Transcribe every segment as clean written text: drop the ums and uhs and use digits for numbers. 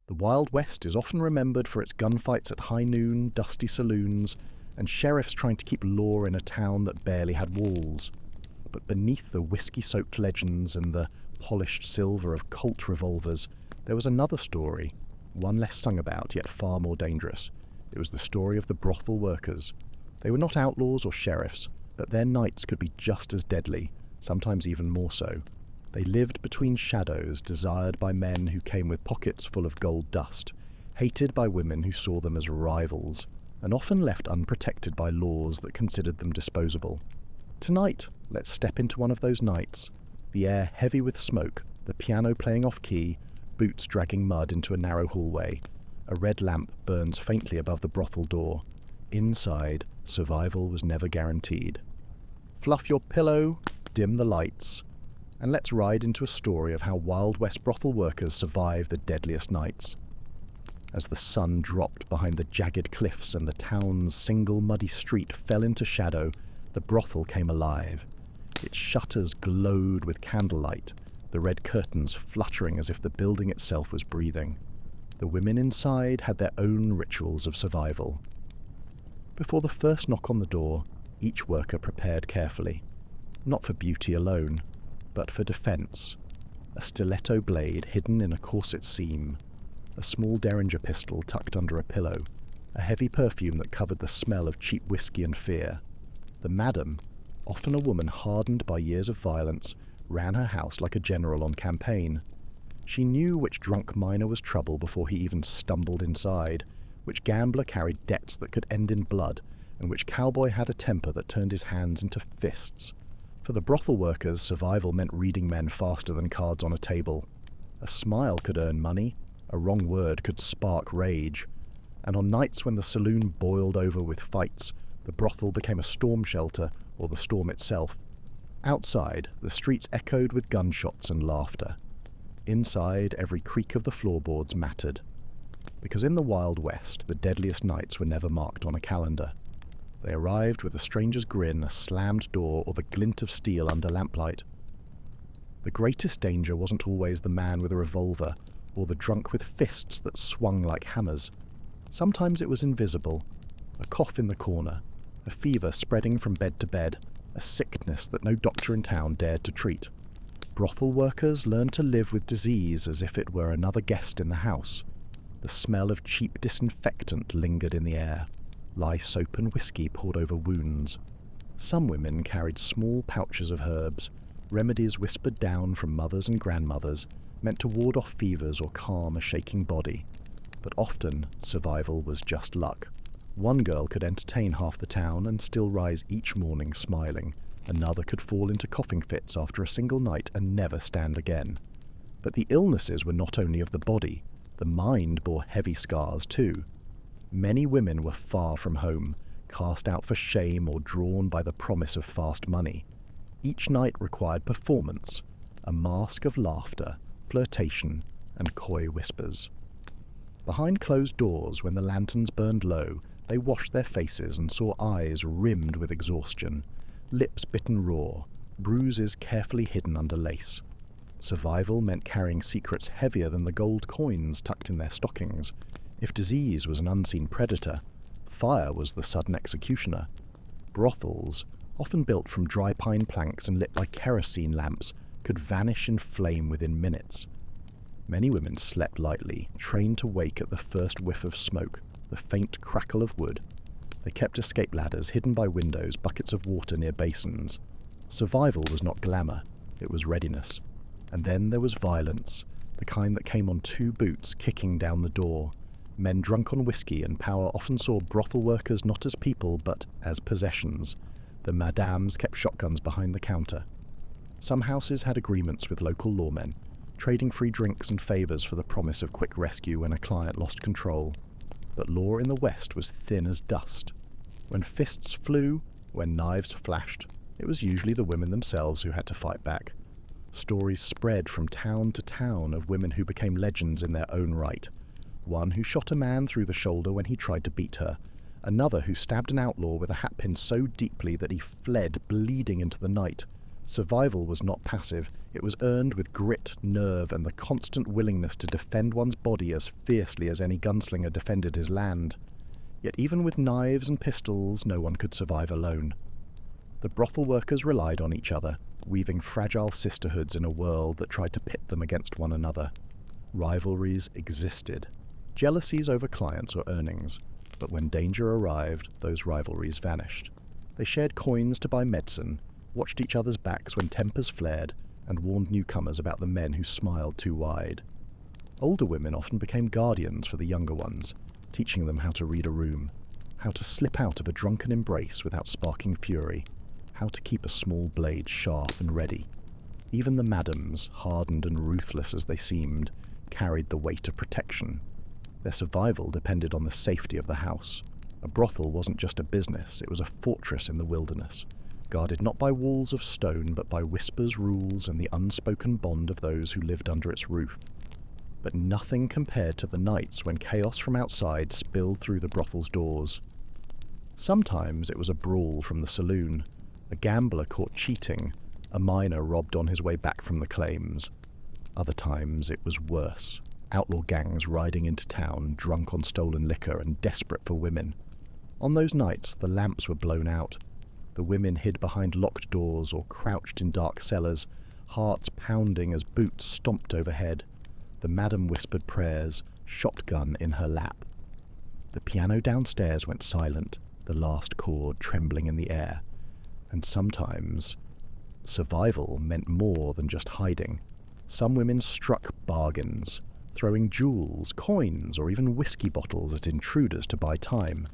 The Wild West is often remembered for its gunfights at high noon, dusty saloons, and sheriffs trying to keep law in a town that barely had walls. But beneath the whiskey-soaked legends and the polished silver of Colt revolvers, there was another story, one less sung about, yet far more dangerous. It was the story of the brothel workers. They were not outlaws or sheriffs, but their nights could be just as deadly, sometimes even more so. They lived between shadows, desired by men who came with pockets full of gold dust, hated by women who saw them as rivals, and often left unprotected by laws that considered them disposable. Tonight, let's step into one of those nights, the air heavy with smoke, the piano playing off-key, boots dragging mud into a narrow hallway. A red lamp burns faintly above the brothel door. Inside, survival was never guaranteed. Fluff your pillow, dim the lights, and let's ride into a story of how Wild West brothel workers survive the deadliest nights. As the sun dropped behind the jagged cliffs and the town's single muddy street fell into shadow, the brothel came alive. Its shutters glowed with candlelight, the red curtains fluttering as if the building itself was breathing. The women inside had their own rituals of survival. Before the first knock on the door, each worker prepared carefully, not for beauty alone, but for defense. A stiletto blade hidden in a corset seam, a small derringer pistol tucked under a pillow, a heavy perfume that covered the smell of cheap whiskey and fear. The madam, often a woman hardened by years of violence, ran her house like a general on campaign. She knew which drunk miner was trouble before he even stumbled inside, which gambler carried debts that could end in blood, and which cowboy had a temper that turned his hands into fists. For the brothel workers, survival meant reading men faster than cards on a table. A smile could earn money, a wrong word could spark rage, and on nights when the saloon boiled over with fights, the brothel became a storm shelter or the storm itself. Outside, the streets echoed with gunshots and laughter. Inside, every creak of the floorboards mattered. Because in the Wild West, the deadliest nights were never marked on a calendar. They arrived with a stranger's grin, a slammed door, or the glint of steel under lamplight. The greatest danger wasn't always the man with a revolver, or the drunk with fists that swung like hammers. Sometimes it was invisible, a cough in the corner, a fever spreading from bed to bed, a sickness that no doctor in town dared to treat. Brothel workers learned to live with disease as if it were another guest in the house. The smell of cheap disinfectant lingered in the air, lye soap and whiskey poured over wounds. Some women carried small pouches of herbs, remedies whispered down from mothers and grandmothers, meant to ward off fevers or calm a shaking body. But often, survival was just luck. One girl could entertain half the town and still rise each morning smiling. Another could fall into coughing fits after a single night and never stand again. But the illnesses were not only of the body, the mind bore heavy scars too. Many women were far from home, cast out for shame or drawn by the promise of fast money. Each night required performance, a mask of laughter, flirtation, and coy whispers. Behind closed doors, when the lanterns burned low, they washed their faces and saw eyes rimmed with exhaustion, lips bitten raw, bruises carefully hidden under lace. Survival meant carrying secrets heavier than the gold coins tucked in their stockings. If disease was an unseen predator, fire was the sudden executioner. Brothels, often built from dry pine planks and lit by kerosene lamps, could vanish in flame within minutes. Many women slept lightly, trained to wake at the first whiff of smoke, the faint crackle of wood. They kept escape ladders hidden by windows, buckets of water near basins. Survival was not glamour, it was readiness. And then there was violence, the kind that came on two boots kicking down the door. Men drunk on whiskey and power often saw brothel workers not as people but as possessions. The madames kept shotguns behind the counter. Some houses had agreements with local lawmen, trading free drinks and favors for the promise of quick rescue when a client lost control. But law in the West was thin as dust. When fists flew, when knives flashed, it was usually the women themselves who had to fight back. Stories spread from town to town of women who became legends in their own right. One who shot a man through the shoulder when he tried to beat her. Another who stabbed an outlaw with a hatpin so deeply that he fled bleeding into the night. Survival was not passive, it was earned with grit, nerve, and the constant willingness to defend one's body as fiercely as any gunslinger defended his land. Yet even with knives and pistols, no one could survive alone. The brothel workers relied on each other, weaving fragile sisterhoods in a world that tried to pit them against one another. Rivalries existed, jealousies over clients or earnings, but when danger arrived, those rivalries vanished. They shared coins to buy medicine, watched each other's backs when tempers flared, and warned newcomers about the men who smiled too wide. Older women often became guardians for the younger ones, teaching them how to read a room, how to slip out of a drunken embrace without sparking fury, how to keep a small blade sharp and ready. Even the madams, hardened and ruthless as they seemed, carried the weight of protection. Their survival depended on the safety of the house. A brothel wasn't just a business, it was a fortress in the wilderness, guarded not by walls of stone but by whispers, rules, and the unspoken bond of those who lived under its roof. But nothing compared to the nights when chaos from outside spilled through the brothel's doors. Sometimes it was a brawl from the saloon, a gambler caught cheating, a miner robbed on his way back from the claims. Other times it was worse, outlaw gangs riding into town, drunk on stolen liquor and desperate for women. On those nights the lamps were blown out. The women hid behind locked doors or crouched in dark cellars, hearts pounding as boots stomped overhead. The madam whispered prayers, shotgun in her lap. The piano downstairs went silent, the last chord trembling in the air. And sometimes, survival meant more than just hiding. Some women struck bargains, throwing jewels, coins, or even whiskey bottles at intruders to buy time.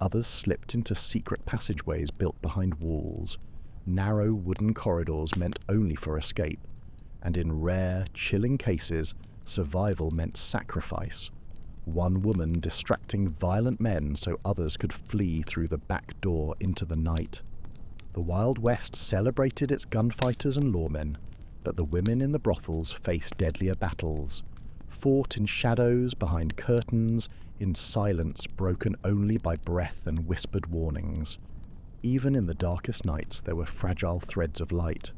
Others slipped into secret passageways built behind walls, narrow wooden corridors meant only for escape, and in rare, chilling cases, survival meant sacrifice. One woman distracting violent men so others could flee through the back door into the night. The Wild West celebrated its gunfighters and lawmen, but the women in the brothels faced deadlier battles, fought in shadows, behind curtains, in silence broken only by breath and whispered warnings. Even in the darkest nights there were fragile threads of light.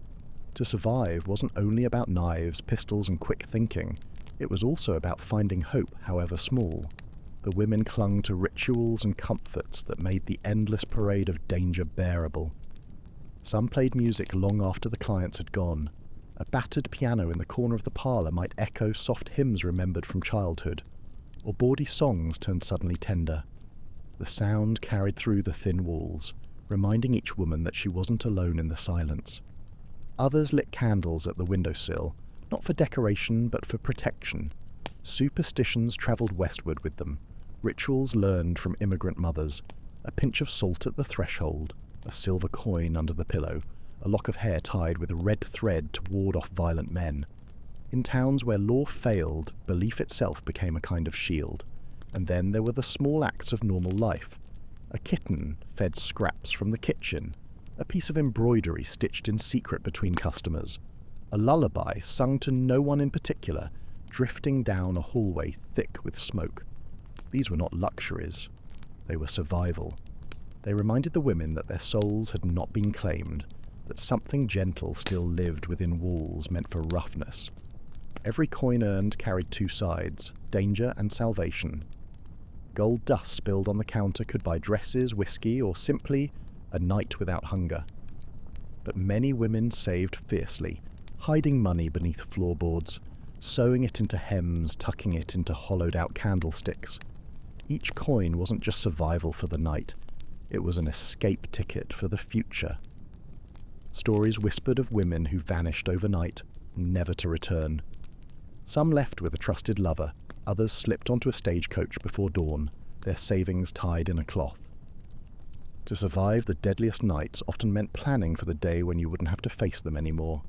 To survive wasn't only about knives, pistols, and quick thinking. It was also about finding hope, however small. The women clung to rituals and comforts that made the endless parade of danger bearable. Some played music long after the clients had gone. A battered piano in the corner of the parlour might echo soft hymns remembered from childhood, or bawdy songs turned suddenly tender. The sound carried through the thin walls, reminding each woman that she wasn't alone in the silence. Others lit candles at the windowsill, not for decoration but for protection. Superstitions travelled westward with them, rituals learned from immigrant mothers, a pinch of salt at the threshold, a silver coin under the pillow, a lock of hair tied with a red thread to ward off violent men. In towns where law failed, belief itself became a kind of shield. And then there were the small acts of normal life. A kitten fed scraps from the kitchen, a piece of embroidery stitched in secret between customers, a lullaby sung to no one in particular, drifting down a hallway thick with smoke. These were not luxuries. They were survival. They reminded the women that their souls had not been claimed, that something gentle still lived within walls meant for roughness. Every coin earned carried two sides, danger and salvation. Gold dust spilled on the counter could buy dresses, whiskey, or simply a night without hunger. But many women saved fiercely, hiding money beneath floorboards, sewing it into hems, tucking it into hollowed-out candlesticks. Each coin wasn't just survival for the night, it was an escape ticket for the future. Stories whispered of women who vanished overnight, never to return. Some left with a trusted lover, others slipped onto a stagecoach before dawn, their savings tied in a cloth. To survive the deadliest nights often meant planning for the day when you wouldn't have to face them anymore.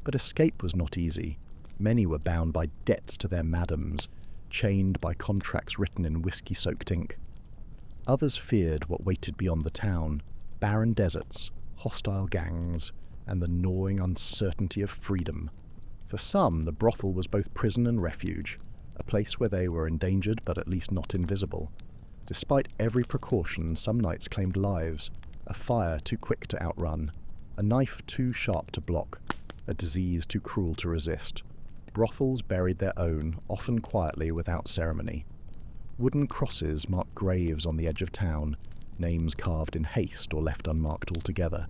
But escape was not easy. Many were bound by debts to their madams, chained by contracts written in whiskey-soaked ink. Others feared what waited beyond the town, barren deserts, hostile gangs, and the gnawing uncertainty of freedom. For some, the brothel was both prison and refuge, a place where they were endangered but at least not invisible. Despite every precaution, some nights claimed lives, a fire too quick to outrun, a knife too sharp to block, a disease too cruel to resist. Brothels buried their own, often quietly without ceremony. Wooden crosses marked graves on the edge of town, names carved in haste or left unmarked altogether.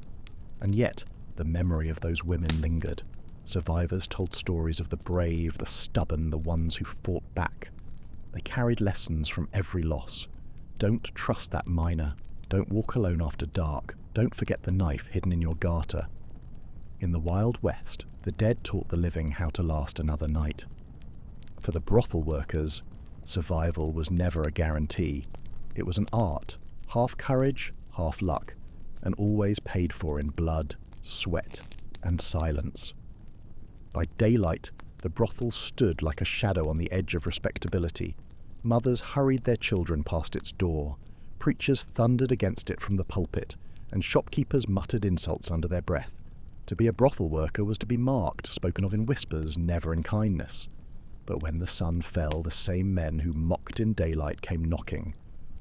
And yet, the memory of those women lingered. Survivors told stories of the brave, the stubborn, the ones who fought back. They carried lessons from every loss. Don't trust that miner. Don't walk alone after dark. Don't forget the knife hidden in your garter. In the Wild West, the dead taught the living how to last another night. For the brothel workers, survival was never a guarantee. It was an art, half courage, half luck, and always paid for in blood, sweat, and silence. By daylight, the brothel stood like a shadow on the edge of respectability. Mothers hurried their children past its door. Preachers thundered against it from the pulpit, and shopkeepers muttered insults under their breath. To be a brothel worker was to be marked, spoken of in whispers, never in kindness. But when the sun fell, the same men who mocked in daylight came knocking.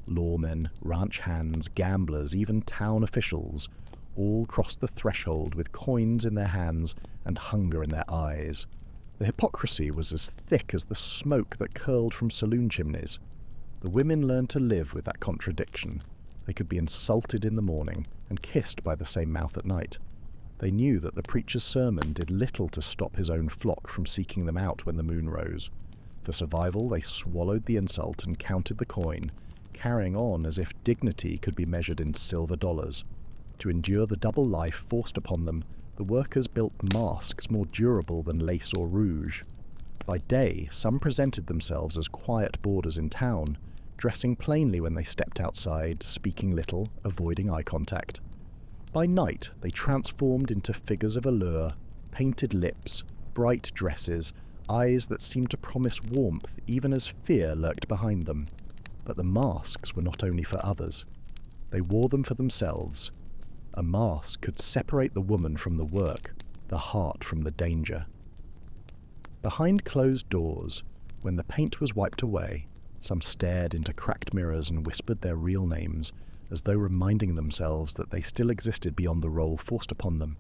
Lawmen, ranch hands, gamblers, even town officials, all crossed the threshold with coins in their hands and hunger in their eyes. The hypocrisy was as thick as the smoke that curled from saloon chimneys. The women learned to live with that contradiction. They could be insulted in the morning and kissed by the same mouth at night. They knew that the preacher's sermon did little to stop his own flock from seeking them out when the moon rose. For survival, they swallowed the insult and counted the coin, carrying on as if dignity could be measured in silver dollars. To endure the double life forced upon them, the workers built masks more durable than lace or rouge. By day, some presented themselves as quiet boarders in town, dressing plainly when they stepped outside, speaking little, avoiding eye contact. By night, they transformed into figures of allure, painted lips, bright dresses, eyes that seemed to promise warmth even as fear lurked behind them. But the masks were not only for others. They wore them for themselves. A mask could separate the woman from the work, the heart from the danger. Behind closed doors, when the paint was wiped away, some stared into cracked mirrors and whispered their real names, as though reminding themselves that they still existed beyond the role forced upon them.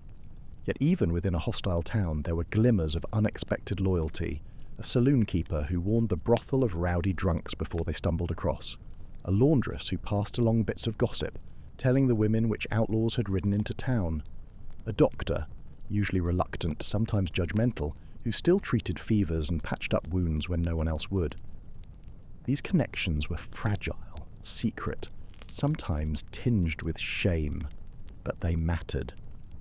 Yet even within a hostile town there were glimmers of unexpected loyalty, a saloon keeper who warned the brothel of rowdy drunks before they stumbled across, a laundress who passed along bits of gossip, telling the women which outlaws had ridden into town, a doctor, usually reluctant, sometimes judgmental, who still treated fevers and patched up wounds when no one else would. These connections were fragile, secret, sometimes tinged with shame, but they mattered.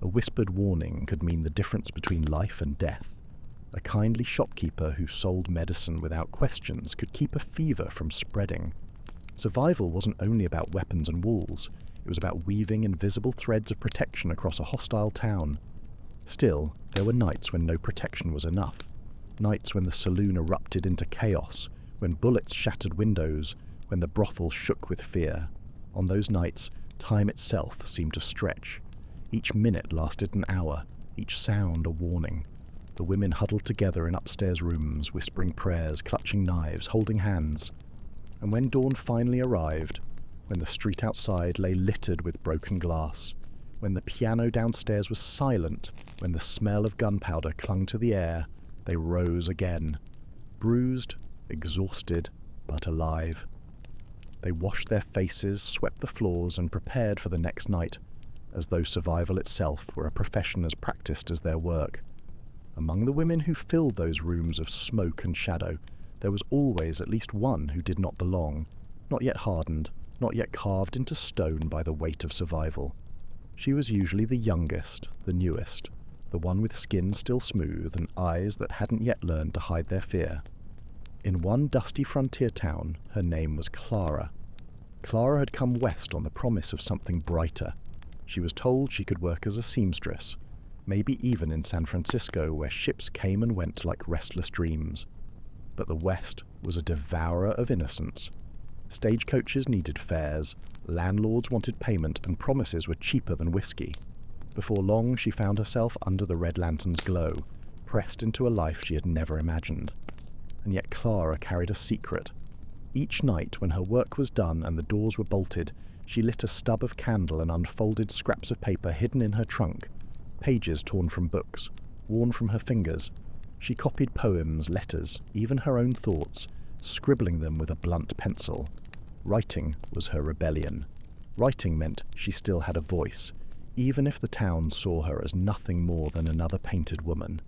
A whispered warning could mean the difference between life and death. A kindly shopkeeper who sold medicine without questions could keep a fever from spreading. Survival wasn't only about weapons and walls, it was about weaving invisible threads of protection across a hostile town. Still, there were nights when no protection was enough. Nights when the saloon erupted into chaos, when bullets shattered windows, when the brothel shook with fear. On those nights, time itself seemed to stretch. Each minute lasted an hour, each sound a warning. The women huddled together in upstairs rooms, whispering prayers, clutching knives, holding hands. And when dawn finally arrived, when the street outside lay littered with broken glass, when the piano downstairs was silent, when the smell of gunpowder clung to the air, they rose again, bruised, exhausted, but alive. They washed their faces, swept the floors, and prepared for the next night, as though survival itself were a profession as practiced as their work. Among the women who filled those rooms of smoke and shadow, there was always at least one who did not belong, not yet hardened, not yet carved into stone by the weight of survival. She was usually the youngest, the newest, the one with skin still smooth and eyes that hadn't yet learned to hide their fear. In one dusty frontier town, her name was Clara. Clara had come west on the promise of something brighter. She was told she could work as a seamstress, maybe even in San Francisco, where ships came and went like restless dreams. But the West was a devourer of innocence. Stagecoaches needed fares, landlords wanted payment, and promises were cheaper than whiskey. Before long, she found herself under the red lantern's glow, pressed into a life she had never imagined. And yet Clara carried a secret. Each night, when her work was done and the doors were bolted, she lit a stub of candle and unfolded scraps of paper hidden in her trunk, pages torn from books, worn from her fingers. She copied poems, letters, even her own thoughts, scribbling them with a blunt pencil. Writing was her rebellion. Writing meant she still had a voice, even if the town saw her as nothing more than another painted woman.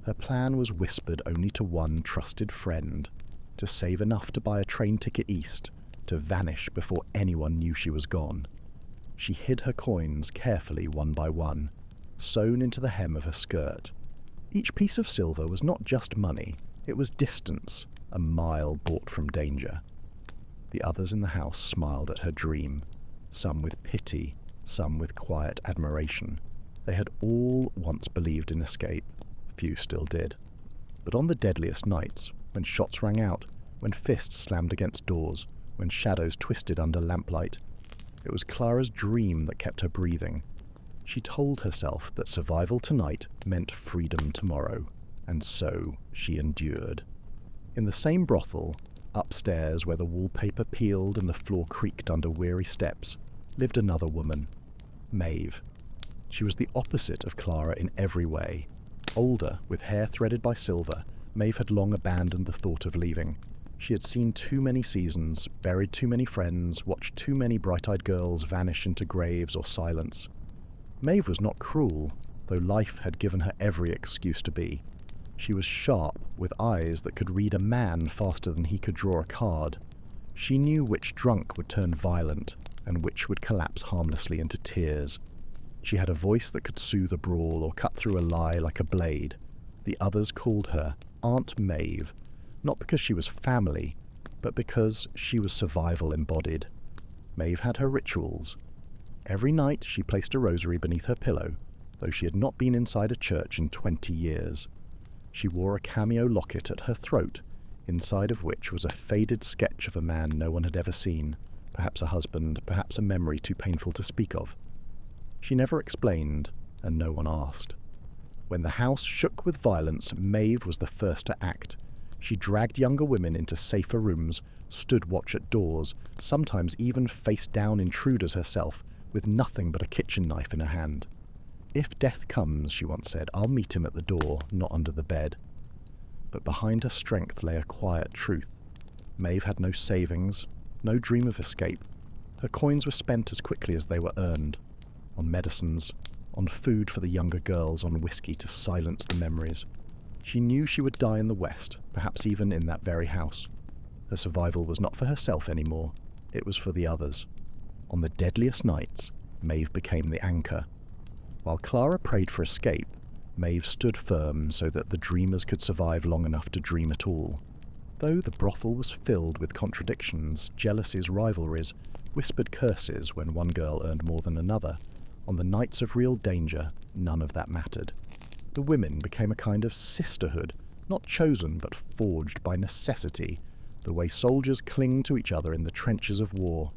Her plan was whispered only to one trusted friend, to save enough to buy a train ticket east, to vanish before anyone knew she was gone. She hid her coins carefully one by one, sewn into the hem of her skirt. Each piece of silver was not just money, it was distance, a mile bought from danger. The others in the house smiled at her dream, some with pity, some with quiet admiration. They had all once believed in escape. Few still did. But on the deadliest nights, when shots rang out, when fists slammed against doors, when shadows twisted under lamplight, it was Clara's dream that kept her breathing. She told herself that survival tonight meant freedom tomorrow, and so she endured. In the same brothel, upstairs where the wallpaper peeled and the floor creaked under weary steps, lived another woman, Maeve. She was the opposite of Clara in every way. Older, with hair threaded by silver, Maeve had long abandoned the thought of leaving. She had seen too many seasons, buried too many friends, watched too many bright-eyed girls vanish into graves or silence. Maeve was not cruel, though life had given her every excuse to be. She was sharp, with eyes that could read a man faster than he could draw a card. She knew which drunk would turn violent, and which would collapse harmlessly into tears. She had a voice that could soothe a brawl or cut through a lie like a blade. The others called her Aunt Maeve, not because she was family, but because she was survival embodied. Maeve had her rituals. Every night she placed a rosary beneath her pillow, though she had not been inside a church in 20 years. She wore a cameo locket at her throat, inside of which was a faded sketch of a man no one had ever seen, perhaps a husband, perhaps a memory too painful to speak of. She never explained, and no one asked. When the house shook with violence, Maeve was the first to act. She dragged younger women into safer rooms, stood watch at doors, sometimes even faced down intruders herself, with nothing but a kitchen knife in her hand. "If death comes," she once said, "I'll meet him at the door, not under the bed." But behind her strength lay a quiet truth. Maeve had no savings, no dream of escape. Her coins were spent as quickly as they were earned. On medicines, on food for the younger girls, on whiskey to silence the memories. She knew she would die in the West, perhaps even in that very house. Her survival was not for herself anymore, it was for the others. On the deadliest nights, Maeve became the anchor. While Clara prayed for escape, Maeve stood firm so that the dreamers could survive long enough to dream at all. Though the brothel was filled with contradictions, jealousies, rivalries, whispered curses when one girl earned more than another, on the nights of real danger, none of that mattered. The women became a kind of sisterhood, not chosen but forged by necessity, the way soldiers cling to each other in the trenches of war.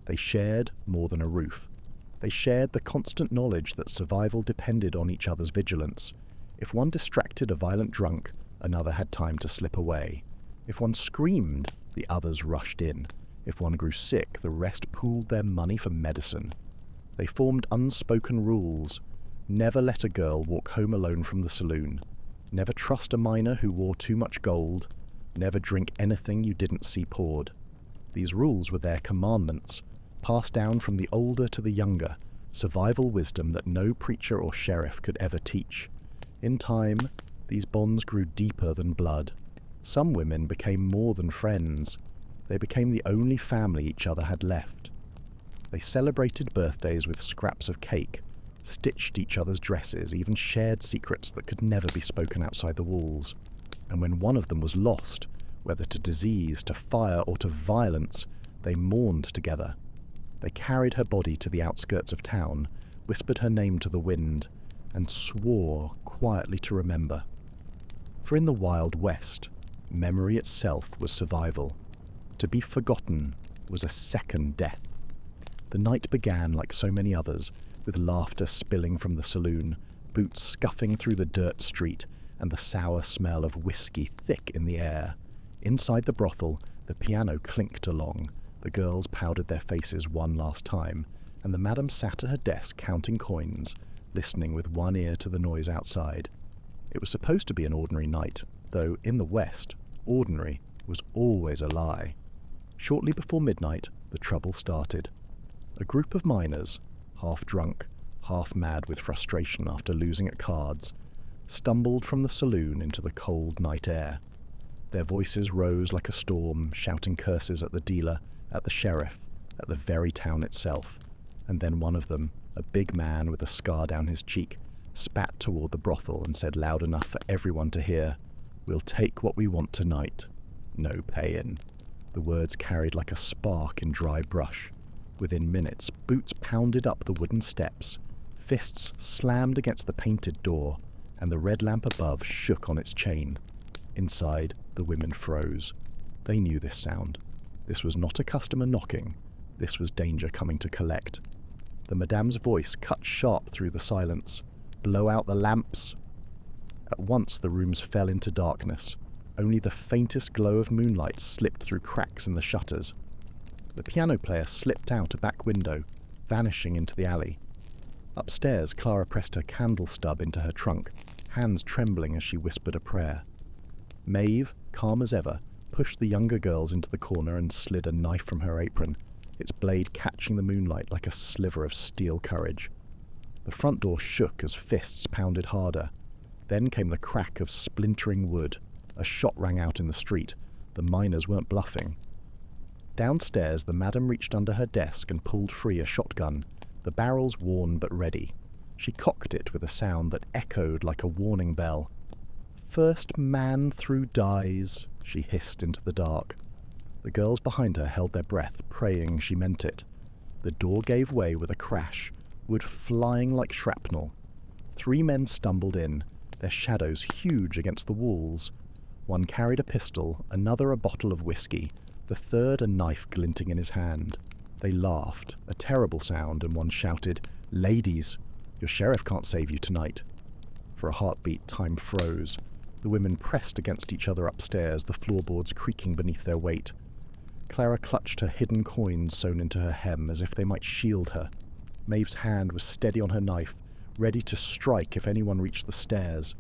They shared more than a roof. They shared the constant knowledge that survival depended on each other's vigilance. If one distracted a violent drunk, another had time to slip away. If one screamed, the others rushed in. If one grew sick, the rest pooled their money for medicine. They formed unspoken rules. Never let a girl walk home alone from the saloon. Never trust a miner who wore too much gold. Never drink anything you didn't see poured. These rules were their commandments, passed down from the older to the younger, survival wisdom that no preacher or sheriff could ever teach. In time, these bonds grew deeper than blood. Some women became more than friends. They became the only family each other had left. They celebrated birthdays with scraps of cake, stitched each other's dresses, even shared secrets that could never be spoken outside the walls. And when one of them was lost, whether to disease, to fire, or to violence, they mourned together. They carried her body to the outskirts of town, whispered her name to the wind, and swore quietly to remember. For in the Wild West, memory itself was survival. To be forgotten was a second death. The night began like so many others, with laughter spilling from the saloon, boots scuffing through the dirt street, and the sour smell of whiskey thick in the air. Inside the brothel, the piano clinked along, the girls powdered their faces one last time, and the madam sat at her desk counting coins, listening with one ear to the noise outside. It was supposed to be an ordinary night, though in the West, ordinary was always a lie. Shortly before midnight, the trouble started. A group of miners, half drunk, half mad with frustration after losing at cards, stumbled from the saloon into the cold night air. Their voices rose like a storm, shouting curses at the dealer, at the sheriff, at the very town itself, and then one of them, a big man with a scar down his cheek, spat toward the brothel and said loud enough for everyone to hear, "We'll take what we want tonight. No payin'." The words carried like a spark in dry brush. Within minutes, boots pounded up the wooden steps, fists slammed against the painted door, and the red lamp above shook on its chain. Inside, the women froze. They knew this sound. This was not a customer knocking. This was danger coming to collect. The madame's voice cut sharp through the silence. "Blow out the lamps!" At once the rooms fell into darkness. Only the faintest glow of moonlight slipped through cracks in the shutters. The piano player slipped out a back window, vanishing into the alley. Upstairs, Clara pressed her candle stub into her trunk, hands trembling as she whispered a prayer. Maeve, calm as ever, pushed the younger girls into the corner and slid a knife from her apron, its blade catching the moonlight like a sliver of steel courage. The front door shook as fists pounded harder. Then came the crack of splintering wood. A shot rang out in the street. The miners weren't bluffing. Downstairs, the madam reached under her desk and pulled free a shotgun, the barrels worn but ready. She cocked it with a sound that echoed like a warning bell. "First man through dies," she hissed into the dark. The girls behind her held their breath, praying she meant it. The door gave way with a crash, wood flying like shrapnel. 3 men stumbled in, their shadows huge against the walls. One carried a pistol, another a bottle of whiskey, the third a knife glinting in his hand. They laughed, a terrible sound, and one shouted, "Ladies, your sheriff can't save you tonight." For a heartbeat, time froze. The women pressed against each other upstairs, the floorboards creaking beneath their weight. Clara clutched her hidden coins sewn into her hem as if they might shield her. Maeve's hand was steady on her knife, ready to strike if anyone reached the stairs.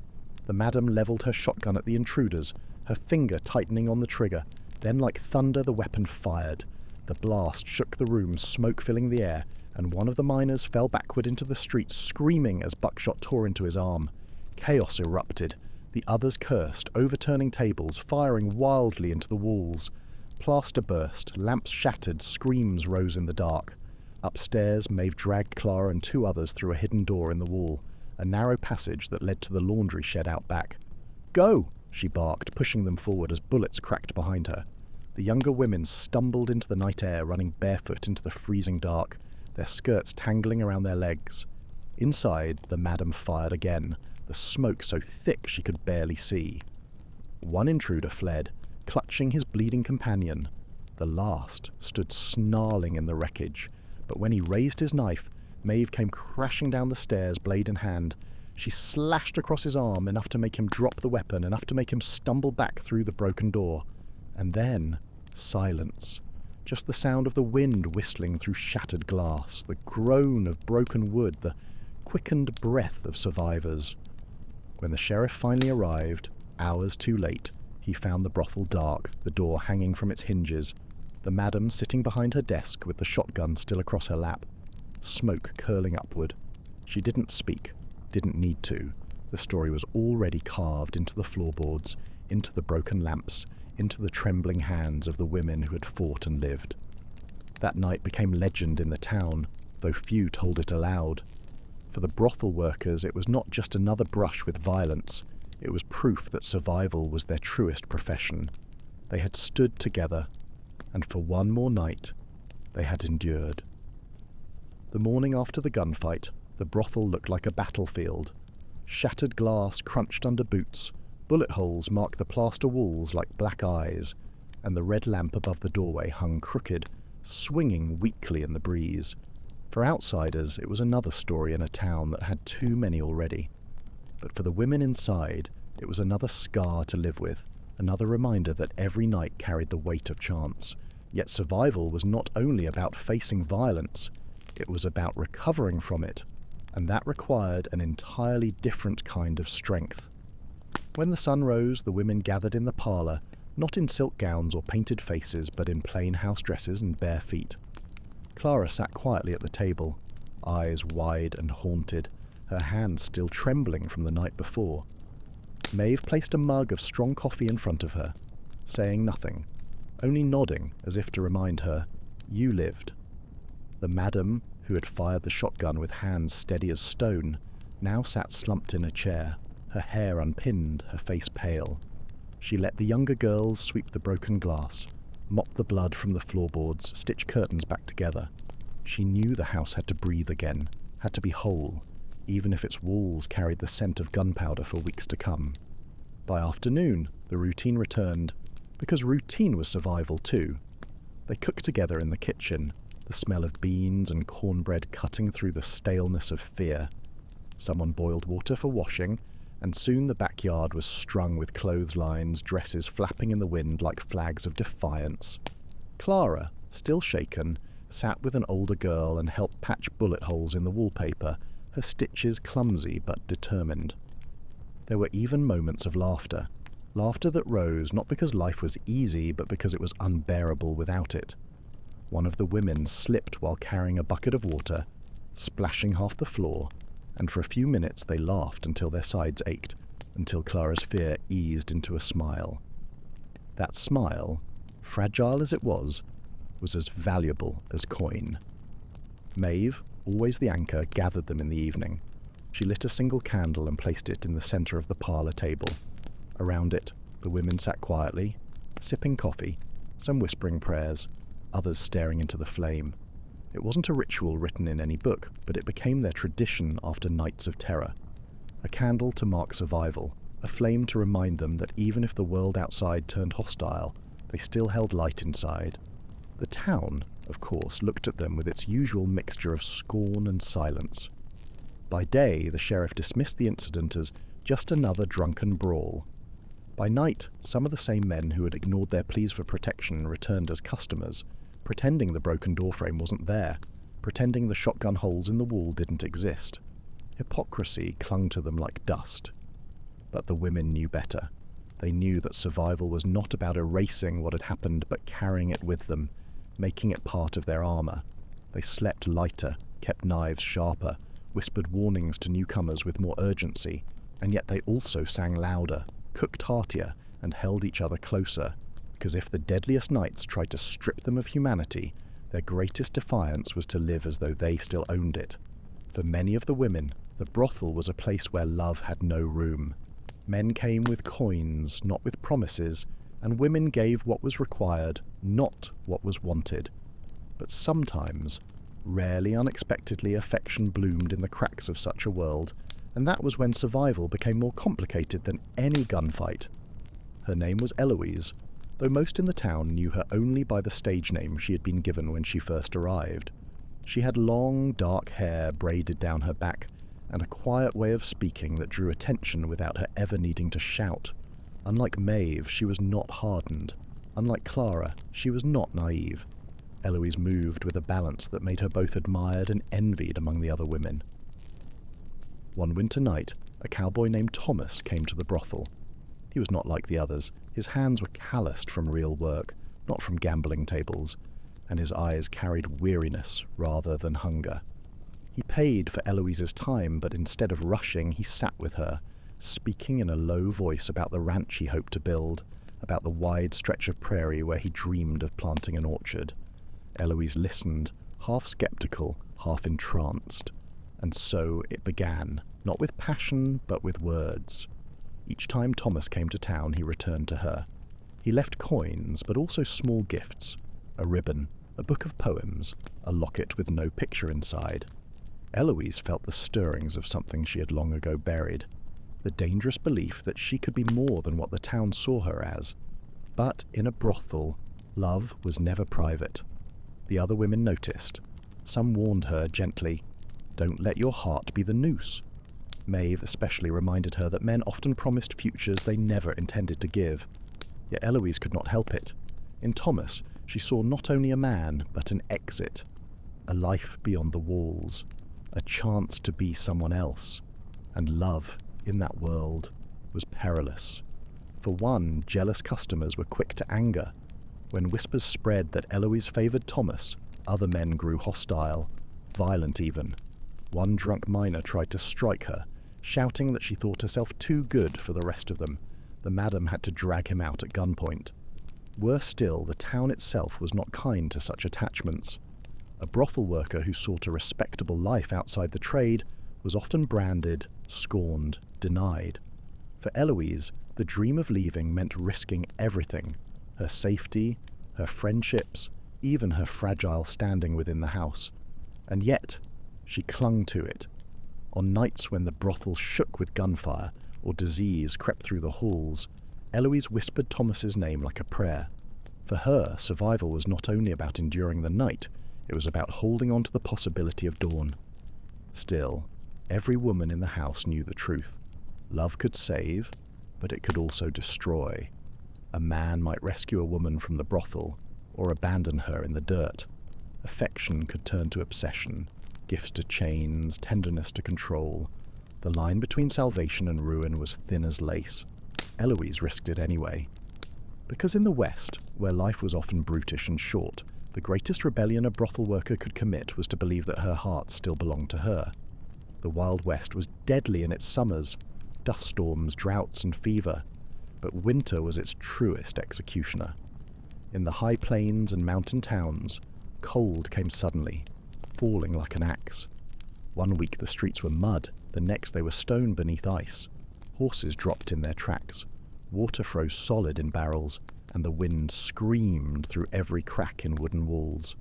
The madam levelled her shotgun at the intruders, her finger tightening on the trigger. Then, like thunder, the weapon fired. The blast shook the room, smoke filling the air, and one of the miners fell backward into the street, screaming as buckshot tore into his arm. Chaos erupted. The others cursed, overturning tables, firing wildly into the walls. Plaster burst, lamps shattered, screams rose in the dark. Upstairs, Maeve dragged Clara and 2 others through a hidden door in the wall, a narrow passage that led to the laundry shed out back. "Go!" she barked, pushing them forward as bullets cracked behind her. The younger women stumbled into the night air, running barefoot into the freezing dark, their skirts tangling around their legs. Inside, the madam fired again, the smoke so thick she could barely see. One intruder fled, clutching his bleeding companion. The last stood snarling in the wreckage, but when he raised his knife, Maeve came crashing down the stairs, blade in hand. She slashed across his arm, enough to make him drop the weapon, enough to make him stumble back through the broken door. And then, silence. Just the sound of the wind whistling through shattered glass, the groan of broken wood, the quickened breath of survivors. When the sheriff finally arrived, hours too late, he found the brothel dark, the door hanging from its hinges, the madam sitting behind her desk with the shotgun still across her lap, smoke curling upward. She didn't speak, didn't need to. The story was already carved into the floorboards, into the broken lamps, into the trembling hands of the women who had fought and lived. That night became legend in the town, though few told it aloud. For the brothel workers, it was not just another brush with violence. It was proof that survival was their truest profession. They had stood together, and for one more night, they had endured. The morning after the gunfight, the brothel looked like a battlefield. Shattered glass crunched under boots, bullet holes marked the plaster walls like black eyes, and the red lamp above the doorway hung crooked, swinging weakly in the breeze. For outsiders, it was another story in a town that had too many already. But for the women inside, it was another scar to live with, another reminder that every night carried the weight of chance. Yet survival was not only about facing violence, it was about recovering from it. and that required an entirely different kind of strength. When the sun rose, the women gathered in the parlour, not in silk gowns or painted faces, but in plain house dresses and bare feet. Clara sat quietly at the table, eyes wide and haunted, her hands still trembling from the night before. Maeve placed a mug of strong coffee in front of her, saying nothing, only nodding as if to remind her, "You lived." The madam, who had fired the shotgun with hands steady as stone, now sat slumped in a chair, her hair unpinned, her face pale. She let the younger girls sweep the broken glass, mop the blood from the floorboards, stitch curtains back together. She knew the house had to breathe again, had to be whole, even if its walls carried the scent of gunpowder for weeks to come. By afternoon, the routine returned, because routine was survival too. They cooked together in the kitchen, the smell of beans and cornbread cutting through the staleness of fear. Someone boiled water for washing, and soon the backyard was strung with clotheslines, dresses flapping in the wind like flags of defiance. Clara, still shaken, sat with an older girl and helped patch bullet holes in the wallpaper, her stitches clumsy but determined. There were even moments of laughter that rose not because life was easy, but because it was unbearable without it. One of the women slipped while carrying a bucket of water, splashing half the floor, and for a few minutes they laughed until their sides ached, until Clara's fear eased into a smile. That smile, fragile as it was as valuable as coin. Maeve, always the anchor, gathered them in the evening. She lit a single candle and placed it in the centre of the parlour table. Around it, the women sat quietly, sipping coffee, some whispering prayers, others staring into the flame. It wasn't a ritual written in any book, but it became their tradition after nights of terror. A candle to mark survival, a flame to remind them that even if the world outside turned hostile, they still held light inside. The town, of course, looked at them with its usual mixture of scorn and silence. By day, the sheriff dismissed the incident as just another drunken brawl. By night, some of the same men who had ignored their pleas for protection returned as customers, pretending the broken doorframe wasn't there, pretending the shotgun holes in the wall didn't exist. Hypocrisy clung to them like dust. But the women knew better. They knew that survival was not about erasing what had happened, but carrying it with them, making it part of their armour. They slept lighter, kept knives sharper, whispered warnings to newcomers with more urgency, and yet they also sang louder, cooked heartier, and held each other closer, because if the deadliest nights tried to strip them of humanity, their greatest defiance was to live as though they still owned it. For many of the women, the brothel was a place where love had no room. Men came with coins, not with promises, and women gave what was required, not what was wanted. But sometimes, rarely unexpectedly, affection bloomed in the cracks of such a world, and that was when survival became more complicated than any gunfight. Her name was Eloise, though most in the town knew her only by the stage name she had been given when she first arrived. She had long, dark hair braided down her back, and a quiet way of speaking that drew attention without her ever needing to shout. Unlike Maeve, she was not hardened. Unlike Clara, she was not naive. Eloise moved with a balance that made her both admired and envied among the other women. One winter night, a cowboy named Thomas came to the brothel. He was not like the others. His hands were calloused from real work, not from gambling tables, and his eyes carried weariness rather than hunger. He paid for Eloise's time, but instead of rushing, he sat with her, speaking in a low voice about the ranch he hoped to build, about the wide stretch of prairie where he dreamed of planting an orchard. Eloise listened, half skeptical, half entranced. And so it began, not with passion, but with words. Each time Thomas came to town, he returned to her. He left coins, but also small gifts, a ribbon, a book of poems, a locket with no picture inside. Eloise felt the stirrings of something she had long ago buried, the dangerous belief that she could be more than what the town saw her as. But in a brothel, love was never private. The other women noticed. Some warned her gently, "Don't let your heart be the noose." Maeve especially reminded her that men often promised futures they never intended to give. Yet Eloise could not help it. In Thomas, she saw not only a man, but an exit, a life beyond the walls, a chance to be someone else. And love, in that world, was perilous. For one, jealous customers were quick to anger. When whispers spread that Eloise favoured Thomas, other men grew hostile, violent even. One drunk miner tried to strike her, shouting that she thought herself too good for the rest of them. The madam had to drag him out at gunpoint. Worse still, the town itself was not kind to such attachments. A brothel worker who sought a respectable life outside the trade was often branded, scorned, denied. For Eloise, the dream of leaving meant risking everything: her safety, her friendships, even her fragile standing within the house. And yet, she clung to it. On nights when the brothel shook with gunfire or disease crept through the halls, Eloise whispered Thomas's name like a prayer. For her, survival was not only about enduring the night, it was about holding on to the possibility of dawn. Still, every woman in the house knew the truth. Love could save, but it could also destroy. A man might rescue a woman from the brothel, or abandon her in the dirt. Affection could turn to obsession, gifts to chains, tenderness to control. The line between salvation and ruin was thin as lace. Eloise risked it anyway. Because in the West, where life was often brutish and short, the greatest rebellion a brothel worker could commit was to believe that her heart still belonged to her. The Wild West was deadly in its summers, dust storms, droughts, and fever, but winter was its truest executioner. In the high plains and mountain towns, cold came suddenly, falling like an axe. One week the streets were mud, the next they were stone beneath ice. Horses dropped in their tracks, water froze solid in barrels, and the wind screamed through every crack in wooden walls.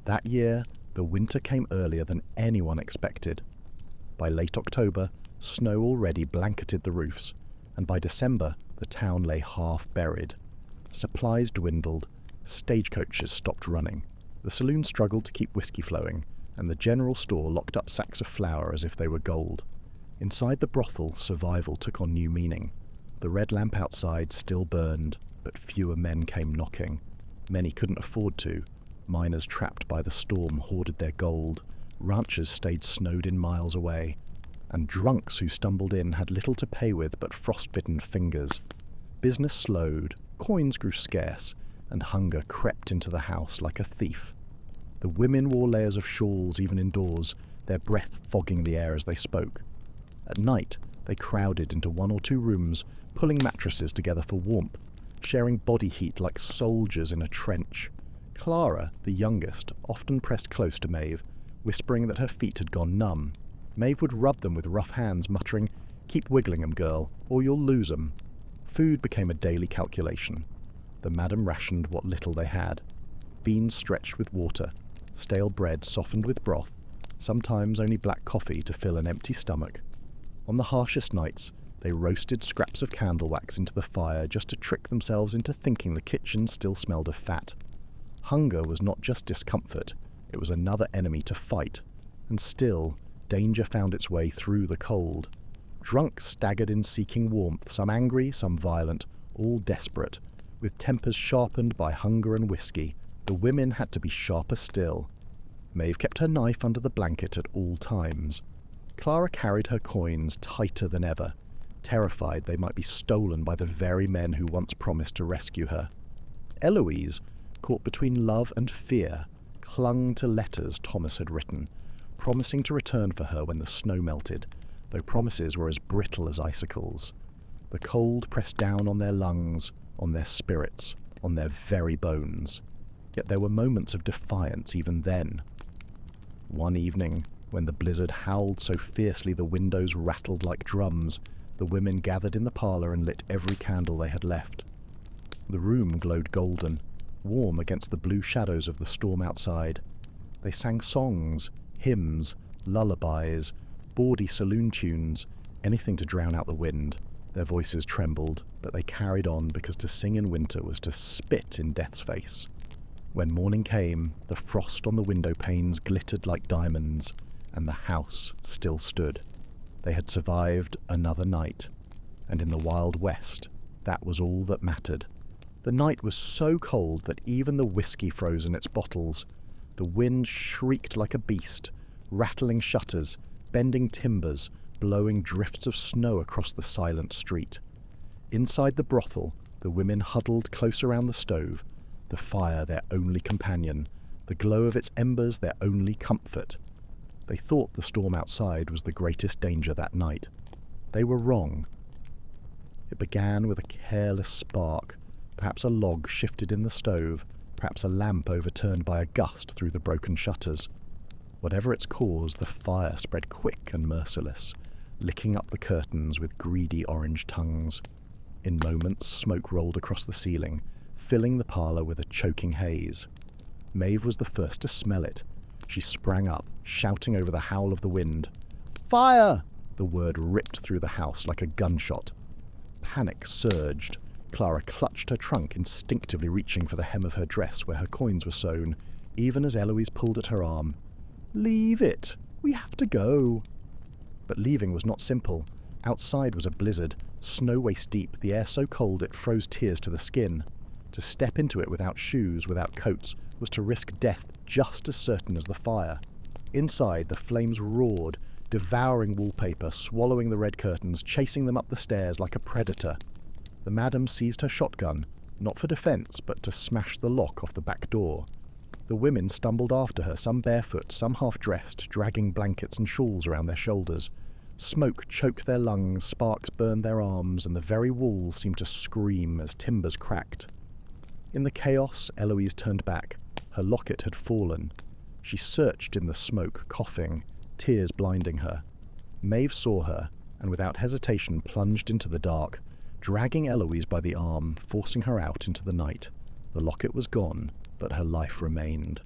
That year, the winter came earlier than anyone expected. By late October, snow already blanketed the roofs, and by December, the town lay half buried. Supplies dwindled, stagecoaches stopped running, the saloon struggled to keep whiskey flowing, and the general store locked up sacks of flour as if they were gold. Inside the brothel, survival took on new meaning. The red lamp outside still burned, but fewer men came knocking. Many couldn't afford to. Miners trapped by the storm hoarded their gold. Ranchers stayed snowed in miles away. And drunks who stumbled in had little to pay with but frostbitten fingers. Business slowed, coins grew scarce, and hunger crept into the house like a thief. The women wore layers of shawls even indoors, their breath fogging the air as they spoke. At night, they crowded into one or two rooms, pulling mattresses together for warmth, sharing body heat like soldiers in a trench. Clara, the youngest, often pressed close to Maeve, whispering that her feet had gone numb. Maeve would rub them with rough hands, muttering, "Keep wiggling 'em, girl, or you'll lose 'em." Food became a daily calculation. The madam rationed what little they had. Beans stretched with water, stale bread softened with broth, sometimes only black coffee to fill an empty stomach. On the harshest nights, they roasted scraps of candle wax into the fire just to trick themselves into thinking the kitchen still smelled of fat. Hunger was not just discomfort, it was another enemy to fight, and still, danger found its way through the cold. Drunks staggered in seeking warmth, some angry, some violent, all desperate. With tempers sharpened by hunger and whiskey, the women had to be sharper still. Maeve kept her knife under the blanket at all times. Clara carried her coins tighter than ever, terrified they might be stolen by the very men who once promised to rescue her. Eloise, caught between love and fear, clung to letters Thomas had written, promising to return for her when the snow melted, though promises were as brittle as icicles. The cold pressed down on their lungs, on their spirits, on their very bones. Yet there were moments of defiance even then. One evening, when the blizzard howled so fiercely the windows rattled like drums, the women gathered in the parlour and lit every candle they had left. The room glowed golden, warm against the blue shadows of the storm outside. They sang songs, hymns, lullabies, bawdy saloon tunes, anything to drown out the wind. Their voices trembled, but they carried on because to sing in winter was to spit in death's face. When morning came, the frost on the window panes glittered like diamonds, and the house still stood. They had survived another night, and in the Wild West, that was all that mattered. The night was so cold that even the whiskey froze in its bottles. The wind shrieked like a beast, rattling shutters, bending timbers, blowing drifts of snow across the silent street. Inside the brothel, the women huddled close around the stove, the fire their only companion, the glow of its embers their only comfort. They thought the storm outside was the greatest danger that night. They were wrong. It began with a careless spark, perhaps a log shifted in the stove, perhaps a lamp overturned by a gust through the broken shutters. Whatever its cause, the fire spread quick and merciless, licking up the curtains with greedy orange tongues. In moments, smoke rolled across the ceiling, filling the parlour with a choking haze. Maeve was the first to smell it. She sprang up, shouting over the howl of the wind. "Fire!" The word ripped through the house like a gunshot. Panic surged. Clara clutched her trunk, instinctively reaching for the hem of her dress where her coins were sewn, even as Eloise pulled at her arm. "Leave it! We have to go!" But leaving was not simple. Outside was a blizzard, snow waist deep, the air so cold it froze tears to the skin. To step into it without shoes, without coats, was to risk death just as certain as the fire. Inside, the flames roared, devouring wallpaper, swallowing the red curtains, chasing them up the stairs like a predator. The madam seized her shotgun, not for defence, but to smash the lock off the back door. The women stumbled after her, some barefoot, some half-dressed, dragging blankets and shawls around their shoulders. Smoke choked their lungs, sparks burned their arms, and the very walls seemed to scream as timbers cracked. In the chaos, Eloise turned back. Her locket had fallen. She searched in the smoke, coughing, tears blinding her. Maeve saw her, and without hesitation plunged into the dark, dragging Eloise by the arm, forcing her out into the night. The locket was gone, but her life remained.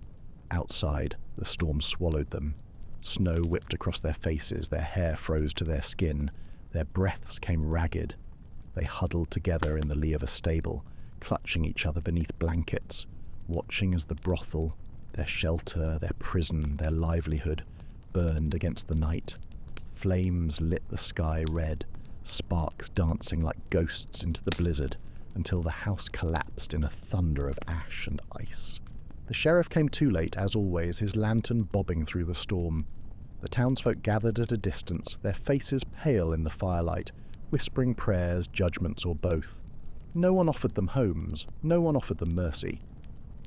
Outside, the storm swallowed them. Snow whipped across their faces, their hair froze to their skin, their breaths came ragged. They huddled together in the lee of a stable, clutching each other beneath blankets, watching as the brothel, their shelter, their prison, their livelihood, burned against the night. Flames lit the sky red, sparks dancing like ghosts into the blizzard, until the house collapsed in a thunder of ash and ice. The sheriff came too late, as always, his lantern bobbing through the storm. The townsfolk gathered at a distance, their faces pale in the firelight, whispering prayers, judgments, or both. No one offered them homes, no one offered them mercy.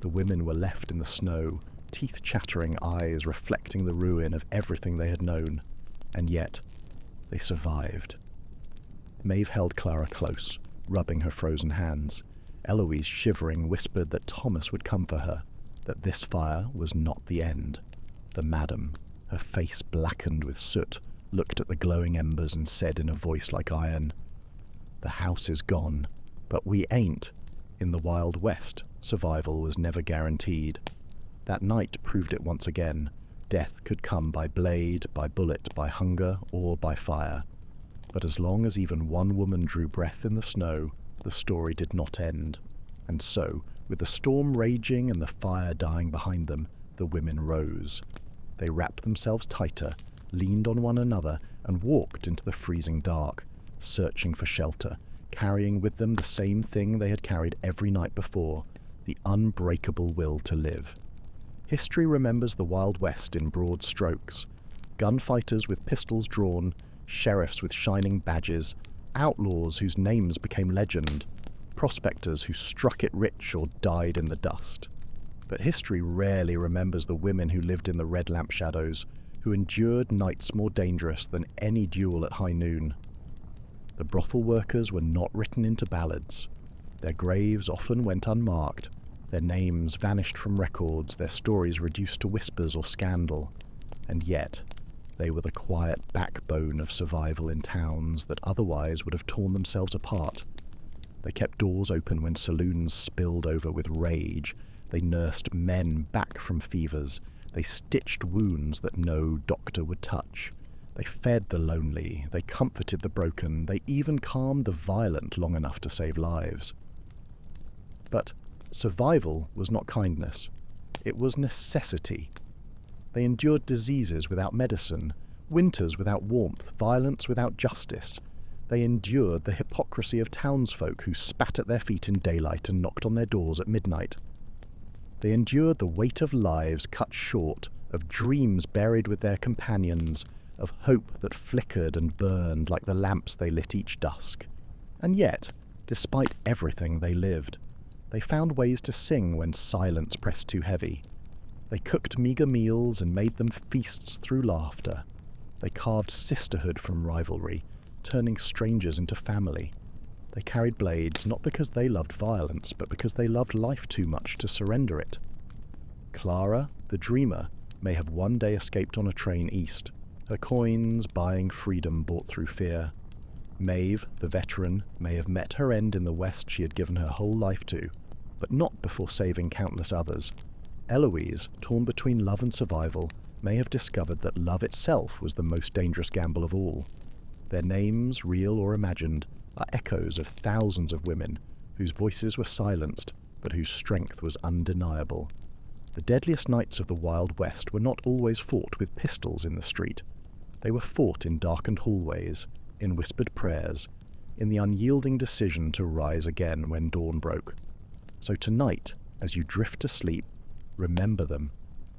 The women were left in the snow, teeth chattering, eyes reflecting the ruin of everything they had known. And yet, they survived. Maeve held Clara close, rubbing her frozen hands. Eloise, shivering, whispered that Thomas would come for her, that this fire was not the end. The madam, her face blackened with soot, looked at the glowing embers and said in a voice like iron, "The house is gone, but we ain't." In the Wild West, survival was never guaranteed. That night proved it once again. Death could come by blade, by bullet, by hunger, or by fire. But as long as even one woman drew breath in the snow, the story did not end. And so, with the storm raging and the fire dying behind them, the women rose. They wrapped themselves tighter, leaned on one another, and walked into the freezing dark, searching for shelter, carrying with them the same thing they had carried every night before, the unbreakable will to live. History remembers the Wild West in broad strokes. Gunfighters with pistols drawn, sheriffs with shining badges, outlaws whose names became legend, prospectors who struck it rich or died in the dust. But history rarely remembers the women who lived in the red lamp shadows, who endured nights more dangerous than any duel at high noon. The brothel workers were not written into ballads. Their graves often went unmarked, their names vanished from records, their stories reduced to whispers or scandal. And yet, they were the quiet backbone of survival in towns that otherwise would have torn themselves apart. They kept doors open when saloons spilled over with rage. They nursed men back from fevers. They stitched wounds that no doctor would touch. They fed the lonely. They comforted the broken. They even calmed the violent long enough to save lives. But survival was not kindness. It was necessity. They endured diseases without medicine, winters without warmth, violence without justice. They endured the hypocrisy of townsfolk who spat at their feet in daylight and knocked on their doors at midnight. They endured the weight of lives cut short of dreams buried with their companions, of hope that flickered and burned like the lamps they lit each dusk. And yet, despite everything they lived, they found ways to sing when silence pressed too heavy. They cooked meagre meals and made them feasts through laughter. They carved sisterhood from rivalry, turning strangers into family. They carried blades not because they loved violence, but because they loved life too much to surrender it. Clara, the dreamer, may have one day escaped on a train east, her coins buying freedom bought through fear. Maeve, the veteran, may have met her end in the West she had given her whole life to, but not before saving countless others. Eloise, torn between love and survival, may have discovered that love itself was the most dangerous gamble of all. Their names, real or imagined, are echoes of thousands of women whose voices were silenced, but whose strength was undeniable. The deadliest nights of the Wild West were not always fought with pistols in the street. They were fought in darkened hallways, in whispered prayers, in the unyielding decision to rise again when dawn broke. So tonight, as you drift to sleep, remember them,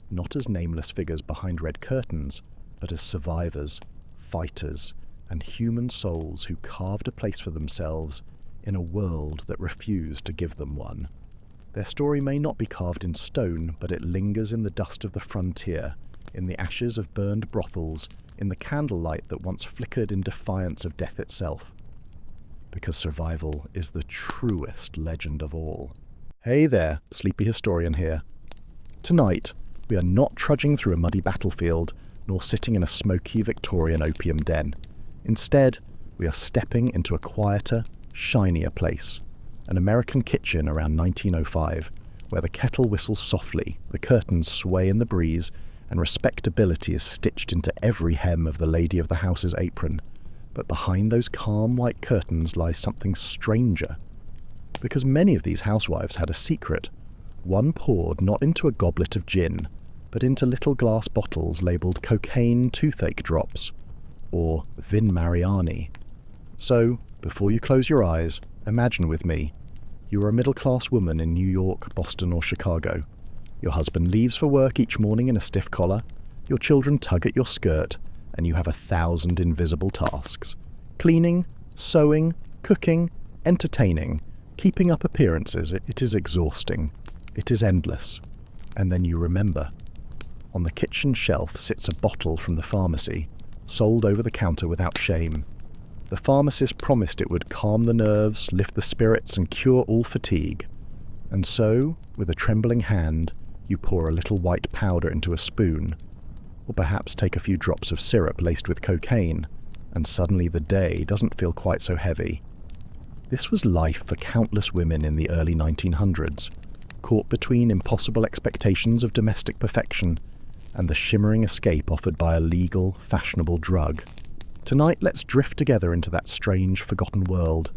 not as nameless figures behind red curtains, but as survivors, fighters, and human souls who carved a place for themselves in a world that refused to give them one. Their story may not be carved in stone, but it lingers in the dust of the frontier, in the ashes of burned brothels, in the candlelight that once flickered in defiance of death itself. Because survival is the truest legend of all. Hey there, Sleepy Historian here. Tonight, we are not trudging through a muddy battlefield, nor sitting in a smoky Victorian opium den. Instead, we are stepping into a quieter, shinier place. An American kitchen around 1905, where the kettle whistles softly, the curtains sway in the breeze, and respectability is stitched into every hem of the lady of the house's apron. But behind those calm white curtains lies something stranger. Because many of these housewives had a secret, one poured not into a goblet of gin, but into little glass bottles labelled cocaine toothache drops, or Vin Mariani. So, before you close your eyes, imagine with me, you are a middle-class woman in New York, Boston, or Chicago. Your husband leaves for work each morning in a stiff collar, your children tug at your skirt, and you have 1,000 invisible tasks. Cleaning, sewing, cooking, entertaining, keeping up appearances. It is exhausting. It is endless. And then you remember. On the kitchen shelf sits a bottle from the pharmacy, sold over the counter without shame. The pharmacist promised it would calm the nerves, lift the spirits, and cure all fatigue. And so, with a trembling hand, you pour a little white powder into a spoon, or perhaps take a few drops of syrup laced with cocaine, and suddenly the day doesn't feel quite so heavy. This was life for countless women in the early 1900s, caught between impossible expectations of domestic perfection and the shimmering escape offered by a legal, fashionable drug. Tonight, let's drift together into that strange, forgotten world,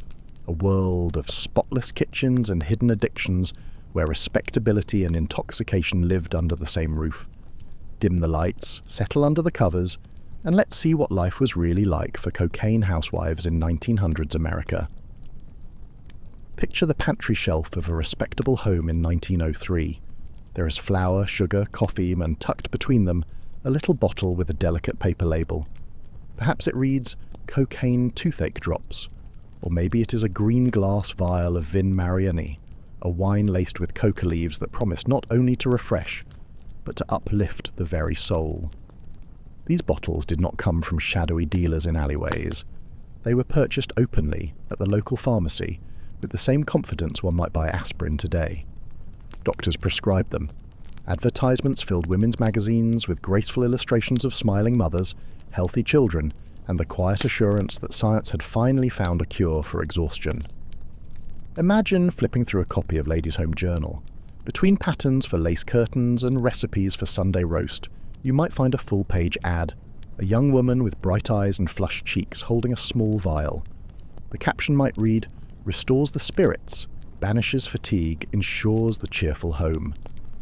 a world of spotless kitchens and hidden addictions where respectability and intoxication lived under the same roof. Dim the lights, settle under the covers, and let's see what life was really like for cocaine housewives in 1900s America. Picture the pantry shelf of a respectable home in 1903. There is flour, sugar, coffee, and tucked between them, a little bottle with a delicate paper label. Perhaps it reads, cocaine toothache drops. Or maybe it is a green glass vial of Vin Mariani, a wine laced with coca leaves that promise not only to refresh, but to uplift the very soul. These bottles did not come from shadowy dealers in alleyways. They were purchased openly at the local pharmacy with the same confidence one might buy aspirin today. Doctors prescribed them. Advertisements filled women's magazines with graceful illustrations of smiling mothers, healthy children, and the quiet assurance that science had finally found a cure for exhaustion. Imagine flipping through a copy of Ladies' Home Journal. Between patterns for lace curtains and recipes for Sunday roast, you might find a full-page ad. A young woman with bright eyes and flushed cheeks holding a small vial. The caption might read, "Restores the spirits, banishes fatigue, ensures the cheerful home."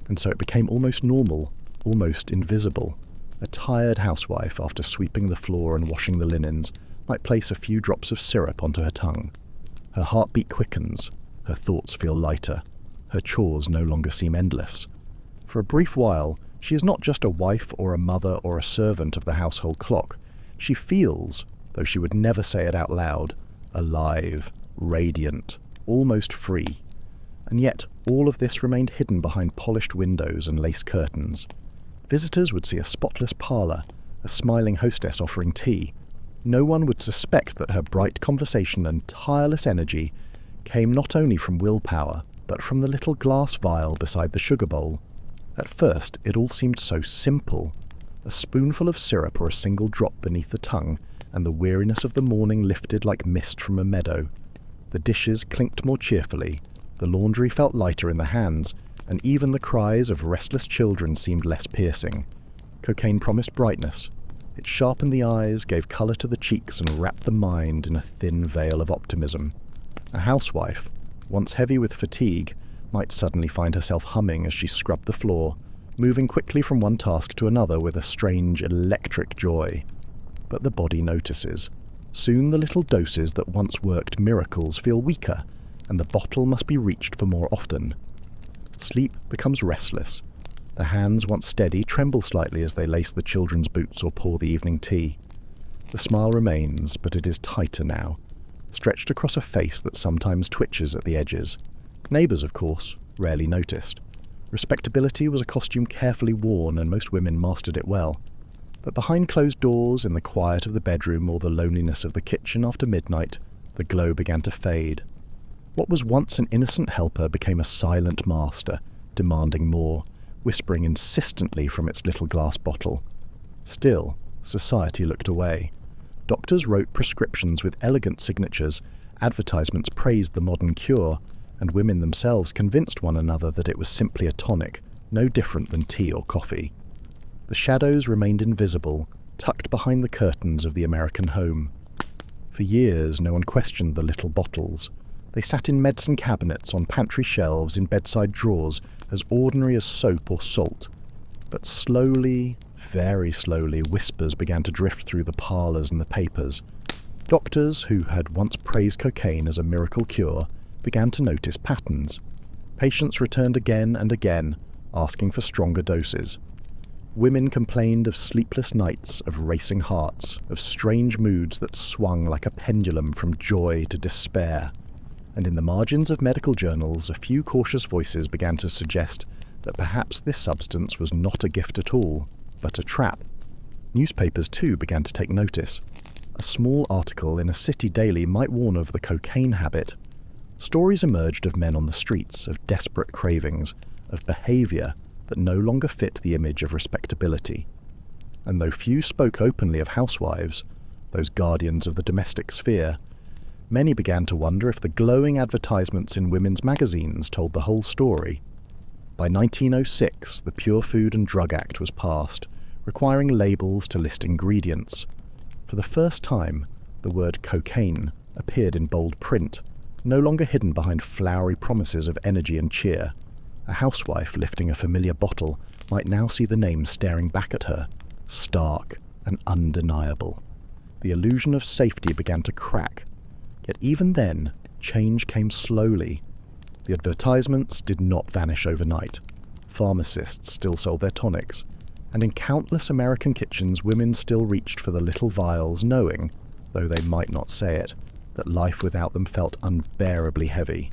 And so it became almost normal, almost invisible. A tired housewife, after sweeping the floor and washing the linens, might place a few drops of syrup onto her tongue. Her heartbeat quickens, her thoughts feel lighter, her chores no longer seem endless. For a brief while, She is not just a wife or a mother or a servant of the household clock. She feels, though she would never say it out loud, alive, radiant, almost free. And yet all of this remained hidden behind polished windows and lace curtains. Visitors would see a spotless parlour, a smiling hostess offering tea. No one would suspect that her bright conversation and tireless energy came not only from willpower, but from the little glass vial beside the sugar bowl. At first it all seemed so simple. A spoonful of syrup or a single drop beneath the tongue, and the weariness of the morning lifted like mist from a meadow. The dishes clinked more cheerfully, the laundry felt lighter in the hands, and even the cries of restless children seemed less piercing. Cocaine promised brightness. It sharpened the eyes, gave colour to the cheeks, and wrapped the mind in a thin veil of optimism. A housewife, once heavy with fatigue, might suddenly find herself humming as she scrubbed the floor, moving quickly from one task to another with a strange electric joy. But the body notices. Soon the little doses that once worked miracles feel weaker, and the bottle must be reached for more often. Sleep becomes restless. The hands, once steady, tremble slightly as they lace the children's boots or pour the evening tea. The smile remains, but it is tighter now, stretched across a face that sometimes twitches at the edges. Neighbours, of course, rarely noticed. Respectability was a costume carefully worn, and most women mastered it well. But behind closed doors, in the quiet of the bedroom or the loneliness of the kitchen after midnight, the glow began to fade. What was once an innocent helper became a silent master, demanding more, whispering insistently from its little glass bottle. Still, society looked away. Doctors wrote prescriptions with elegant signatures, advertisements praised the modern cure, and women themselves convinced one another that it was simply a tonic, no different than tea or coffee. The shadows remained invisible, tucked behind the curtains of the American home. For years no one questioned the little bottles. They sat in medicine cabinets, on pantry shelves, in bedside drawers, as ordinary as soap or salt. But slowly, very slowly, whispers began to drift through the parlours and the papers. Doctors, who had once praised cocaine as a miracle cure, began to notice patterns. Patients returned again and again, asking for stronger doses. Women complained of sleepless nights, of racing hearts, of strange moods that swung like a pendulum from joy to despair. And in the margins of medical journals, a few cautious voices began to suggest that perhaps this substance was not a gift at all, but a trap. Newspapers, too, began to take notice. A small article in a city daily might warn of the cocaine habit. Stories emerged of men on the streets, of desperate cravings, of behaviour that no longer fit the image of respectability. And though few spoke openly of housewives, those guardians of the domestic sphere, many began to wonder if the glowing advertisements in women's magazines told the whole story. By 1906, the Pure Food and Drug Act was passed, requiring labels to list ingredients. For the first time, the word cocaine appeared in bold print, no longer hidden behind flowery promises of energy and cheer. A housewife lifting a familiar bottle might now see the name staring back at her, stark and undeniable. The illusion of safety began to crack. Yet even then, change came slowly. The advertisements did not vanish overnight. Pharmacists still sold their tonics, and in countless American kitchens women still reached for the little vials, knowing, though they might not say it, that life without them felt unbearably heavy.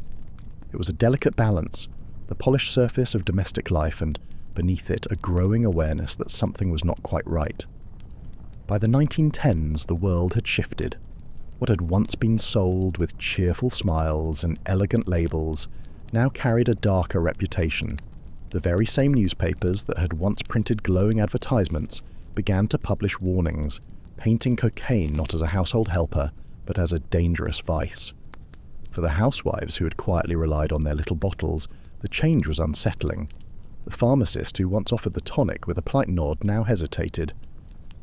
It was a delicate balance, the polished surface of domestic life, and beneath it a growing awareness that something was not quite right. By the 1910s, the world had shifted. What had once been sold with cheerful smiles and elegant labels now carried a darker reputation. The very same newspapers that had once printed glowing advertisements began to publish warnings, painting cocaine not as a household helper, but as a dangerous vice. For the housewives who had quietly relied on their little bottles, the change was unsettling. The pharmacist who once offered the tonic with a polite nod now hesitated.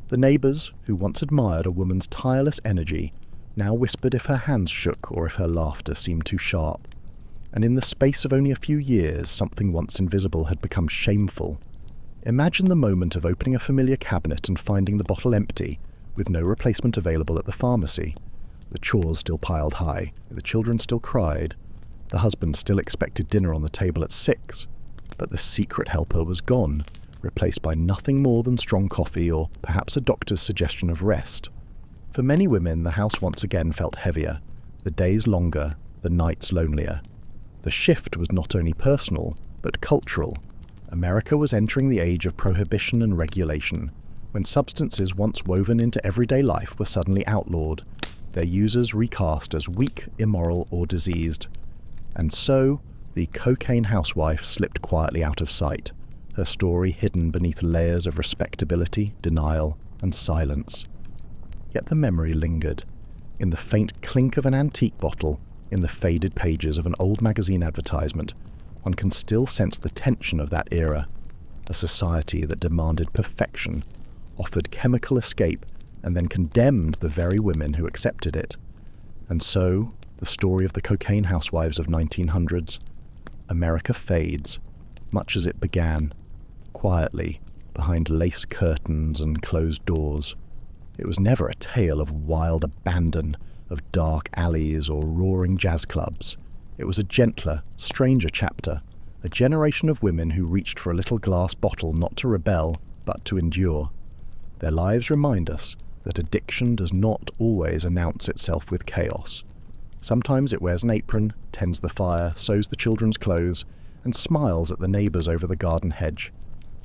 The neighbours, who once admired a woman's tireless energy, now whispered if her hands shook or if her laughter seemed too sharp. And in the space of only a few years, something once invisible had become shameful. Imagine the moment of opening a familiar cabinet and finding the bottle empty, with no replacement available at the pharmacy. The chores still piled high, the children still cried, the husband still expected dinner on the table at 6, but the secret helper was gone, replaced by nothing more than strong coffee or perhaps a doctor's suggestion of rest. For many women, the house once again felt heavier, the days longer, the nights lonelier. The shift was not only personal, but cultural. America was entering the age of prohibition and regulation, when substances once woven into everyday life were suddenly outlawed, their users recast as weak, immoral, or diseased. And so, the cocaine housewife slipped quietly out of sight, her story hidden beneath layers of respectability, denial, and silence. Yet the memory lingered. In the faint clink of an antique bottle, in the faded pages of an old magazine advertisement, one can still sense the tension of that era, a society that demanded perfection, offered chemical escape, and then condemned the very women who accepted it. And so, the story of the cocaine housewives of 1900s, America fades, much as it began, quietly, behind lace curtains and closed doors. It was never a tale of wild abandon, of dark alleys or roaring jazz clubs. It was a gentler, stranger chapter, a generation of women who reached for a little glass bottle not to rebel, but to endure. Their lives remind us that addiction does not always announce itself with chaos. Sometimes it wears an apron, tends the fire, sews the children's clothes, and smiles at the neighbours over the garden hedge.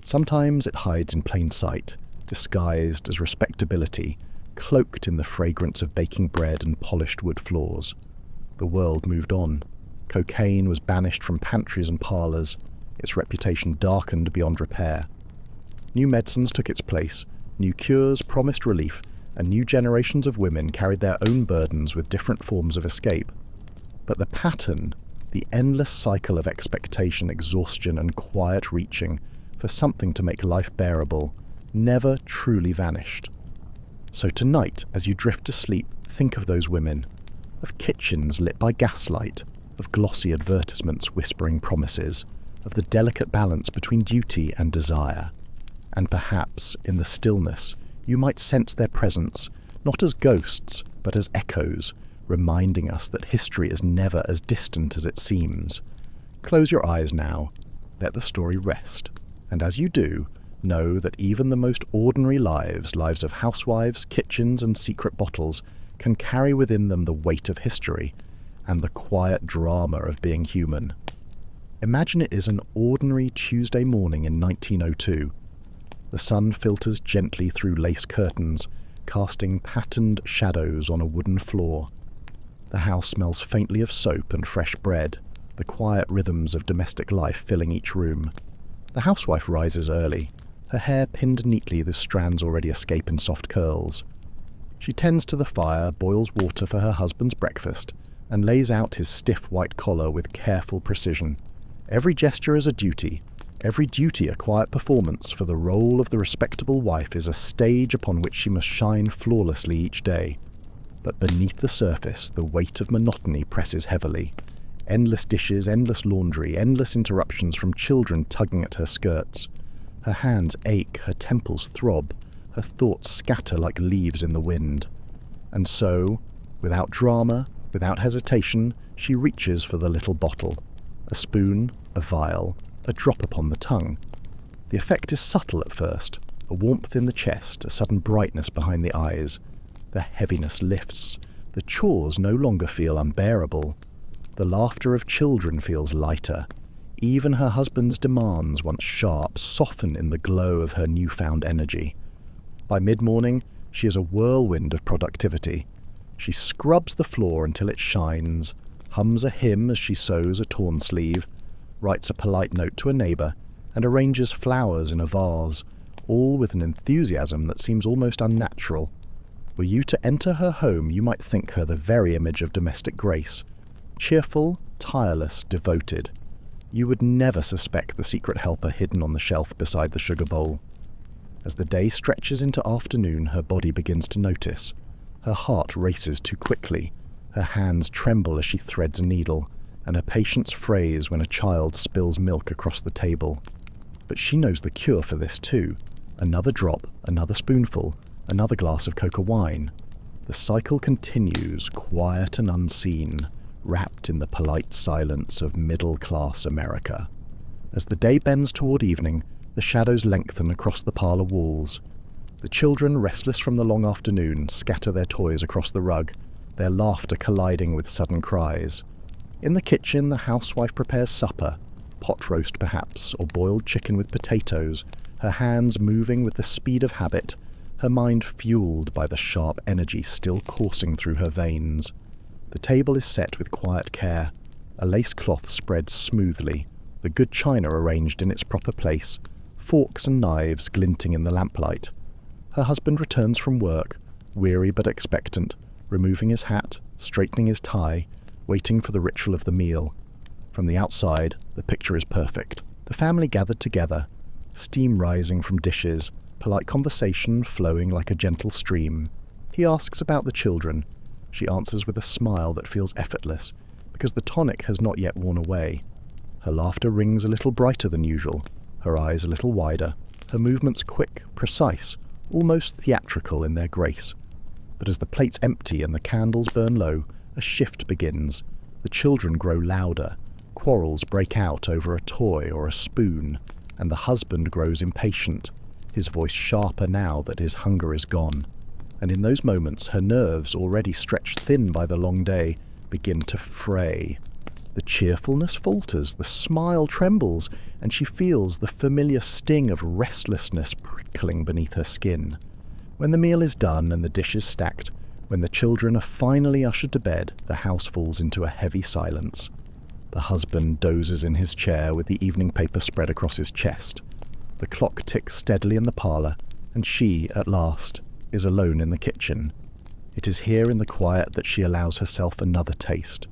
Sometimes it hides in plain sight, disguised as respectability, cloaked in the fragrance of baking bread and polished wood floors. The world moved on. Cocaine was banished from pantries and parlours, its reputation darkened beyond repair. New medicines took its place, new cures promised relief, and new generations of women carried their own burdens with different forms of escape. But the pattern, the endless cycle of expectation, exhaustion, and quiet reaching for something to make life bearable, never truly vanished. So tonight, as you drift to sleep, think of those women, of kitchens lit by gaslight, of glossy advertisements whispering promises, of the delicate balance between duty and desire. And perhaps, in the stillness, you might sense their presence, not as ghosts, but as echoes, reminding us that history is never as distant as it seems. Close your eyes now, let the story rest, and as you do, know that even the most ordinary lives of housewives, kitchens, and secret bottles, can carry within them the weight of history, and the quiet drama of being human. Imagine it is an ordinary Tuesday morning in 1902. The sun filters gently through lace curtains, casting patterned shadows on a wooden floor. The house smells faintly of soap and fresh bread, the quiet rhythms of domestic life filling each room. The housewife rises early, her hair pinned neatly, the strands already escape in soft curls. She tends to the fire, boils water for her husband's breakfast, and lays out his stiff white collar with careful precision. Every gesture is a duty, every duty a quiet performance, for the role of the respectable wife is a stage upon which she must shine flawlessly each day. But beneath the surface, the weight of monotony presses heavily. Endless dishes, endless laundry, endless interruptions from children tugging at her skirts. Her hands ache, her temples throb, her thoughts scatter like leaves in the wind. And so, without drama, without hesitation, she reaches for the little bottle. A spoon, a vial, a drop upon the tongue. The effect is subtle at first, a warmth in the chest, a sudden brightness behind the eyes. The heaviness lifts. The chores no longer feel unbearable. The laughter of children feels lighter. Even her husband's demands, once sharp, soften in the glow of her newfound energy. By mid-morning, she is a whirlwind of productivity. She scrubs the floor until it shines, hums a hymn as she sews a torn sleeve, writes a polite note to a neighbour, and arranges flowers in a vase, all with an enthusiasm that seems almost unnatural. Were you to enter her home, you might think her the very image of domestic grace. Cheerful, tireless, devoted. You would never suspect the secret helper hidden on the shelf beside the sugar bowl. As the day stretches into afternoon, her body begins to notice. Her heart races too quickly. Her hands tremble as she threads a needle, and her patience frays when a child spills milk across the table. But she knows the cure for this too. Another drop, another spoonful, another glass of cocoa wine. The cycle continues, quiet and unseen, wrapped in the polite silence of middle-class America. As the day bends toward evening, The shadows lengthen across the parlour walls. The children, restless from the long afternoon, scatter their toys across the rug, their laughter colliding with sudden cries. In the kitchen, the housewife prepares supper, pot roast perhaps, or boiled chicken with potatoes, her hands moving with the speed of habit, her mind fueled by the sharp energy still coursing through her veins. The table is set with quiet care, a lace cloth spread smoothly, the good china arranged in its proper place, forks and knives glinting in the lamplight. Her husband returns from work, weary but expectant, removing his hat, straightening his tie, waiting for the ritual of the meal. From the outside, the picture is perfect. The family gathered together, steam rising from dishes, polite conversation flowing like a gentle stream. He asks about the children. She answers with a smile that feels effortless, because the tonic has not yet worn away. Her laughter rings a little brighter than usual, her eyes a little wider, her movements quick, precise, almost theatrical in their grace. But as the plates empty and the candles burn low, a shift begins. The children grow louder, quarrels break out over a toy or a spoon, and the husband grows impatient, his voice sharper now that his hunger is gone. And in those moments, her nerves, already stretched thin by the long day, begin to fray. The cheerfulness falters, the smile trembles, and she feels the familiar sting of restlessness prickling beneath her skin. When the meal is done and the dishes stacked, when the children are finally ushered to bed, the house falls into a heavy silence. The husband dozes in his chair with the evening paper spread across his chest. The clock ticks steadily in the parlour, and she, at last, is alone in the kitchen. It is here in the quiet that she allows herself another taste.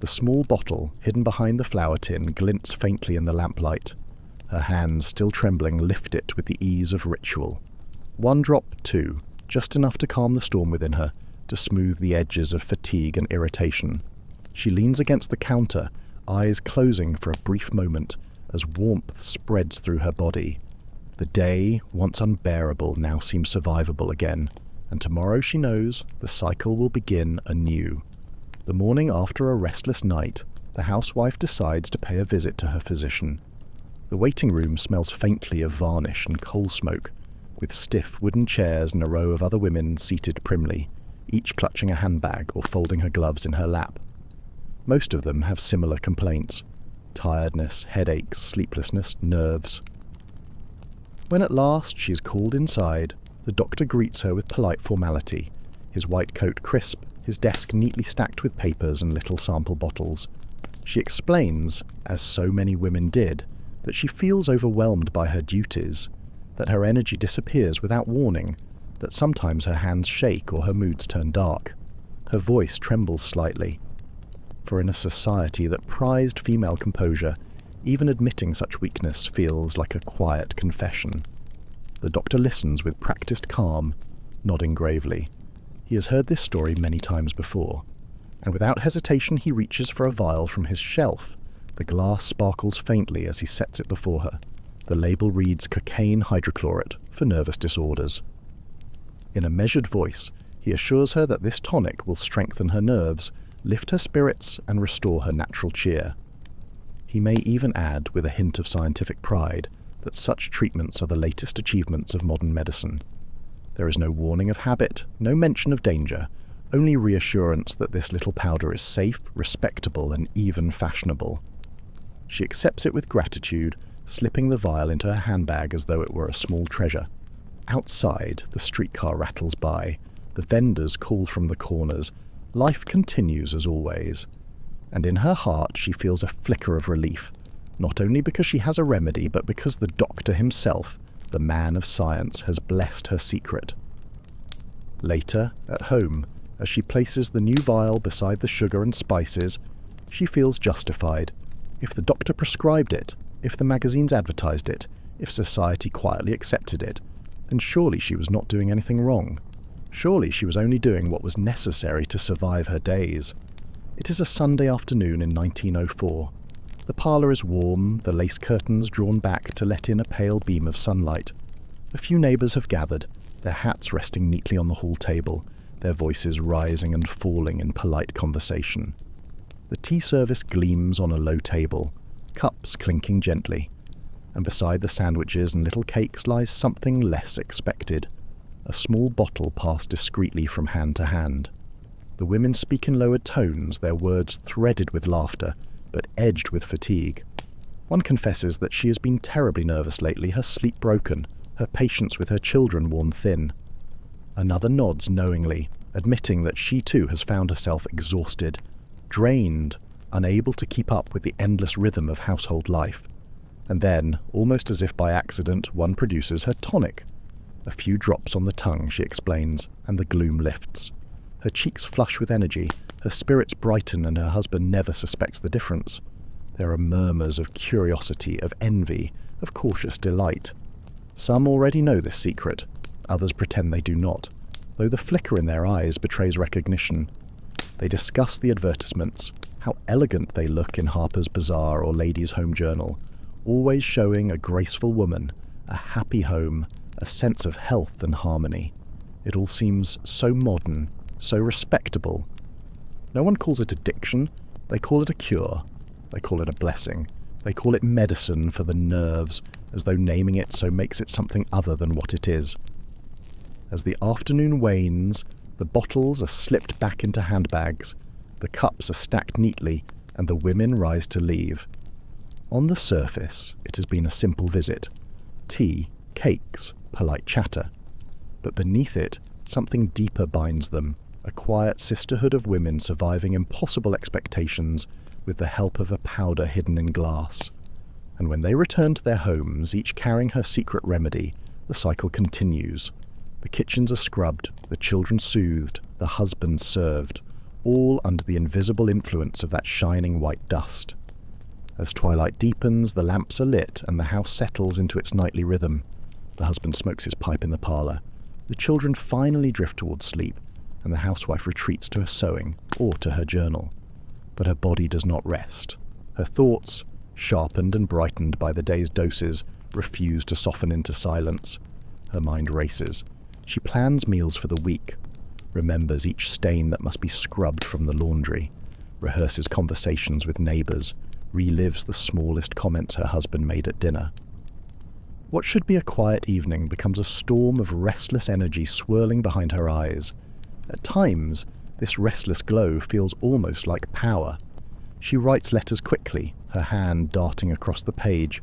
The small bottle, hidden behind the flour tin, glints faintly in the lamplight. Her hands, still trembling, lift it with the ease of ritual. One drop, too, just enough to calm the storm within her, to smooth the edges of fatigue and irritation. She leans against the counter, eyes closing for a brief moment, as warmth spreads through her body. The day, once unbearable, now seems survivable again, and tomorrow, she knows, the cycle will begin anew. The morning after a restless night, the housewife decides to pay a visit to her physician. The waiting room smells faintly of varnish and coal smoke, with stiff wooden chairs and a row of other women seated primly, each clutching a handbag or folding her gloves in her lap. Most of them have similar complaints: tiredness, headaches, sleeplessness, nerves. When at last she is called inside, the doctor greets her with polite formality, his white coat crisp, his desk neatly stacked with papers and little sample bottles. She explains, as so many women did, that she feels overwhelmed by her duties, that her energy disappears without warning, that sometimes her hands shake or her moods turn dark. Her voice trembles slightly. For in a society that prized female composure, even admitting such weakness feels like a quiet confession. The doctor listens with practiced calm, nodding gravely. He has heard this story many times before, and without hesitation he reaches for a vial from his shelf. The glass sparkles faintly as he sets it before her. The label reads cocaine hydrochlorate for nervous disorders. In a measured voice, he assures her that this tonic will strengthen her nerves, lift her spirits, and restore her natural cheer. He may even add, with a hint of scientific pride, that such treatments are the latest achievements of modern medicine. There is no warning of habit, no mention of danger, only reassurance that this little powder is safe, respectable, and even fashionable. She accepts it with gratitude, slipping the vial into her handbag as though it were a small treasure. Outside, the streetcar rattles by, the vendors call from the corners. Life continues as always. And in her heart she feels a flicker of relief, not only because she has a remedy, but because the doctor himself, the man of science, has blessed her secret. Later, at home, as she places the new vial beside the sugar and spices, she feels justified. If the doctor prescribed it, if the magazines advertised it, if society quietly accepted it, then surely she was not doing anything wrong. Surely she was only doing what was necessary to survive her days. It is a Sunday afternoon in 1904. The parlour is warm, the lace curtains drawn back to let in a pale beam of sunlight. A few neighbours have gathered, their hats resting neatly on the hall table, their voices rising and falling in polite conversation. The tea service gleams on a low table, cups clinking gently. and beside the sandwiches and little cakes lies something less expected, a small bottle passed discreetly from hand to hand. The women speak in lowered tones, their words threaded with laughter, but edged with fatigue. One confesses that she has been terribly nervous lately, her sleep broken, her patience with her children worn thin. Another nods knowingly, admitting that she too has found herself exhausted, drained, unable to keep up with the endless rhythm of household life. And then, almost as if by accident, one produces her tonic. A few drops on the tongue, she explains, and the gloom lifts. Her cheeks flush with energy, her spirits brighten, and her husband never suspects the difference. There are murmurs of curiosity, of envy, of cautious delight. Some already know this secret, others pretend they do not, though the flicker in their eyes betrays recognition. They discuss the advertisements, how elegant they look in Harper's Bazaar or Ladies' Home Journal, always showing a graceful woman, a happy home, a sense of health and harmony. It all seems so modern, so respectable. No one calls it addiction, they call it a cure. They call it a blessing. They call it medicine for the nerves, as though naming it so makes it something other than what it is. As the afternoon wanes, the bottles are slipped back into handbags, the cups are stacked neatly, and the women rise to leave. On the surface, it has been a simple visit. Tea, cakes, polite chatter. But beneath it, something deeper binds them, a quiet sisterhood of women surviving impossible expectations with the help of a powder hidden in glass. And when they return to their homes, each carrying her secret remedy, the cycle continues. The kitchens are scrubbed, the children soothed, the husbands served, all under the invisible influence of that shining white dust. As twilight deepens, the lamps are lit, and the house settles into its nightly rhythm. The husband smokes his pipe in the parlour. The children finally drift towards sleep, and the housewife retreats to her sewing or to her journal. But her body does not rest. Her thoughts, sharpened and brightened by the day's doses, refuse to soften into silence. Her mind races. She plans meals for the week, remembers each stain that must be scrubbed from the laundry, rehearses conversations with neighbours, relives the smallest comments her husband made at dinner. What should be a quiet evening becomes a storm of restless energy swirling behind her eyes. At times, this restless glow feels almost like power. She writes letters quickly, her hand darting across the page.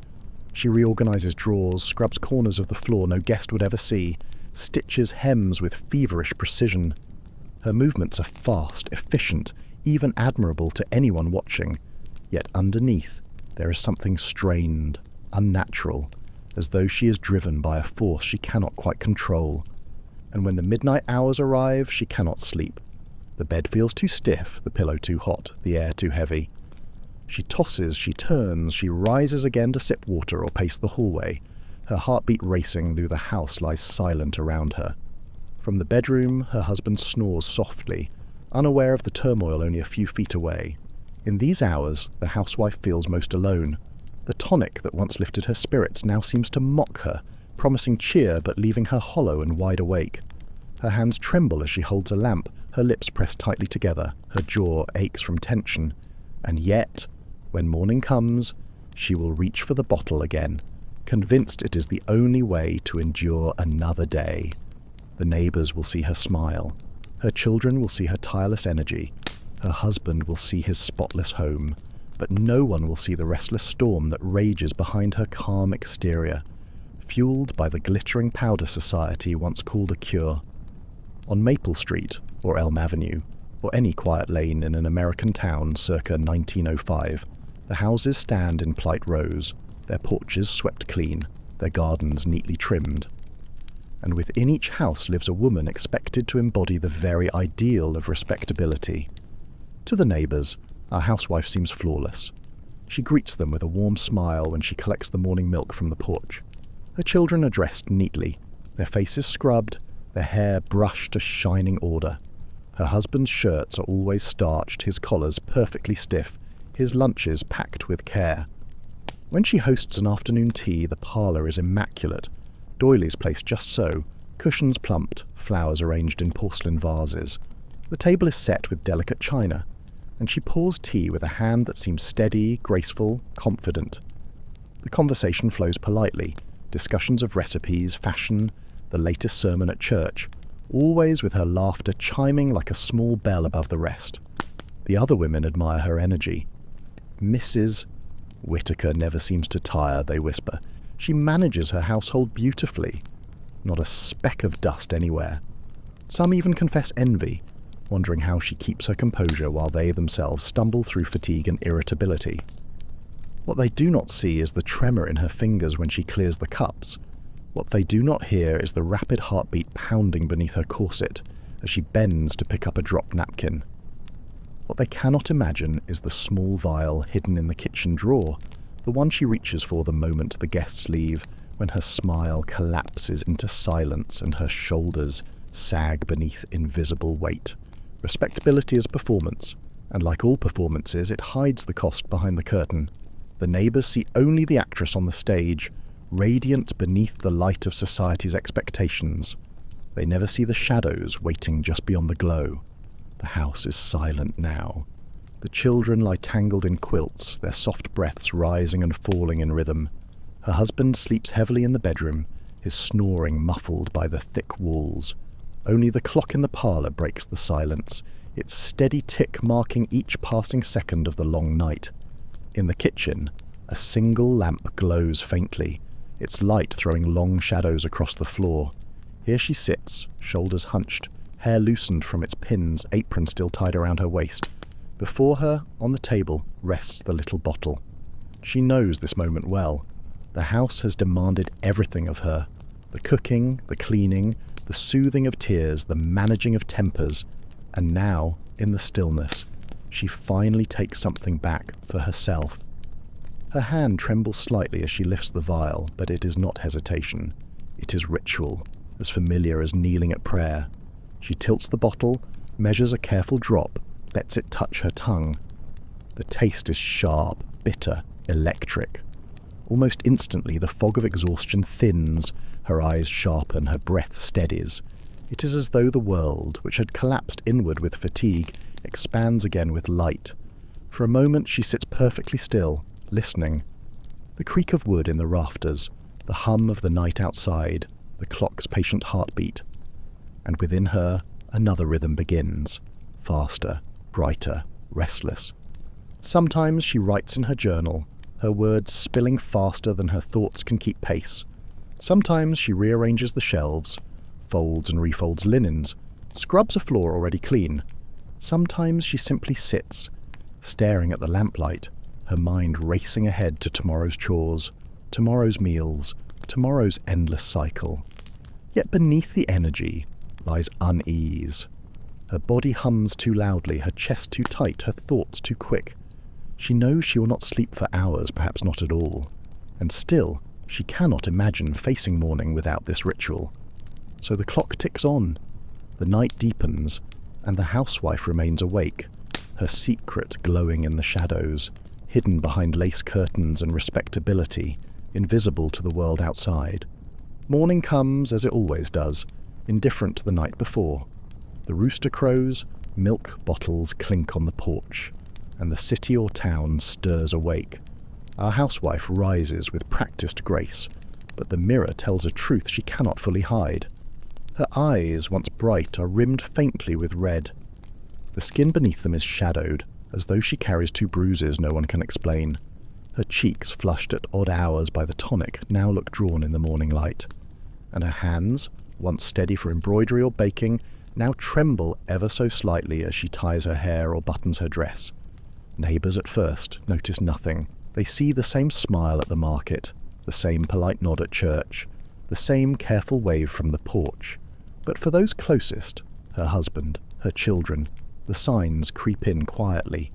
She reorganises drawers, scrubs corners of the floor no guest would ever see, stitches hems with feverish precision. Her movements are fast, efficient, even admirable to anyone watching. Yet underneath, there is something strained, unnatural, as though she is driven by a force she cannot quite control. And when the midnight hours arrive, she cannot sleep. The bed feels too stiff, the pillow too hot, the air too heavy. She tosses, she turns, she rises again to sip water or pace the hallway. Her heartbeat racing though the house lies silent around her. From the bedroom, her husband snores softly, unaware of the turmoil only a few feet away. In these hours, the housewife feels most alone. The tonic that once lifted her spirits now seems to mock her, promising cheer but leaving her hollow and wide awake. Her hands tremble as she holds a lamp, her lips pressed tightly together, her jaw aches from tension. And yet, when morning comes, she will reach for the bottle again, convinced it is the only way to endure another day. The neighbours will see her smile. Her children will see her tireless energy. Her husband will see his spotless home. But no one will see the restless storm that rages behind her calm exterior, fueled by the glittering powder society once called a cure. On Maple Street, or Elm Avenue, or any quiet lane in an American town circa 1905, the houses stand in polite rows, their porches swept clean, their gardens neatly trimmed. And within each house lives a woman expected to embody the very ideal of respectability. To the neighbours, our housewife seems flawless. She greets them with a warm smile when she collects the morning milk from the porch. Her children are dressed neatly, their faces scrubbed, their hair brushed to shining order. Her husband's shirts are always starched, his collars perfectly stiff, his lunches packed with care. When she hosts an afternoon tea, the parlour is immaculate. Doilies placed just so, cushions plumped, flowers arranged in porcelain vases. The table is set with delicate china, and she pours tea with a hand that seems steady, graceful, confident. The conversation flows politely, discussions of recipes, fashion, the latest sermon at church, always with her laughter chiming like a small bell above the rest. The other women admire her energy. Mrs. Whitaker never seems to tire, they whisper. She manages her household beautifully. Not a speck of dust anywhere. Some even confess envy, wondering how she keeps her composure while they themselves stumble through fatigue and irritability. What they do not see is the tremor in her fingers when she clears the cups. What they do not hear is the rapid heartbeat pounding beneath her corset as she bends to pick up a dropped napkin. What they cannot imagine is the small vial hidden in the kitchen drawer, the one she reaches for the moment the guests leave, when her smile collapses into silence and her shoulders sag beneath invisible weight. Respectability is performance, and like all performances, it hides the cost behind the curtain. The neighbours see only the actress on the stage, radiant beneath the light of society's expectations. They never see the shadows waiting just beyond the glow. The house is silent now. The children lie tangled in quilts, their soft breaths rising and falling in rhythm. Her husband sleeps heavily in the bedroom, his snoring muffled by the thick walls. Only the clock in the parlour breaks the silence, its steady tick marking each passing second of the long night. In the kitchen, a single lamp glows faintly, its light throwing long shadows across the floor. Here she sits, shoulders hunched, hair loosened from its pins, apron still tied around her waist. Before her, on the table, rests the little bottle. She knows this moment well. The house has demanded everything of her. The cooking, the cleaning, the soothing of tears, the managing of tempers. And now, in the stillness, she finally takes something back for herself. Her hand trembles slightly as she lifts the vial, but it is not hesitation. It is ritual, as familiar as kneeling at prayer. She tilts the bottle, measures a careful drop, lets it touch her tongue. The taste is sharp, bitter, electric. Almost instantly, the fog of exhaustion thins, her eyes sharpen, her breath steadies. It is as though the world, which had collapsed inward with fatigue, expands again with light. For a moment she sits perfectly still, listening. The creak of wood in the rafters, the hum of the night outside, the clock's patient heartbeat. And within her, another rhythm begins, faster, brighter, restless. Sometimes she writes in her journal, her words spilling faster than her thoughts can keep pace. Sometimes she rearranges the shelves, folds and refolds linens, scrubs a floor already clean. Sometimes she simply sits, staring at the lamplight, her mind racing ahead to tomorrow's chores, tomorrow's meals, tomorrow's endless cycle. Yet beneath the energy lies unease. Her body hums too loudly, her chest too tight, her thoughts too quick. She knows she will not sleep for hours, perhaps not at all. And still, she cannot imagine facing morning without this ritual. So the clock ticks on. The night deepens, and the housewife remains awake, her secret glowing in the shadows, hidden behind lace curtains and respectability, invisible to the world outside. Morning comes, as it always does, indifferent to the night before. The rooster crows, milk bottles clink on the porch, and the city or town stirs awake. Our housewife rises with practiced grace, but the mirror tells a truth she cannot fully hide. Her eyes, once bright, are rimmed faintly with red. The skin beneath them is shadowed, as though she carries two bruises no one can explain. Her cheeks, flushed at odd hours by the tonic, now look drawn in the morning light. And her hands, once steady for embroidery or baking, now tremble ever so slightly as she ties her hair or buttons her dress. Neighbours at first notice nothing. They see the same smile at the market, the same polite nod at church, the same careful wave from the porch. But for those closest, her husband, her children, the signs creep in quietly.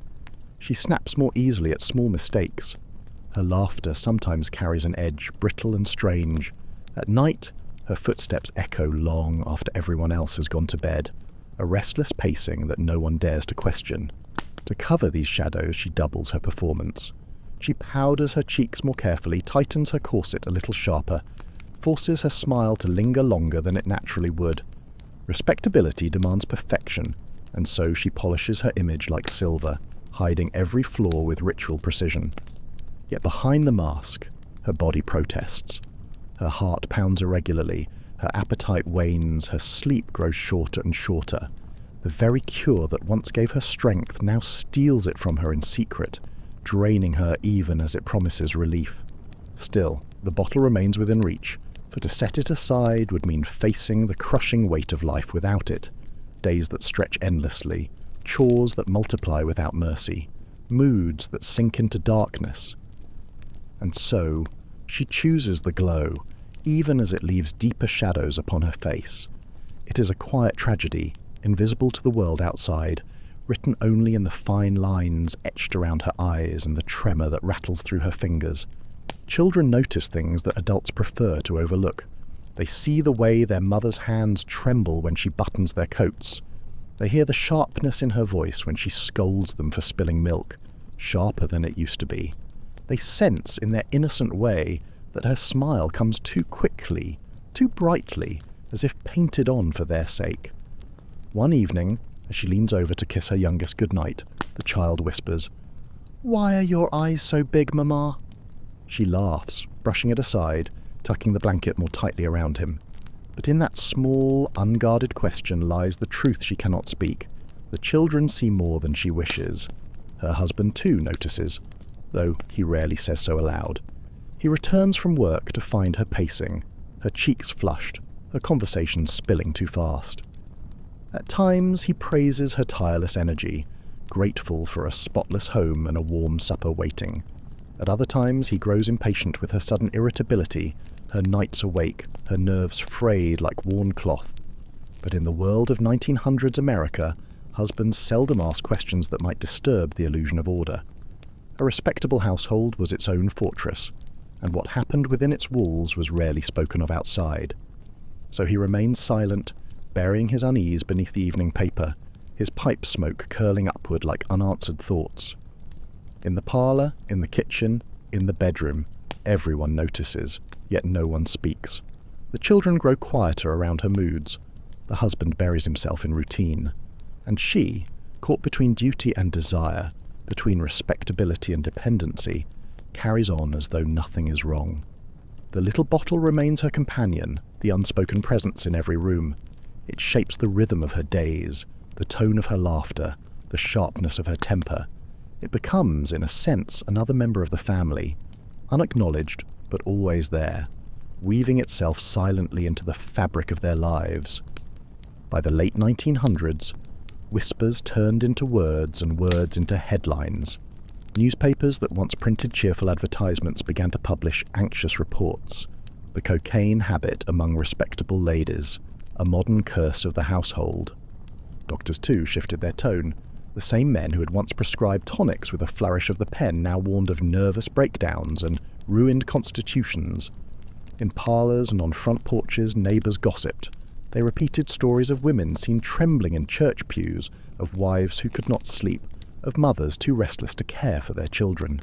She snaps more easily at small mistakes. Her laughter sometimes carries an edge, brittle and strange. At night, her footsteps echo long after everyone else has gone to bed, a restless pacing that no one dares to question. To cover these shadows, she doubles her performance. She powders her cheeks more carefully, tightens her corset a little sharper, forces her smile to linger longer than it naturally would. Respectability demands perfection, and so she polishes her image like silver, hiding every flaw with ritual precision. Yet behind the mask, Her body protests. Her heart pounds irregularly, her appetite wanes, her sleep grows shorter and shorter. The very cure that once gave her strength now steals it from her in secret, draining her even as it promises relief. Still, the bottle remains within reach, for to set it aside would mean facing the crushing weight of life without it. Days that stretch endlessly, chores that multiply without mercy, moods that sink into darkness. And so, she chooses the glow, even as it leaves deeper shadows upon her face. It is a quiet tragedy, invisible to the world outside, written only in the fine lines etched around her eyes and the tremor that rattles through her fingers. Children notice things that adults prefer to overlook. They see the way their mother's hands tremble when she buttons their coats. They hear the sharpness in her voice when she scolds them for spilling milk, sharper than it used to be. They sense in their innocent way that her smile comes too quickly, too brightly, as if painted on for their sake. One evening, as she leans over to kiss her youngest goodnight, the child whispers, "Why are your eyes so big, Mamma?" She laughs, brushing it aside, tucking the blanket more tightly around him. But in that small, unguarded question lies the truth she cannot speak. The children see more than she wishes. Her husband too notices, though he rarely says so aloud. He returns from work to find her pacing, her cheeks flushed, her conversation spilling too fast. At times he praises her tireless energy, grateful for a spotless home and a warm supper waiting. At other times he grows impatient with her sudden irritability, her nights awake, her nerves frayed like worn cloth. But in the world of 1900s America, husbands seldom ask questions that might disturb the illusion of order. A respectable household was its own fortress, and what happened within its walls was rarely spoken of outside. So he remains silent, burying his unease beneath the evening paper, his pipe smoke curling upward like unanswered thoughts. In the parlour, in the kitchen, in the bedroom, everyone notices, yet no one speaks. The children grow quieter around her moods. The husband buries himself in routine. And she, caught between duty and desire, between respectability and dependency, carries on as though nothing is wrong. The little bottle remains her companion, the unspoken presence in every room. It shapes the rhythm of her days, the tone of her laughter, the sharpness of her temper. It becomes, in a sense, another member of the family, unacknowledged but always there, weaving itself silently into the fabric of their lives. By the late 1900s, whispers turned into words and words into headlines. Newspapers that once printed cheerful advertisements began to publish anxious reports. The cocaine habit among respectable ladies, a modern curse of the household. Doctors too shifted their tone. The same men who had once prescribed tonics with a flourish of the pen now warned of nervous breakdowns and ruined constitutions. In parlours and on front porches, neighbours gossiped. They repeated stories of women seen trembling in church pews, of wives who could not sleep, of mothers too restless to care for their children.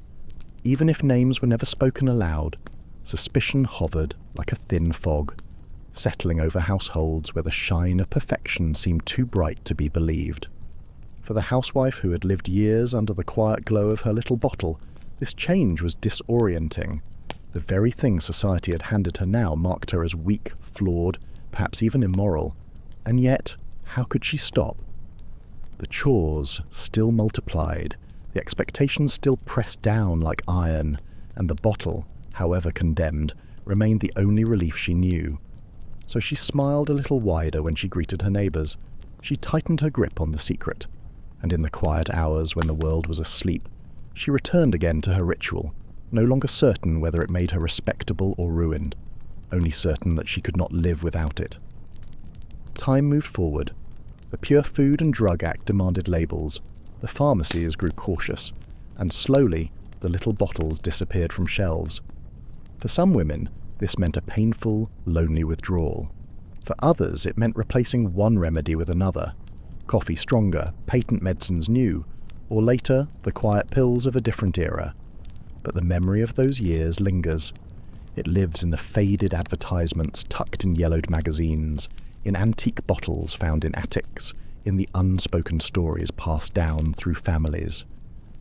Even if names were never spoken aloud, suspicion hovered like a thin fog, settling over households where the shine of perfection seemed too bright to be believed. For the housewife who had lived years under the quiet glow of her little bottle, this change was disorienting. The very thing society had handed her now marked her as weak, flawed, perhaps even immoral. And yet, how could she stop? The chores still multiplied, the expectations still pressed down like iron, and the bottle, however condemned, remained the only relief she knew. So she smiled a little wider when she greeted her neighbours. She tightened her grip on the secret, and in the quiet hours when the world was asleep, she returned again to her ritual, no longer certain whether it made her respectable or ruined, only certain that she could not live without it. Time moved forward. The Pure Food and Drug Act demanded labels, the pharmacies grew cautious, and slowly the little bottles disappeared from shelves. For some women, this meant a painful, lonely withdrawal. For others, it meant replacing one remedy with another. Coffee stronger, patent medicines new, or later, the quiet pills of a different era. But the memory of those years lingers. It lives in the faded advertisements tucked in yellowed magazines, in antique bottles found in attics, in the unspoken stories passed down through families.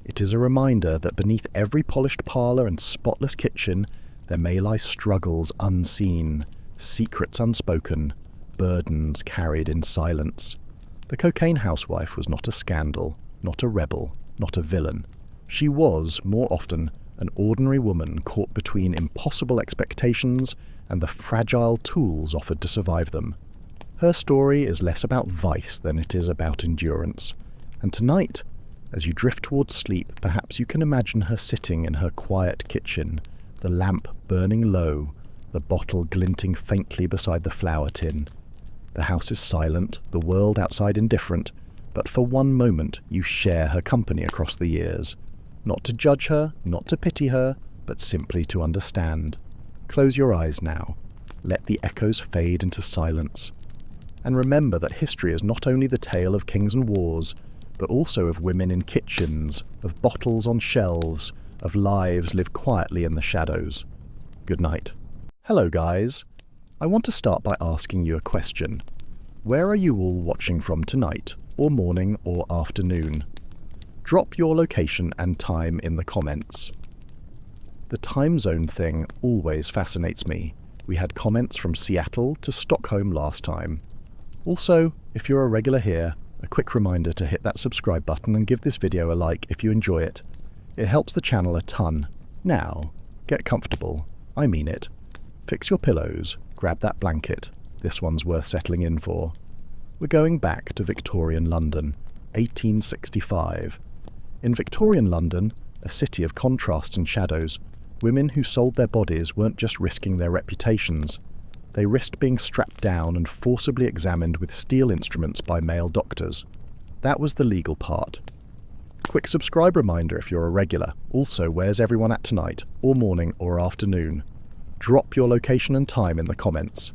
It is a reminder that beneath every polished parlour and spotless kitchen, There may lie struggles unseen, secrets unspoken, burdens carried in silence. The cocaine housewife was not a scandal, not a rebel, not a villain. She was, more often, an ordinary woman caught between impossible expectations and the fragile tools offered to survive them. Her story is less about vice than it is about endurance. And tonight, as you drift towards sleep, perhaps you can imagine her sitting in her quiet kitchen, the lamp burning low, the bottle glinting faintly beside the flour tin. The house is silent, the world outside indifferent, but for one moment you share her company across the years. Not to judge her, not to pity her, but simply to understand. Close your eyes now. Let the echoes fade into silence. And remember that history is not only the tale of kings and wars, but also of women in kitchens, of bottles on shelves, of lives lived quietly in the shadows. Good night. Hello guys. I want to start by asking you a question. Where are you all watching from tonight, or morning, or afternoon? Drop your location and time in the comments. The time zone thing always fascinates me. We had comments from Seattle to Stockholm last time. Also, if you're a regular here, a quick reminder to hit that subscribe button and give this video a like if you enjoy it. It helps the channel a ton. Now, get comfortable. I mean it. Fix your pillows, grab that blanket. This one's worth settling in for. We're going back to Victorian London, 1865. In Victorian London, a city of contrast and shadows, women who sold their bodies weren't just risking their reputations. They risked being strapped down and forcibly examined with steel instruments by male doctors. That was the legal part. Quick subscribe reminder if you're a regular. Also, where's everyone at tonight, or morning, or afternoon? Drop your location and time in the comments.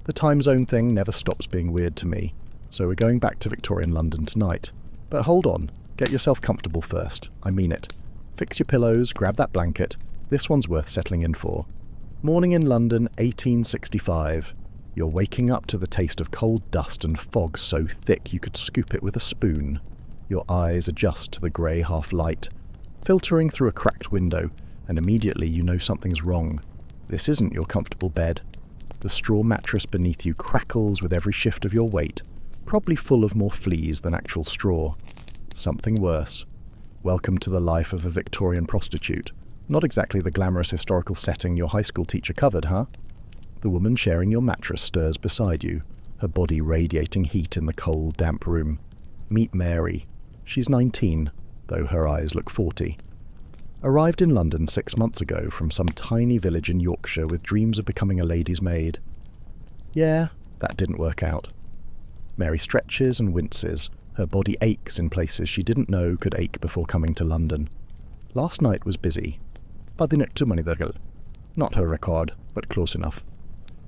The time zone thing never stops being weird to me, so we're going back to Victorian London tonight. But hold on, get yourself comfortable first. I mean it. Fix your pillows, grab that blanket. This one's worth settling in for. Morning in London, 1865. You're waking up to the taste of cold dust and fog so thick you could scoop it with a spoon. Your eyes adjust to the grey half-light, filtering through a cracked window, and immediately you know something's wrong. This isn't your comfortable bed. The straw mattress beneath you crackles with every shift of your weight, probably full of more fleas than actual straw. Something worse. Welcome to the life of a Victorian prostitute. Not exactly the glamorous historical setting your high school teacher covered, huh? The woman sharing your mattress stirs beside you, her body radiating heat in the cold, damp room. Meet Mary. She's 19, though her eyes look 40. Arrived in London 6 months ago from some tiny village in Yorkshire with dreams of becoming a lady's maid. Yeah, that didn't work out. Mary stretches and winces. Her body aches in places she didn't know could ache before coming to London. Last night was busy. Not her record, but close enough.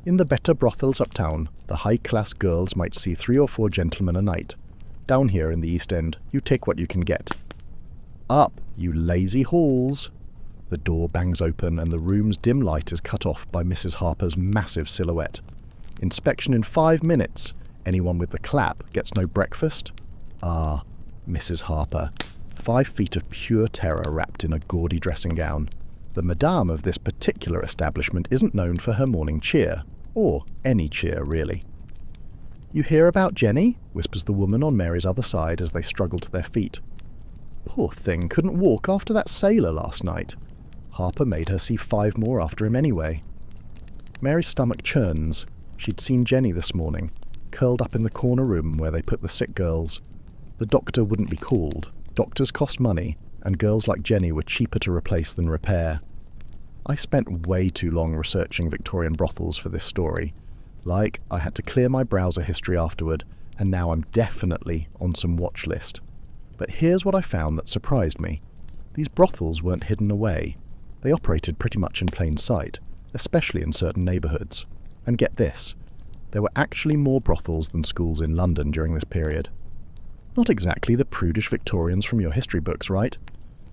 In the better brothels uptown, the high-class girls might see 3 or 4 gentlemen a night. Down here in the East End, you take what you can get. Up, you lazy halls! The door bangs open and the room's dim light is cut off by Mrs. Harper's massive silhouette. Inspection in 5 minutes. Anyone with the clap gets no breakfast? Ah, Mrs. Harper. 5 feet of pure terror wrapped in a gaudy dressing gown. The madame of this particular establishment isn't known for her morning cheer. Or any cheer, really. "You hear about Jenny?" whispers the woman on Mary's other side as they struggle to their feet. Poor thing couldn't walk after that sailor last night. Harper made her see 5 more after him anyway. Mary's stomach churns. She'd seen Jenny this morning, curled up in the corner room where they put the sick girls. The doctor wouldn't be called. Doctors cost money, and girls like Jenny were cheaper to replace than repair. I spent way too long researching Victorian brothels for this story. I had to clear my browser history afterward, and now I'm definitely on some watch list. But here's what I found that surprised me. These brothels weren't hidden away. They operated pretty much in plain sight, especially in certain neighbourhoods. And get this, there were actually more brothels than schools in London during this period. Not exactly the prudish Victorians from your history books, right?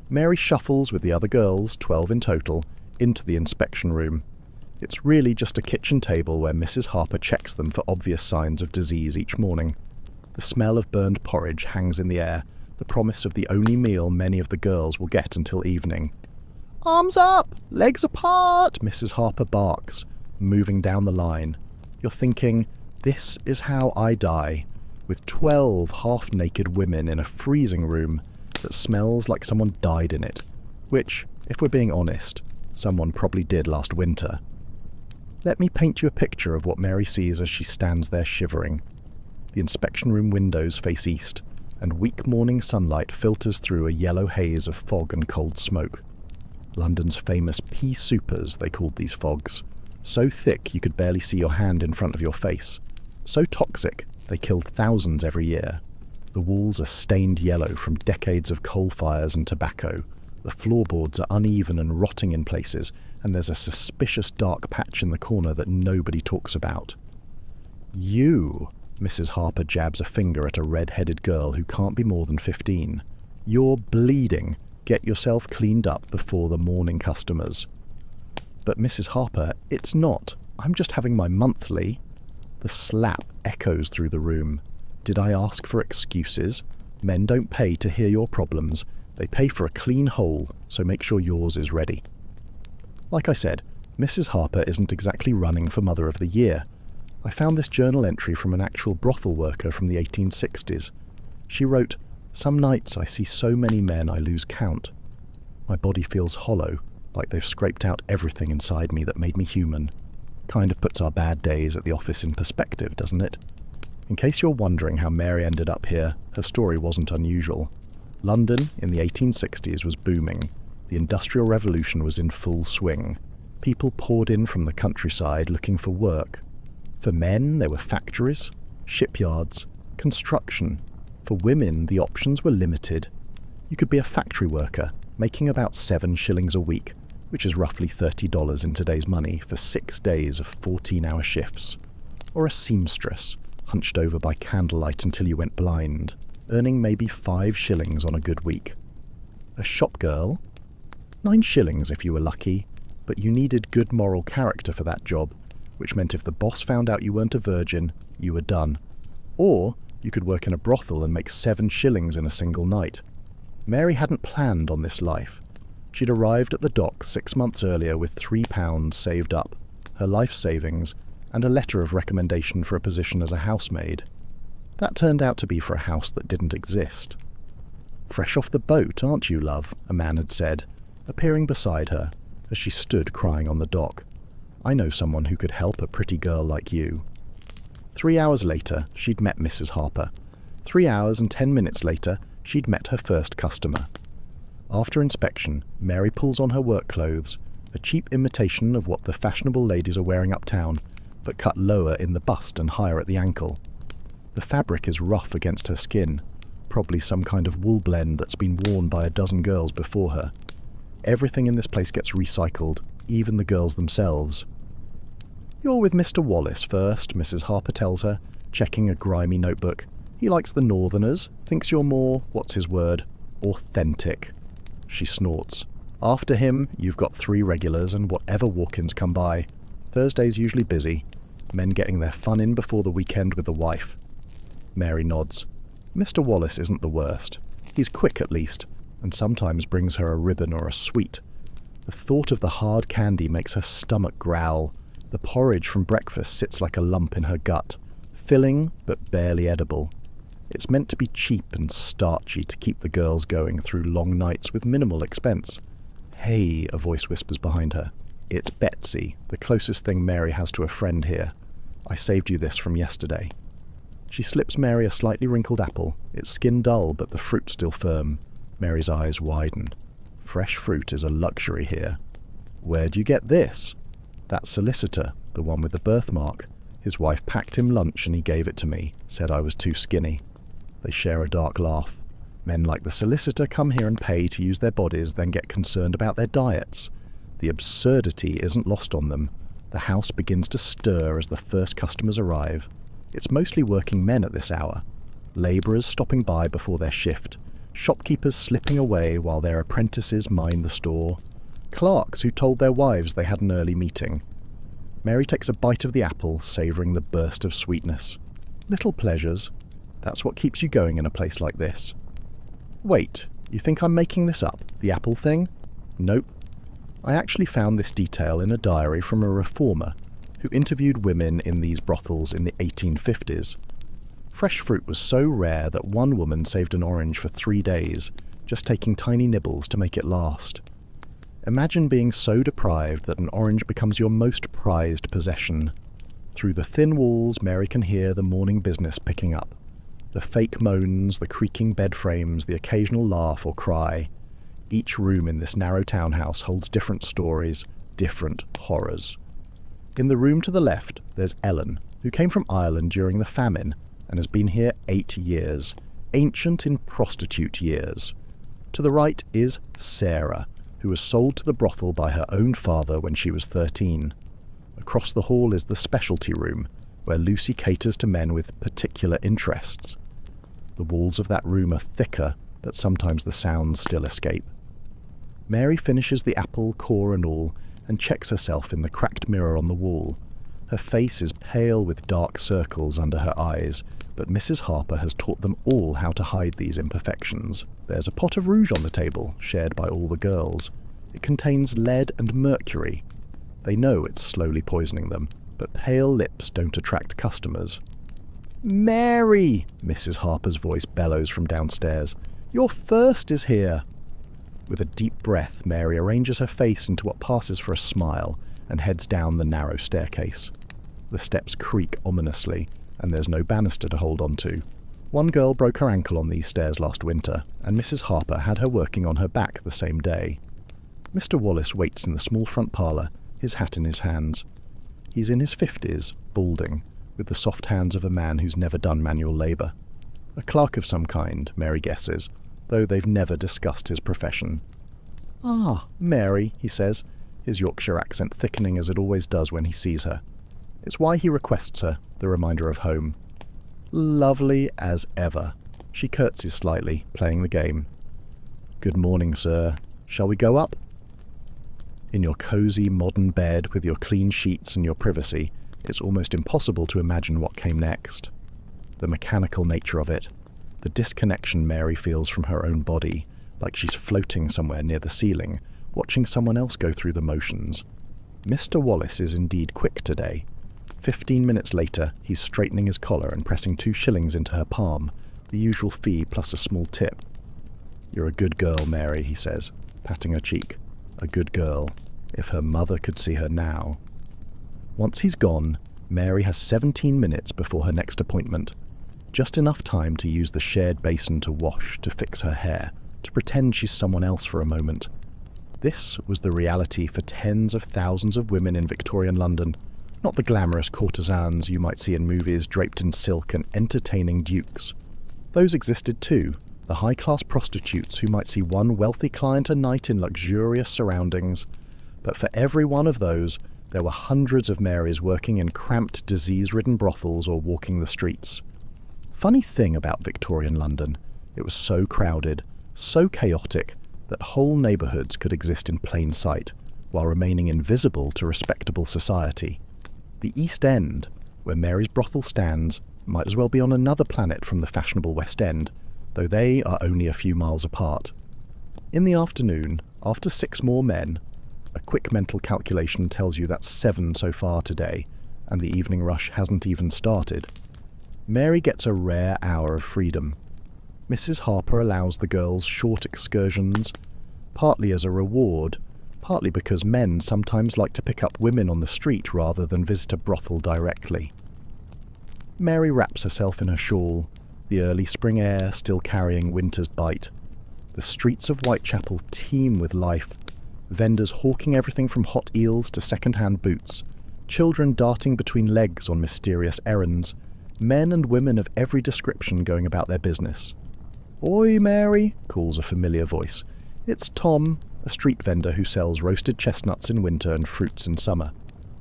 Mary shuffles with the other girls, 12 in total, into the inspection room. It's really just a kitchen table where Mrs. Harper checks them for obvious signs of disease each morning. The smell of burned porridge hangs in the air, the promise of the only meal many of the girls will get until evening. "Arms up! Legs apart!" Mrs. Harper barks, moving down the line. You're thinking, this is how I die, with 12 half-naked women in a freezing room that smells like someone died in it, which, if we're being honest, someone probably did last winter. Let me paint you a picture of what Mary sees as she stands there shivering. The inspection room windows face east, and weak morning sunlight filters through a yellow haze of fog and cold smoke. London's famous pea soupers, they called these fogs. So thick you could barely see your hand in front of your face. So toxic, they killed thousands every year. The walls are stained yellow from decades of coal fires and tobacco. The floorboards are uneven and rotting in places, and there's a suspicious dark patch in the corner that nobody talks about. You, Mrs. Harper jabs a finger at a red-headed girl who can't be more than 15. You're bleeding. Get yourself cleaned up before the morning customers. But Mrs. Harper, it's not. I'm just having my monthly. The slap echoes through the room. Did I ask for excuses? Men don't pay to hear your problems. They pay for a clean hole, so make sure yours is ready. Like I said, Mrs. Harper isn't exactly running for Mother of the Year. I found this journal entry from an actual brothel worker from the 1860s. She wrote, "Some nights I see so many men I lose count. My body feels hollow, like they've scraped out everything inside me that made me human." Kind of puts our bad days at the office in perspective, doesn't it? In case you're wondering how Mary ended up here, her story wasn't unusual. London in the 1860s was booming. The Industrial Revolution was in full swing. People poured in from the countryside looking for work. For men, there were factories, shipyards, construction. For women, the options were limited. You could be a factory worker, making about 7 shillings a week, which is roughly $30 in today's money, for 6 days of 14-hour shifts. Or a seamstress, hunched over by candlelight until you went blind, earning maybe 5 shillings on a good week. A shop girl? 9 shillings if you were lucky, but you needed good moral character for that job, which meant if the boss found out you weren't a virgin, you were done. Or you could work in a brothel and make 7 shillings in a single night. Mary hadn't planned on this life. She'd arrived at the docks 6 months earlier with £3 saved up, her life savings, and a letter of recommendation for a position as a housemaid. That turned out to be for a house that didn't exist. "Fresh off the boat, aren't you, love?" a man had said, appearing beside her as she stood crying on the dock. "I know someone who could help a pretty girl like you." 3 hours later, she'd met Mrs. Harper. 3 hours and 10 minutes later, she'd met her first customer. After inspection, Mary pulls on her work clothes, a cheap imitation of what the fashionable ladies are wearing uptown, but cut lower in the bust and higher at the ankle. The fabric is rough against her skin, probably some kind of wool blend that's been worn by a dozen girls before her. Everything in this place gets recycled, even the girls themselves. "You're with Mr. Wallace first," Mrs. Harper tells her, checking a grimy notebook. "He likes the northerners, thinks you're more, what's his word, authentic." She snorts. "After him, you've got 3 regulars and whatever walk-ins come by. Thursday's usually busy. Men getting their fun in before the weekend with the wife." Mary nods. Mr. Wallace isn't the worst. He's quick at least, and sometimes brings her a ribbon or a sweet. The thought of the hard candy makes her stomach growl. The porridge from breakfast sits like a lump in her gut, filling but barely edible. It's meant to be cheap and starchy to keep the girls going through long nights with minimal expense. "Hey," a voice whispers behind her. "It's Betsy, the closest thing Mary has to a friend here. I saved you this from yesterday." She slips Mary a slightly wrinkled apple. Its skin dull, but the fruit still firm. Mary's eyes widen. Fresh fruit is a luxury here. "Where'd you get this?" "That solicitor, the one with the birthmark. His wife packed him lunch and he gave it to me, said I was too skinny." They share a dark laugh. Men like the solicitor come here and pay to use their bodies, then get concerned about their diets. The absurdity isn't lost on them. The house begins to stir as the first customers arrive. It's mostly working men at this hour. Labourers stopping by before their shift. Shopkeepers slipping away while their apprentices mind the store. Clerks who told their wives they had an early meeting. Mary takes a bite of the apple, savouring the burst of sweetness. Little pleasures. That's what keeps you going in a place like this. "Wait, you think I'm making this up? The apple thing?" "Nope. I actually found this detail in a diary from a reformer who interviewed women in these brothels in the 1850s. Fresh fruit was so rare that one woman saved an orange for 3 days, just taking tiny nibbles to make it last. Imagine being so deprived that an orange becomes your most prized possession. Through the thin walls, Mary can hear the morning business picking up. The fake moans, the creaking bed frames, the occasional laugh or cry. Each room in this narrow townhouse holds different stories, different horrors. In the room to the left, there's Ellen, who came from Ireland during the famine and has been here 8 years, ancient in prostitute years. To the right is Sarah, who was sold to the brothel by her own father when she was 13. Across the hall is the specialty room, where Lucy caters to men with particular interests. The walls of that room are thicker, but sometimes the sounds still escape. Mary finishes the apple, core and all, and checks herself in the cracked mirror on the wall. Her face is pale with dark circles under her eyes, but Mrs. Harper has taught them all how to hide these imperfections. There's a pot of rouge on the table, shared by all the girls. It contains lead and mercury. They know it's slowly poisoning them, but pale lips don't attract customers. "Mary!" Mrs. Harper's voice bellows from downstairs. "Your first is here!" With a deep breath, Mary arranges her face into what passes for a smile and heads down the narrow staircase. The steps creak ominously, and there's no banister to hold on to. One girl broke her ankle on these stairs last winter, and Mrs. Harper had her working on her back the same day. Mr. Wallace waits in the small front parlour, his hat in his hands. He's in his 50s, balding, with the soft hands of a man who's never done manual labour. A clerk of some kind, Mary guesses, though they've never discussed his profession. "Ah, Mary," he says, his Yorkshire accent thickening as it always does when he sees her. It's why he requests her, the reminder of home. Lovely as ever. She curtsies slightly, playing the game. "Good morning, sir. Shall we go up?" In your cosy modern bed with your clean sheets and your privacy, it's almost impossible to imagine what came next. The mechanical nature of it, the disconnection Mary feels from her own body, like she's floating somewhere near the ceiling, watching someone else go through the motions. Mr. Wallace is indeed quick today. 15 minutes later, he's straightening his collar and pressing 2 shillings into her palm, the usual fee plus a small tip. "You're a good girl, Mary," he says, patting her cheek. A good girl. If her mother could see her now. Once he's gone, Mary has 17 minutes before her next appointment. Just enough time to use the shared basin to wash, to fix her hair, to pretend she's someone else for a moment. This was the reality for tens of thousands of women in Victorian London, not the glamorous courtesans you might see in movies draped in silk and entertaining dukes. Those existed too, the high-class prostitutes who might see one wealthy client a night in luxurious surroundings. But for every one of those, there were hundreds of Marys working in cramped, disease-ridden brothels or walking the streets. Funny thing about Victorian London, it was so crowded, so chaotic, that whole neighbourhoods could exist in plain sight, while remaining invisible to respectable society. The East End, where Mary's brothel stands, might as well be on another planet from the fashionable West End, though they are only a few miles apart. In the afternoon, after 6 more men, a quick mental calculation tells you that's 7 so far today, and the evening rush hasn't even started, Mary gets a rare hour of freedom. Mrs. Harper allows the girls short excursions, partly as a reward, partly because men sometimes like to pick up women on the street rather than visit a brothel directly. Mary wraps herself in her shawl, the early spring air still carrying winter's bite. The streets of Whitechapel teem with life, vendors hawking everything from hot eels to second-hand boots, children darting between legs on mysterious errands, men and women of every description going about their business. "Oi, Mary," calls a familiar voice. It's Tom, a street vendor who sells roasted chestnuts in winter and fruits in summer.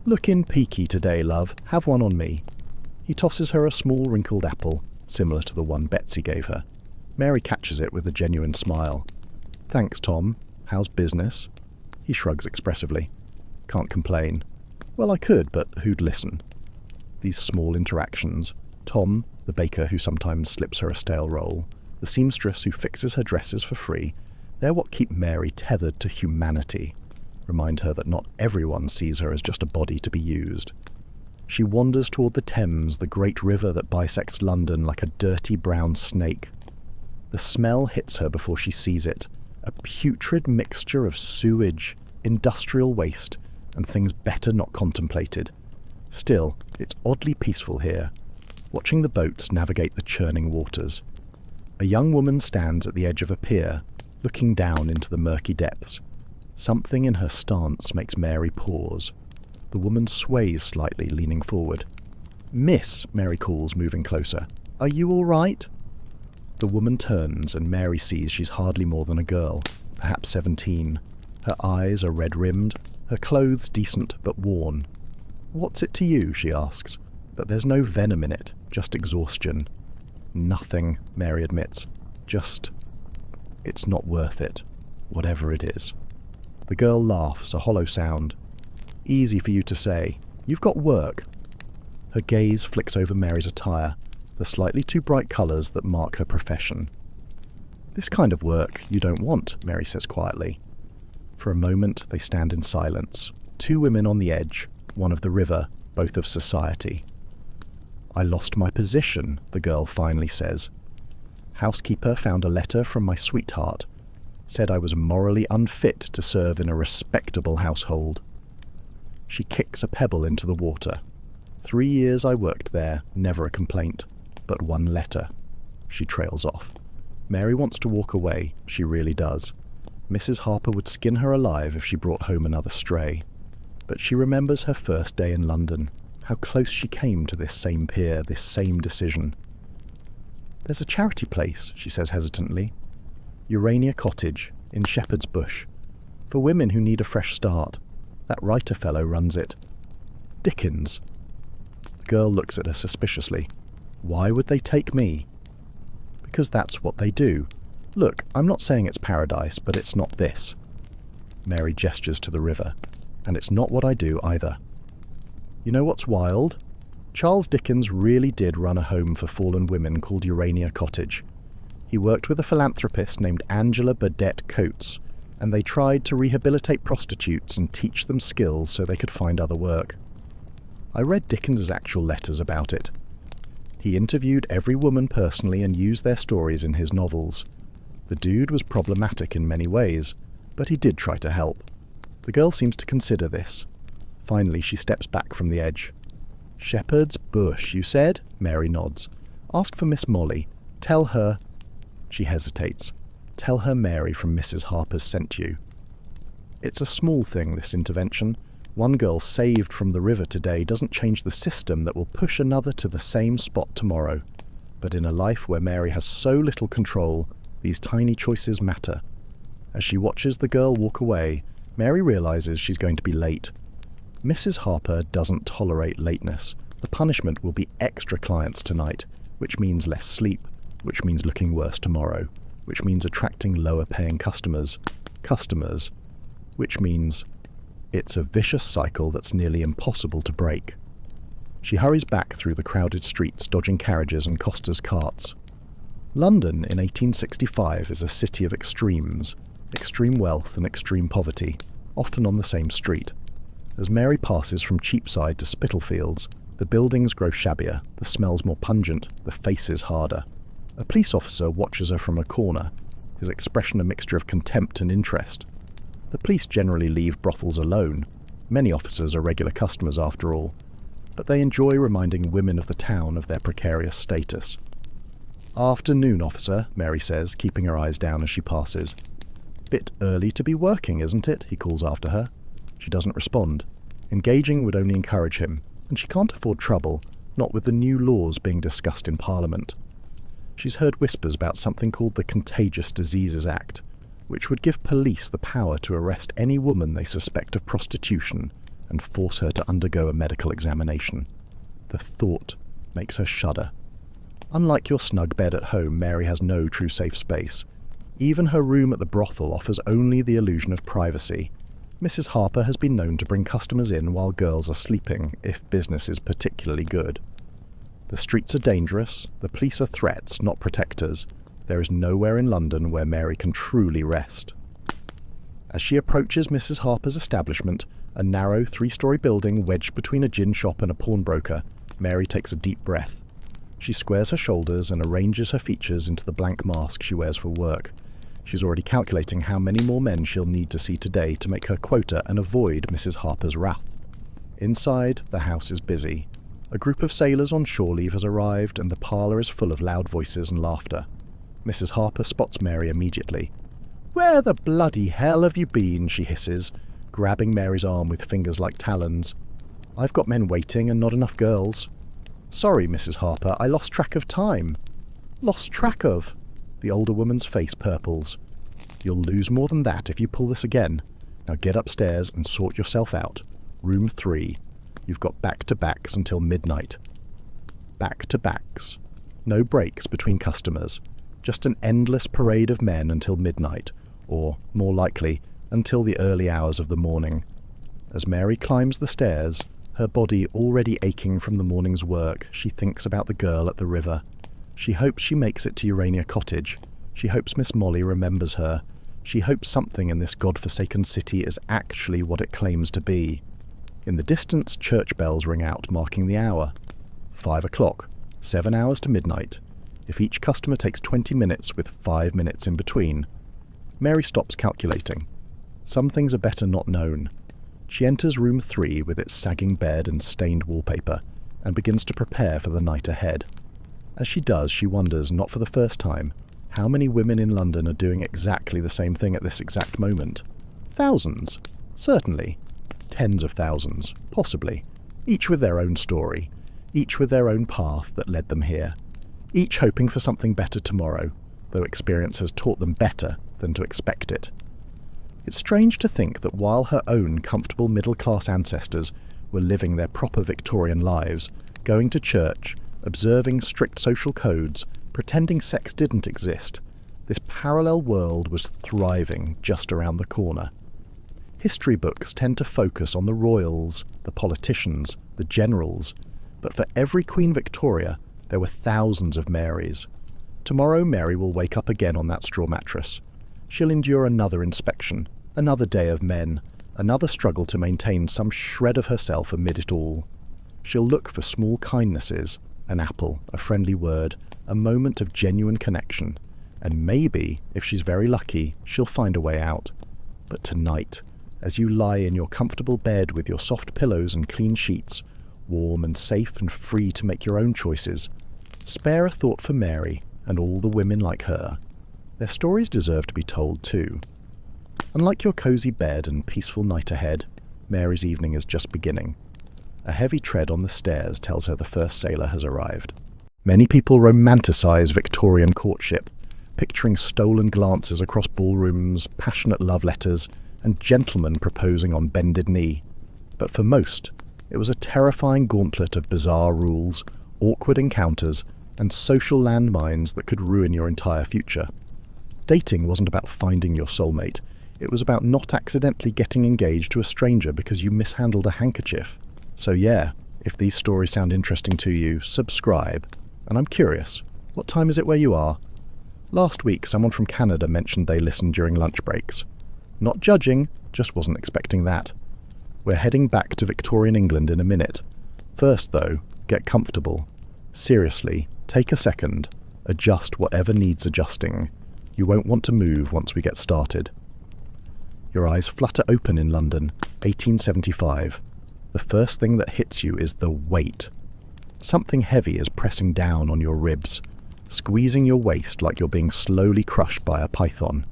"Lookin' peaky today, love. Have one on me." He tosses her a small wrinkled apple, similar to the one Betsy gave her. Mary catches it with a genuine smile. "Thanks, Tom. How's business?" He shrugs expressively. "Can't complain." "Well, I could, but who'd listen?" These small interactions, Tom, the baker who sometimes slips her a stale roll, the seamstress who fixes her dresses for free, they're what keep Mary tethered to humanity. remind her that not everyone sees her as just a body to be used. She wanders toward the Thames, the great river that bisects London like a dirty brown snake. The smell hits her before she sees it, a putrid mixture of sewage, industrial waste, and things better not contemplated. Still, it's oddly peaceful here, watching the boats navigate the churning waters. A young woman stands at the edge of a pier, looking down into the murky depths. Something in her stance makes Mary pause. The woman sways slightly, leaning forward. "Miss," Mary calls, moving closer. "Are you all right?" The woman turns, and Mary sees she's hardly more than a girl, perhaps 17. Her eyes are red-rimmed, her clothes decent but worn. "What's it to you?" she asks, but there's no venom in it, just exhaustion. "Nothing," Mary admits. "Just... it's not worth it, whatever it is." The girl laughs, a hollow sound. "Easy for you to say. You've got work." Her gaze flicks over Mary's attire, the slightly too bright colours that mark her profession. "This kind of work you don't want," Mary says quietly. For a moment they stand in silence, two women on the edge, one of the river, both of society. "I lost my position," the girl finally says. "Housekeeper found a letter from my sweetheart. Said I was morally unfit to serve in a respectable household." She kicks a pebble into the water. 3 years I worked there, never a complaint, but one letter. She trails off. Mary wants to walk away, she really does. Mrs. Harper would skin her alive if she brought home another stray. But she remembers her first day in London, how close she came to this same pier, this same decision. "There's a charity place," she says hesitantly. "Urania Cottage, in Shepherd's Bush. For women who need a fresh start. That writer fellow runs it." "Dickens." The girl looks at her suspiciously. "Why would they take me?" "Because that's what they do. Look, I'm not saying it's paradise, but it's not this." Mary gestures to the river. "And it's not what I do either. You know what's wild? Charles Dickens really did run a home for fallen women called Urania Cottage. He worked with a philanthropist named Angela Burdett Coates, and they tried to rehabilitate prostitutes and teach them skills so they could find other work. I read Dickens's actual letters about it. He interviewed every woman personally and used their stories in his novels. The dude was problematic in many ways, but he did try to help. The girl seems to consider this. Finally, she steps back from the edge. "Shepherd's Bush, you said?" Mary nods. "Ask for Miss Molly. Tell her..." She hesitates. "Tell her Mary from Mrs. Harper's sent you." It's a small thing, this intervention. One girl saved from the river today doesn't change the system that will push another to the same spot tomorrow. But in a life where Mary has so little control, these tiny choices matter. As she watches the girl walk away, Mary realizes she's going to be late. Mrs. Harper doesn't tolerate lateness. The punishment will be extra clients tonight, which means less sleep, which means looking worse tomorrow, which means attracting lower-paying customers, which means it's a vicious cycle that's nearly impossible to break. She hurries back through the crowded streets, dodging carriages and costers' carts. London in 1865 is a city of extremes, extreme wealth and extreme poverty, often on the same street. As Mary passes from Cheapside to Spitalfields, the buildings grow shabbier, the smells more pungent, the faces harder. A police officer watches her from a corner, his expression a mixture of contempt and interest. The police generally leave brothels alone. Many officers are regular customers after all, but they enjoy reminding women of the town of their precarious status. "Afternoon, officer," Mary says, keeping her eyes down as she passes. "Bit early to be working, isn't it?" he calls after her. She doesn't respond. Engaging would only encourage him, and she can't afford trouble, not with the new laws being discussed in Parliament. She's heard whispers about something called the Contagious Diseases Act, which would give police the power to arrest any woman they suspect of prostitution and force her to undergo a medical examination. The thought makes her shudder. Unlike your snug bed at home, Mary has no true safe space. Even her room at the brothel offers only the illusion of privacy. Mrs. Harper has been known to bring customers in while girls are sleeping, if business is particularly good. The streets are dangerous, the police are threats, not protectors. There is nowhere in London where Mary can truly rest. As she approaches Mrs. Harper's establishment, a narrow 3-story building wedged between a gin shop and a pawnbroker, Mary takes a deep breath. She squares her shoulders and arranges her features into the blank mask she wears for work. She's already calculating how many more men she'll need to see today to make her quota and avoid Mrs. Harper's wrath. Inside, the house is busy. A group of sailors on shore leave has arrived, and the parlour is full of loud voices and laughter. Mrs. Harper spots Mary immediately. "Where the bloody hell have you been?" she hisses, grabbing Mary's arm with fingers like talons. "I've got men waiting and not enough girls." "Sorry, Mrs. Harper, I lost track of time." "Lost track of?" The older woman's face purples. "You'll lose more than that if you pull this again. Now get upstairs and sort yourself out. Room 3. You've got back-to-backs until midnight." Back-to-backs. No breaks between customers. Just an endless parade of men until midnight, or, more likely, until the early hours of the morning. As Mary climbs the stairs, her body already aching from the morning's work, she thinks about the girl at the river. She hopes she makes it to Urania Cottage. She hopes Miss Molly remembers her. She hopes something in this god-forsaken city is actually what it claims to be. In the distance, church bells ring out, marking the hour. 5 o'clock, 7 hours to midnight. If each customer takes 20 minutes with 5 minutes in between. Mary stops calculating. Some things are better not known. She enters room 3 with its sagging bed and stained wallpaper, and begins to prepare for the night ahead. As she does, she wonders, not for the first time, how many women in London are doing exactly the same thing at this exact moment. Thousands, certainly. Tens of thousands, possibly. Each with their own story. Each with their own path that led them here. Each hoping for something better tomorrow, though experience has taught them better than to expect it. It's strange to think that while her own comfortable middle-class ancestors were living their proper Victorian lives, going to church, observing strict social codes, pretending sex didn't exist, this parallel world was thriving just around the corner. History books tend to focus on the royals, the politicians, the generals, but for every Queen Victoria, there were thousands of Marys. Tomorrow Mary will wake up again on that straw mattress. She'll endure another inspection, another day of men, another struggle to maintain some shred of herself amid it all. She'll look for small kindnesses, an apple, a friendly word, a moment of genuine connection, and maybe, if she's very lucky, she'll find a way out. But tonight, as you lie in your comfortable bed with your soft pillows and clean sheets, warm and safe and free to make your own choices, spare a thought for Mary and all the women like her. Their stories deserve to be told too. Unlike your cosy bed and peaceful night ahead, Mary's evening is just beginning. A heavy tread on the stairs tells her the first sailor has arrived. Many people romanticize Victorian courtship, picturing stolen glances across ballrooms, passionate love letters, and gentlemen proposing on bended knee. But for most, it was a terrifying gauntlet of bizarre rules, awkward encounters, and social landmines that could ruin your entire future. Dating wasn't about finding your soulmate. It was about not accidentally getting engaged to a stranger because you mishandled a handkerchief. So yeah, if these stories sound interesting to you, subscribe. And I'm curious, what time is it where you are? Last week, someone from Canada mentioned they listened during lunch breaks. Not judging, just wasn't expecting that. We're heading back to Victorian England in a minute. First though, get comfortable. Seriously, take a second. Adjust whatever needs adjusting. You won't want to move once we get started. Your eyes flutter open in London, 1875. The first thing that hits you is the weight. Something heavy is pressing down on your ribs, squeezing your waist like you're being slowly crushed by a python.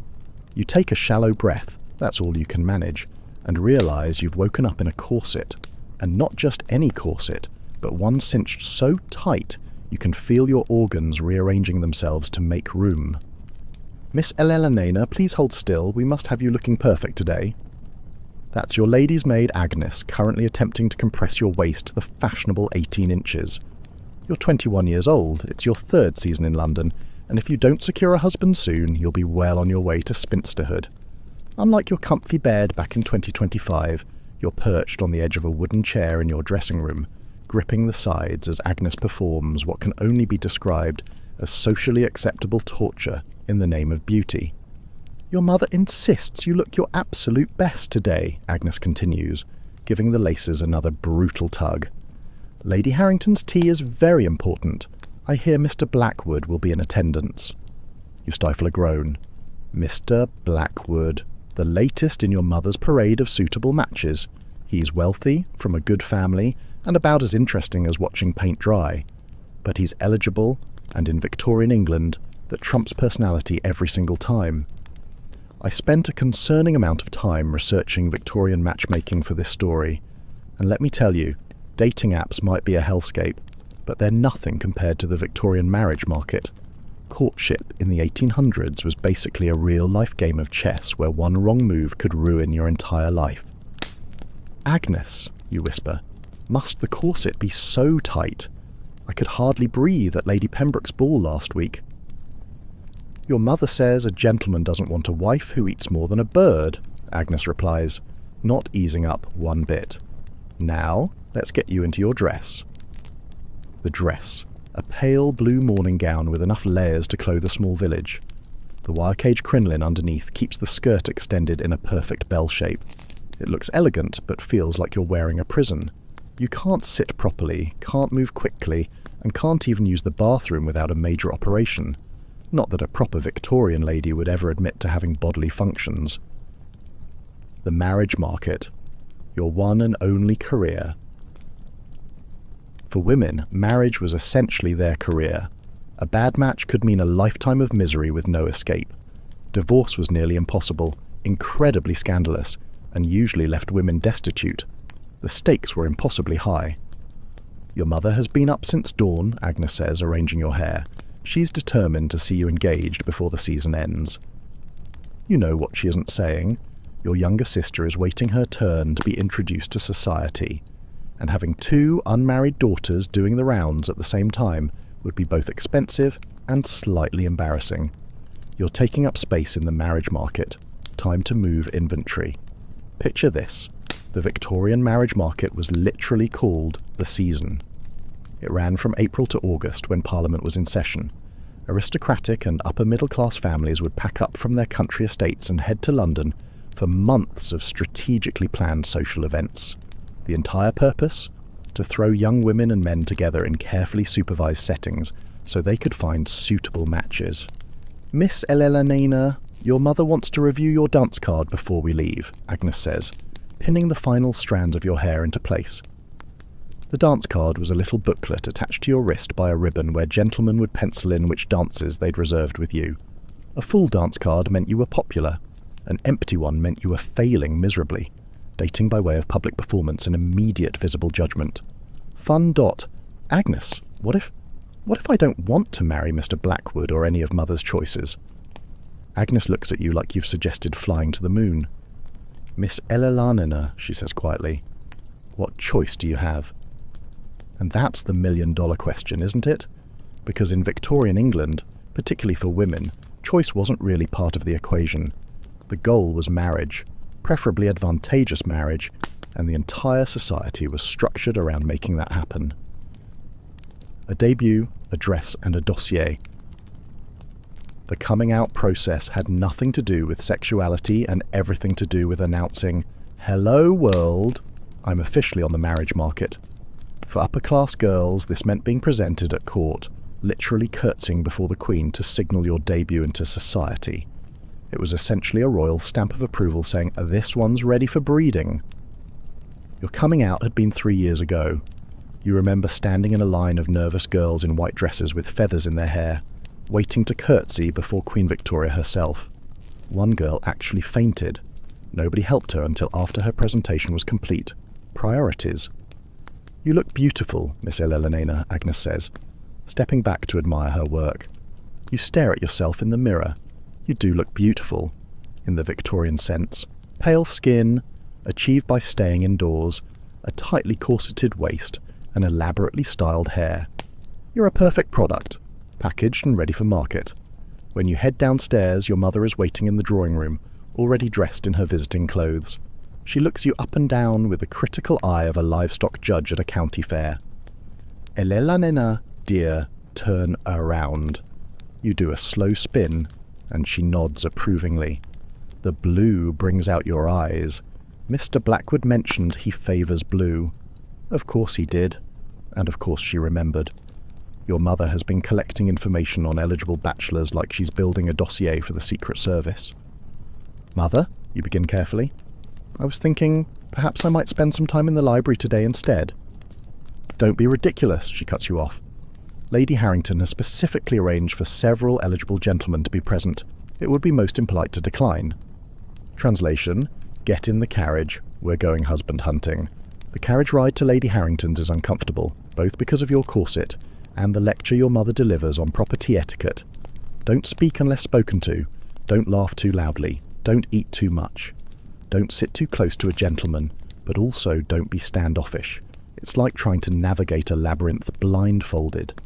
You take a shallow breath, that's all you can manage, and realise you've woken up in a corset. And not just any corset, but one cinched so tight you can feel your organs rearranging themselves to make room. "Miss Elena, please hold still. We must have you looking perfect today." That's your lady's maid Agnes, currently attempting to compress your waist to the fashionable 18 inches. You're 21 years old, it's your 3rd season in London, and if you don't secure a husband soon, you'll be well on your way to spinsterhood. Unlike your comfy bed back in 2025, you're perched on the edge of a wooden chair in your dressing room, gripping the sides as Agnes performs what can only be described as socially acceptable torture in the name of beauty. Your mother insists you look your absolute best today, Agnes continues, giving the laces another brutal tug. Lady Harrington's tea is very important. I hear Mr. Blackwood will be in attendance. You stifle a groan. Mr. Blackwood, the latest in your mother's parade of suitable matches. He's wealthy, from a good family, and about as interesting as watching paint dry. But he's eligible, and in Victorian England, that trumps personality every single time. I spent a concerning amount of time researching Victorian matchmaking for this story, and let me tell you, dating apps might be a hellscape, but they're nothing compared to the Victorian marriage market. Courtship in the 1800s was basically a real-life game of chess where one wrong move could ruin your entire life. Agnes, you whisper, must the corset be so tight? I could hardly breathe at Lady Pembroke's ball last week. Your mother says a gentleman doesn't want a wife who eats more than a bird, Agnes replies, not easing up one bit. Now, let's get you into your dress. The dress. A pale blue morning gown with enough layers to clothe a small village. The wire cage crinoline underneath keeps the skirt extended in a perfect bell shape. It looks elegant, but feels like you're wearing a prison. You can't sit properly, can't move quickly, and can't even use the bathroom without a major operation. Not that a proper Victorian lady would ever admit to having bodily functions. The marriage market. Your one and only career. For women, marriage was essentially their career. A bad match could mean a lifetime of misery with no escape. Divorce was nearly impossible, incredibly scandalous, and usually left women destitute. The stakes were impossibly high. Your mother has been up since dawn, Agnes says, arranging your hair. She's determined to see you engaged before the season ends. You know what she isn't saying. Your younger sister is waiting her turn to be introduced to society, and having two unmarried daughters doing the rounds at the same time would be both expensive and slightly embarrassing. You're taking up space in the marriage market. Time to move inventory. Picture this. The Victorian marriage market was literally called the season. It ran from April to August when Parliament was in session. Aristocratic and upper-middle-class families would pack up from their country estates and head to London for months of strategically planned social events. The entire purpose? To throw young women and men together in carefully supervised settings so they could find suitable matches. Miss Eleanor, your mother wants to review your dance card before we leave, Agnes says, pinning the final strands of your hair into place. The dance card was a little booklet attached to your wrist by a ribbon where gentlemen would pencil in which dances they'd reserved with you. A full dance card meant you were popular. An empty one meant you were failing miserably. Dating by way of public performance and immediate visible judgment. Fun. Agnes, what if I don't want to marry Mr. Blackwood or any of Mother's choices? Agnes looks at you like you've suggested flying to the moon. Miss Eleanor, she says quietly, what choice do you have? And that's the million-dollar question, isn't it? Because in Victorian England, particularly for women, choice wasn't really part of the equation. The goal was marriage, preferably advantageous marriage, and the entire society was structured around making that happen. A debut, a dress, and a dossier. The coming out process had nothing to do with sexuality and everything to do with announcing, "Hello world, I'm officially on the marriage market." For upper-class girls, this meant being presented at court, literally curtsying before the Queen to signal your debut into society. It was essentially a royal stamp of approval saying, "This one's ready for breeding." Your coming out had been 3 years ago. You remember standing in a line of nervous girls in white dresses with feathers in their hair, waiting to curtsy before Queen Victoria herself. One girl actually fainted. Nobody helped her until after her presentation was complete. Priorities. You look beautiful, Miss Eleanor, Agnes says, stepping back to admire her work. You stare at yourself in the mirror. You do look beautiful, in the Victorian sense. Pale skin, achieved by staying indoors, a tightly corseted waist, and elaborately styled hair. You're a perfect product, packaged and ready for market. When you head downstairs, your mother is waiting in the drawing room, already dressed in her visiting clothes. She looks you up and down with the critical eye of a livestock judge at a county fair. Eleanor, dear, turn around. You do a slow spin, and she nods approvingly. The blue brings out your eyes. Mr. Blackwood mentioned he favours blue. Of course he did, and of course she remembered. Your mother has been collecting information on eligible bachelors like she's building a dossier for the Secret Service. Mother, you begin carefully. I was thinking perhaps I might spend some time in the library today instead. Don't be ridiculous, she cuts you off. Lady Harrington has specifically arranged for several eligible gentlemen to be present. It would be most impolite to decline. Translation: get in the carriage, we're going husband hunting. The carriage ride to Lady Harrington's is uncomfortable, both because of your corset and the lecture your mother delivers on property etiquette. Don't speak unless spoken to. Don't laugh too loudly. Don't eat too much. Don't sit too close to a gentleman, but also don't be standoffish. It's like trying to navigate a labyrinth blindfolded.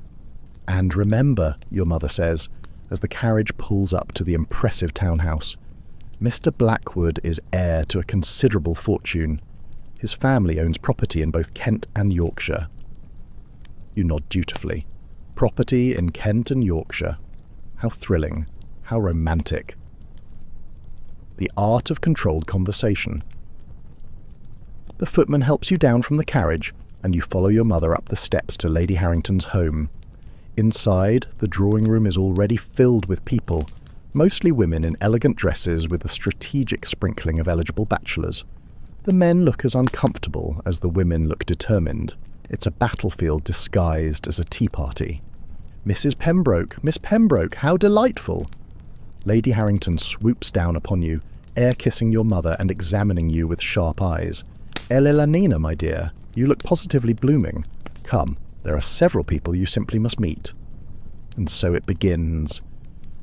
And remember, your mother says, as the carriage pulls up to the impressive townhouse, Mr. Blackwood is heir to a considerable fortune. His family owns property in both Kent and Yorkshire. You nod dutifully. Property in Kent and Yorkshire. How thrilling. How romantic. The art of controlled conversation. The footman helps you down from the carriage, and you follow your mother up the steps to Lady Harrington's home. Inside, the drawing room is already filled with people, mostly women in elegant dresses with a strategic sprinkling of eligible bachelors. The men look as uncomfortable as the women look determined. It's a battlefield disguised as a tea party. Mrs. Pembroke, Miss Pembroke, how delightful! Lady Harrington swoops down upon you, air-kissing your mother and examining you with sharp eyes. Elanina, my dear, you look positively blooming. Come, there are several people you simply must meet. And so it begins.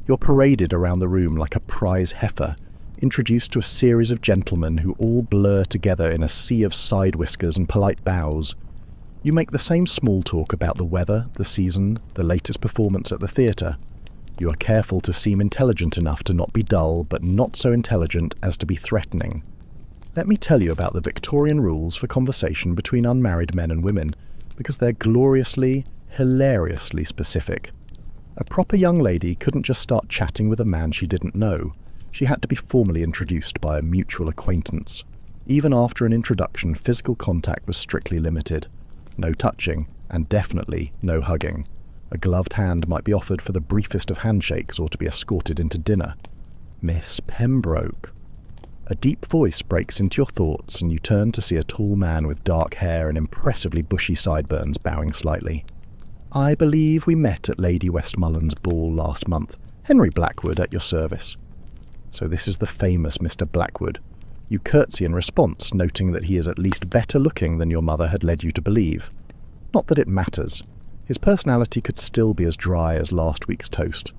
You're paraded around the room like a prize heifer, introduced to a series of gentlemen who all blur together in a sea of side whiskers and polite bows. You make the same small talk about the weather, the season, the latest performance at the theatre. You are careful to seem intelligent enough to not be dull, but not so intelligent as to be threatening. Let me tell you about the Victorian rules for conversation between unmarried men and women, because they're gloriously, hilariously specific. A proper young lady couldn't just start chatting with a man she didn't know. She had to be formally introduced by a mutual acquaintance. Even after an introduction, physical contact was strictly limited. No touching, and definitely no hugging. A gloved hand might be offered for the briefest of handshakes or to be escorted into dinner. Miss Pembroke. A deep voice breaks into your thoughts, and you turn to see a tall man with dark hair and impressively bushy sideburns bowing slightly. I believe we met at Lady Westmorland's ball last month. Henry Blackwood at your service. So this is the famous Mr. Blackwood. You curtsy in response, noting that he is at least better looking than your mother had led you to believe. Not that it matters. His personality could still be as dry as last week's toast.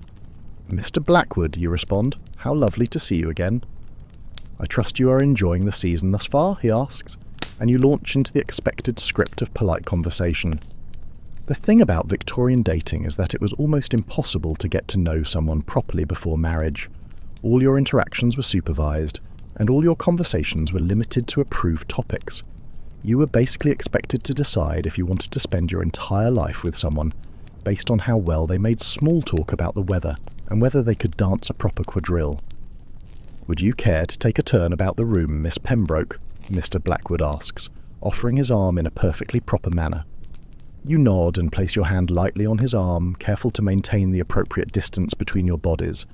Mr. Blackwood, you respond. How lovely to see you again. I trust you are enjoying the season thus far, he asks, and you launch into the expected script of polite conversation. The thing about Victorian dating is that it was almost impossible to get to know someone properly before marriage. All your interactions were supervised, and all your conversations were limited to approved topics. You were basically expected to decide if you wanted to spend your entire life with someone based on how well they made small talk about the weather and whether they could dance a proper quadrille. Would you care to take a turn about the room, Miss Pembroke? Mr. Blackwood asks, offering his arm in a perfectly proper manner. You nod and place your hand lightly on his arm, careful to maintain the appropriate distance between your bodies,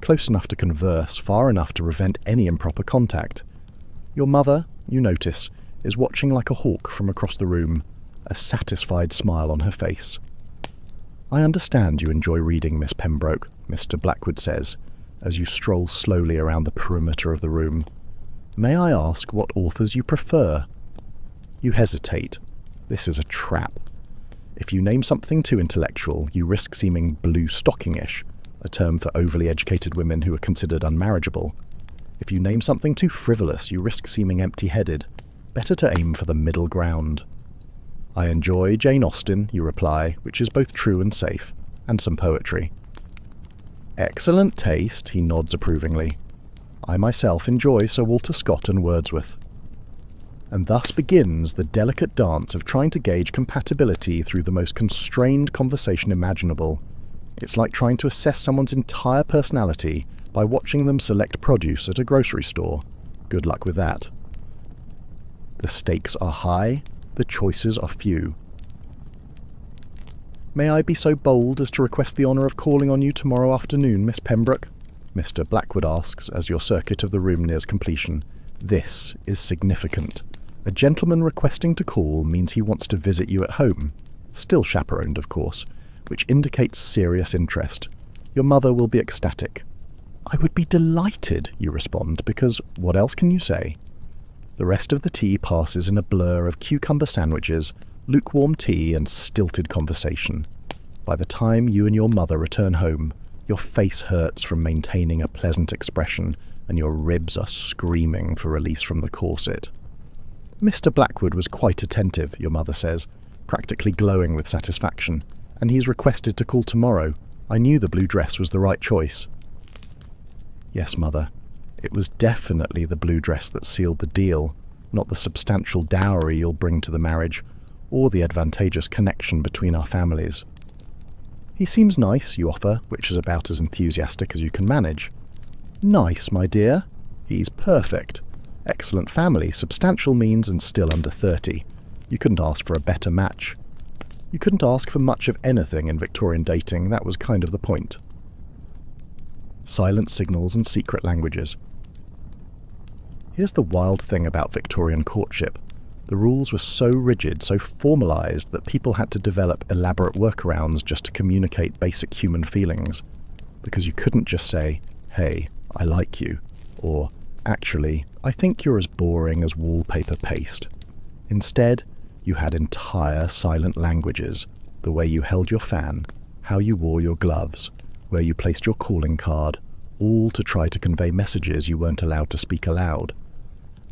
close enough to converse, far enough to prevent any improper contact. Your mother, you notice, is watching like a hawk from across the room, a satisfied smile on her face. I understand you enjoy reading, Miss Pembroke, Mr. Blackwood says, as you stroll slowly around the perimeter of the room. May I ask what authors you prefer? You hesitate. This is a trap. If you name something too intellectual, you risk seeming blue-stockingish, a term for overly educated women who are considered unmarriageable. If you name something too frivolous, you risk seeming empty-headed. Better to aim for the middle ground. I enjoy Jane Austen, you reply, which is both true and safe, and some poetry. Excellent taste, he nods approvingly. I myself enjoy Sir Walter Scott and Wordsworth. And thus begins the delicate dance of trying to gauge compatibility through the most constrained conversation imaginable. It's like trying to assess someone's entire personality by by watching them select produce at a grocery store. Good luck with that. The stakes are high, the choices are few. May I be so bold as to request the honour of calling on you tomorrow afternoon, Miss Pembroke? Mr. Blackwood asks as your circuit of the room nears completion. This is significant. A gentleman requesting to call means he wants to visit you at home. Still chaperoned, of course, which indicates serious interest. Your mother will be ecstatic. I would be delighted, you respond, because what else can you say? The rest of the tea passes in a blur of cucumber sandwiches, lukewarm tea, and stilted conversation. By the time you and your mother return home, your face hurts from maintaining a pleasant expression, and your ribs are screaming for release from the corset. Mr. Blackwood was quite attentive, your mother says, practically glowing with satisfaction, and he's requested to call tomorrow. I knew the blue dress was the right choice. Yes, Mother. It was definitely the blue dress that sealed the deal, not the substantial dowry you'll bring to the marriage, or the advantageous connection between our families. He seems nice, you offer, which is about as enthusiastic as you can manage. Nice, my dear. He's perfect. Excellent family, substantial means, and still under 30. You couldn't ask for a better match. You couldn't ask for much of anything in Victorian dating, that was kind of the point. Silent signals and secret languages. Here's the wild thing about Victorian courtship. The rules were so rigid, so formalised, that people had to develop elaborate workarounds just to communicate basic human feelings. Because you couldn't just say, hey, I like you, or actually, I think you're as boring as wallpaper paste. Instead, you had entire silent languages, the way you held your fan, how you wore your gloves, where you placed your calling card, all to try to convey messages you weren't allowed to speak aloud.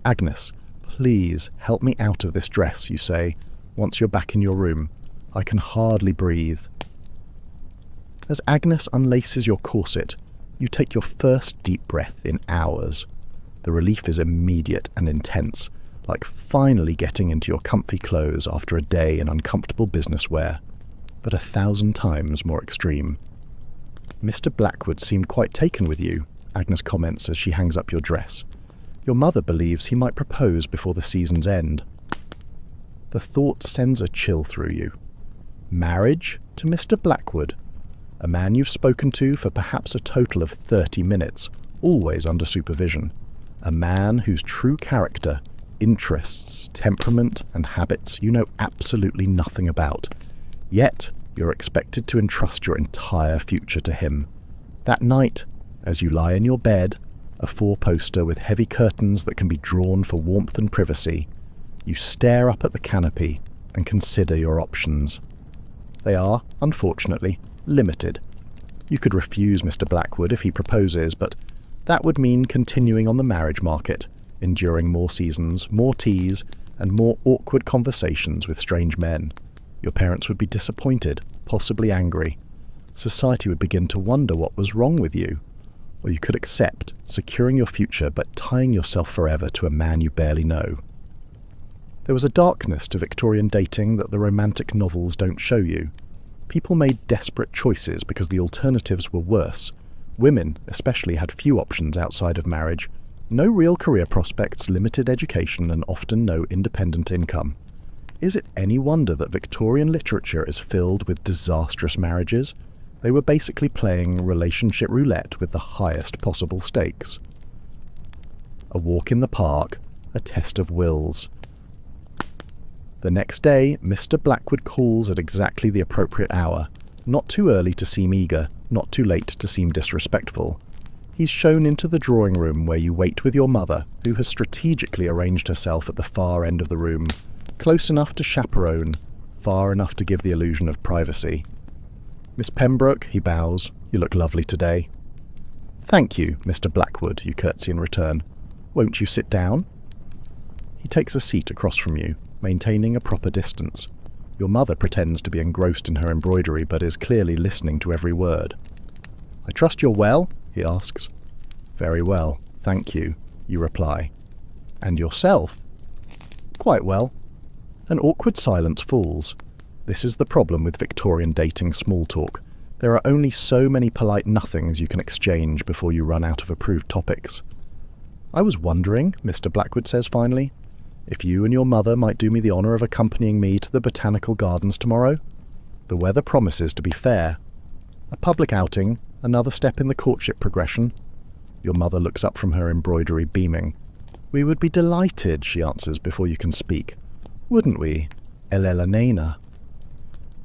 Agnes, please help me out of this dress, you say, once you're back in your room. I can hardly breathe. As Agnes unlaces your corset, you take your first deep breath in hours. The relief is immediate and intense, like finally getting into your comfy clothes after a day in uncomfortable business wear, but 1,000 times more extreme. Mr. Blackwood seemed quite taken with you, Agnes comments as she hangs up your dress. Your mother believes he might propose before the season's end. The thought sends a chill through you. Marriage to Mr. Blackwood, a man you've spoken to for perhaps a total of 30 minutes, always under supervision. A man whose true character, interests, temperament, and habits you know absolutely nothing about. Yet, you're expected to entrust your entire future to him. That night, as you lie in your bed, a four-poster with heavy curtains that can be drawn for warmth and privacy, you stare up at the canopy and consider your options. They are, unfortunately, limited. You could refuse Mr. Blackwood if he proposes, but that would mean continuing on the marriage market, enduring more seasons, more teas, and more awkward conversations with strange men. Your parents would be disappointed, possibly angry. Society would begin to wonder what was wrong with you. Or you could accept, securing your future but tying yourself forever to a man you barely know. There was a darkness to Victorian dating that the romantic novels don't show you. People made desperate choices because the alternatives were worse. Women, especially, had few options outside of marriage, no real career prospects, limited education, and often no independent income. Is it any wonder that Victorian literature is filled with disastrous marriages? They were basically playing relationship roulette with the highest possible stakes. A walk in the park, a test of wills. The next day, Mr. Blackwood calls at exactly the appropriate hour. Not too early to seem eager, not too late to seem disrespectful. He's shown into the drawing room where you wait with your mother, who has strategically arranged herself at the far end of the room, close enough to chaperone, far enough to give the illusion of privacy. Miss Pembroke, he bows, you look lovely today. Thank you, Mr. Blackwood, you curtsy in return. Won't you sit down? He takes a seat across from you, maintaining a proper distance. Your mother pretends to be engrossed in her embroidery, but is clearly listening to every word. I trust you're well, he asks. Very well, thank you, you reply. And yourself? Quite well. An awkward silence falls. This is the problem with Victorian dating small talk. There are only so many polite nothings you can exchange before you run out of approved topics. "I was wondering," Mr. Blackwood says finally, "if you and your mother might do me the honour of accompanying me to the botanical gardens tomorrow. The weather promises to be fair. A public outing, another step in the courtship progression." Your mother looks up from her embroidery, beaming. "We would be delighted," she answers before you can speak. "Wouldn't we, Elena?"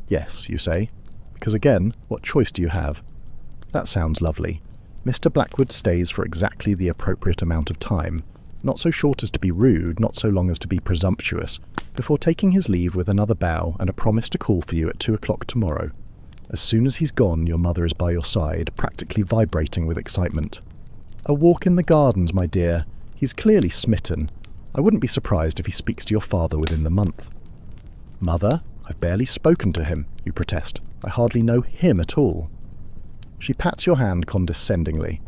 "Yes," you say, because again, what choice do you have? That sounds lovely. Mr. Blackwood stays for exactly the appropriate amount of time, not so short as to be rude, not so long as to be presumptuous, before taking his leave with another bow and a promise to call for you at 2 o'clock tomorrow. As soon as he's gone, your mother is by your side, practically vibrating with excitement. "A walk in the gardens, my dear. He's clearly smitten. I wouldn't be surprised if he speaks to your father within the month." "Mother, I've barely spoken to him," you protest. "I hardly know him at all." She pats your hand condescendingly.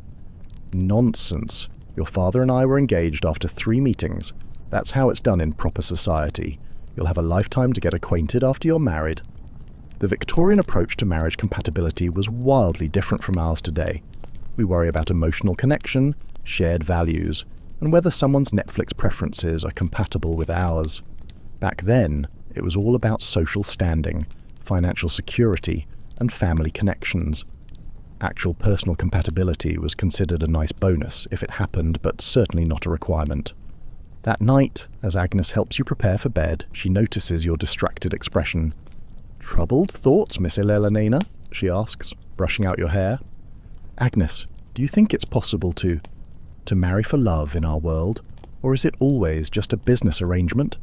"Nonsense. Your father and I were engaged after 3 meetings. That's how it's done in proper society. You'll have a lifetime to get acquainted after you're married." The Victorian approach to marriage compatibility was wildly different from ours today. We worry about emotional connection, shared values, and whether someone's Netflix preferences are compatible with ours. Back then, it was all about social standing, financial security, and family connections. Actual personal compatibility was considered a nice bonus if it happened, but certainly not a requirement. That night, as Agnes helps you prepare for bed, she notices your distracted expression. "Troubled thoughts, Miss Elena?" she asks, brushing out your hair. "Agnes, do you think it's possible to marry for love in our world, or is it always just a business arrangement?"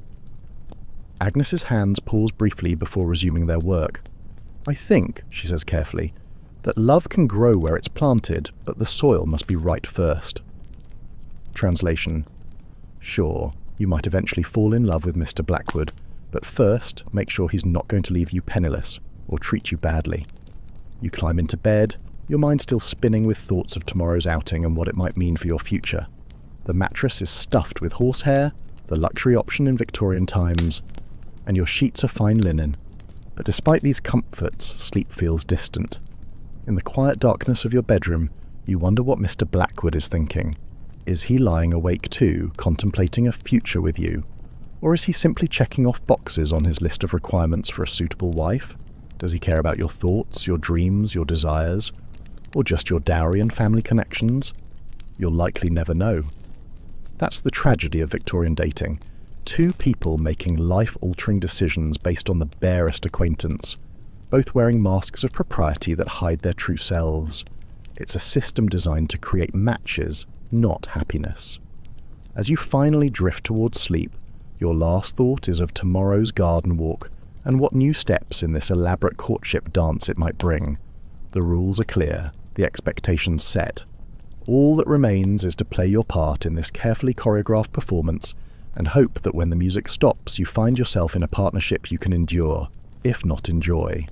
Agnes's hands pause briefly before resuming their work. "I think," she says carefully, "that love can grow where it's planted, but the soil must be right first." Translation: Sure, you might eventually fall in love with Mr. Blackwood, but first make sure he's not going to leave you penniless or treat you badly. You climb into bed, your mind still spinning with thoughts of tomorrow's outing and what it might mean for your future. The mattress is stuffed with horsehair, the luxury option in Victorian times, and your sheets are fine linen. But despite these comforts, sleep feels distant. In the quiet darkness of your bedroom, you wonder what Mr. Blackwood is thinking. Is he lying awake too, contemplating a future with you? Or is he simply checking off boxes on his list of requirements for a suitable wife? Does he care about your thoughts, your dreams, your desires? Or just your dowry and family connections? You'll likely never know. That's the tragedy of Victorian dating. 2 people making life-altering decisions based on the barest acquaintance, both wearing masks of propriety that hide their true selves. It's a system designed to create matches, not happiness. As you finally drift towards sleep, your last thought is of tomorrow's garden walk and what new steps in this elaborate courtship dance it might bring. The rules are clear, the expectations set. All that remains is to play your part in this carefully choreographed performance and hope that when the music stops you find yourself in a partnership you can endure, if not enjoy.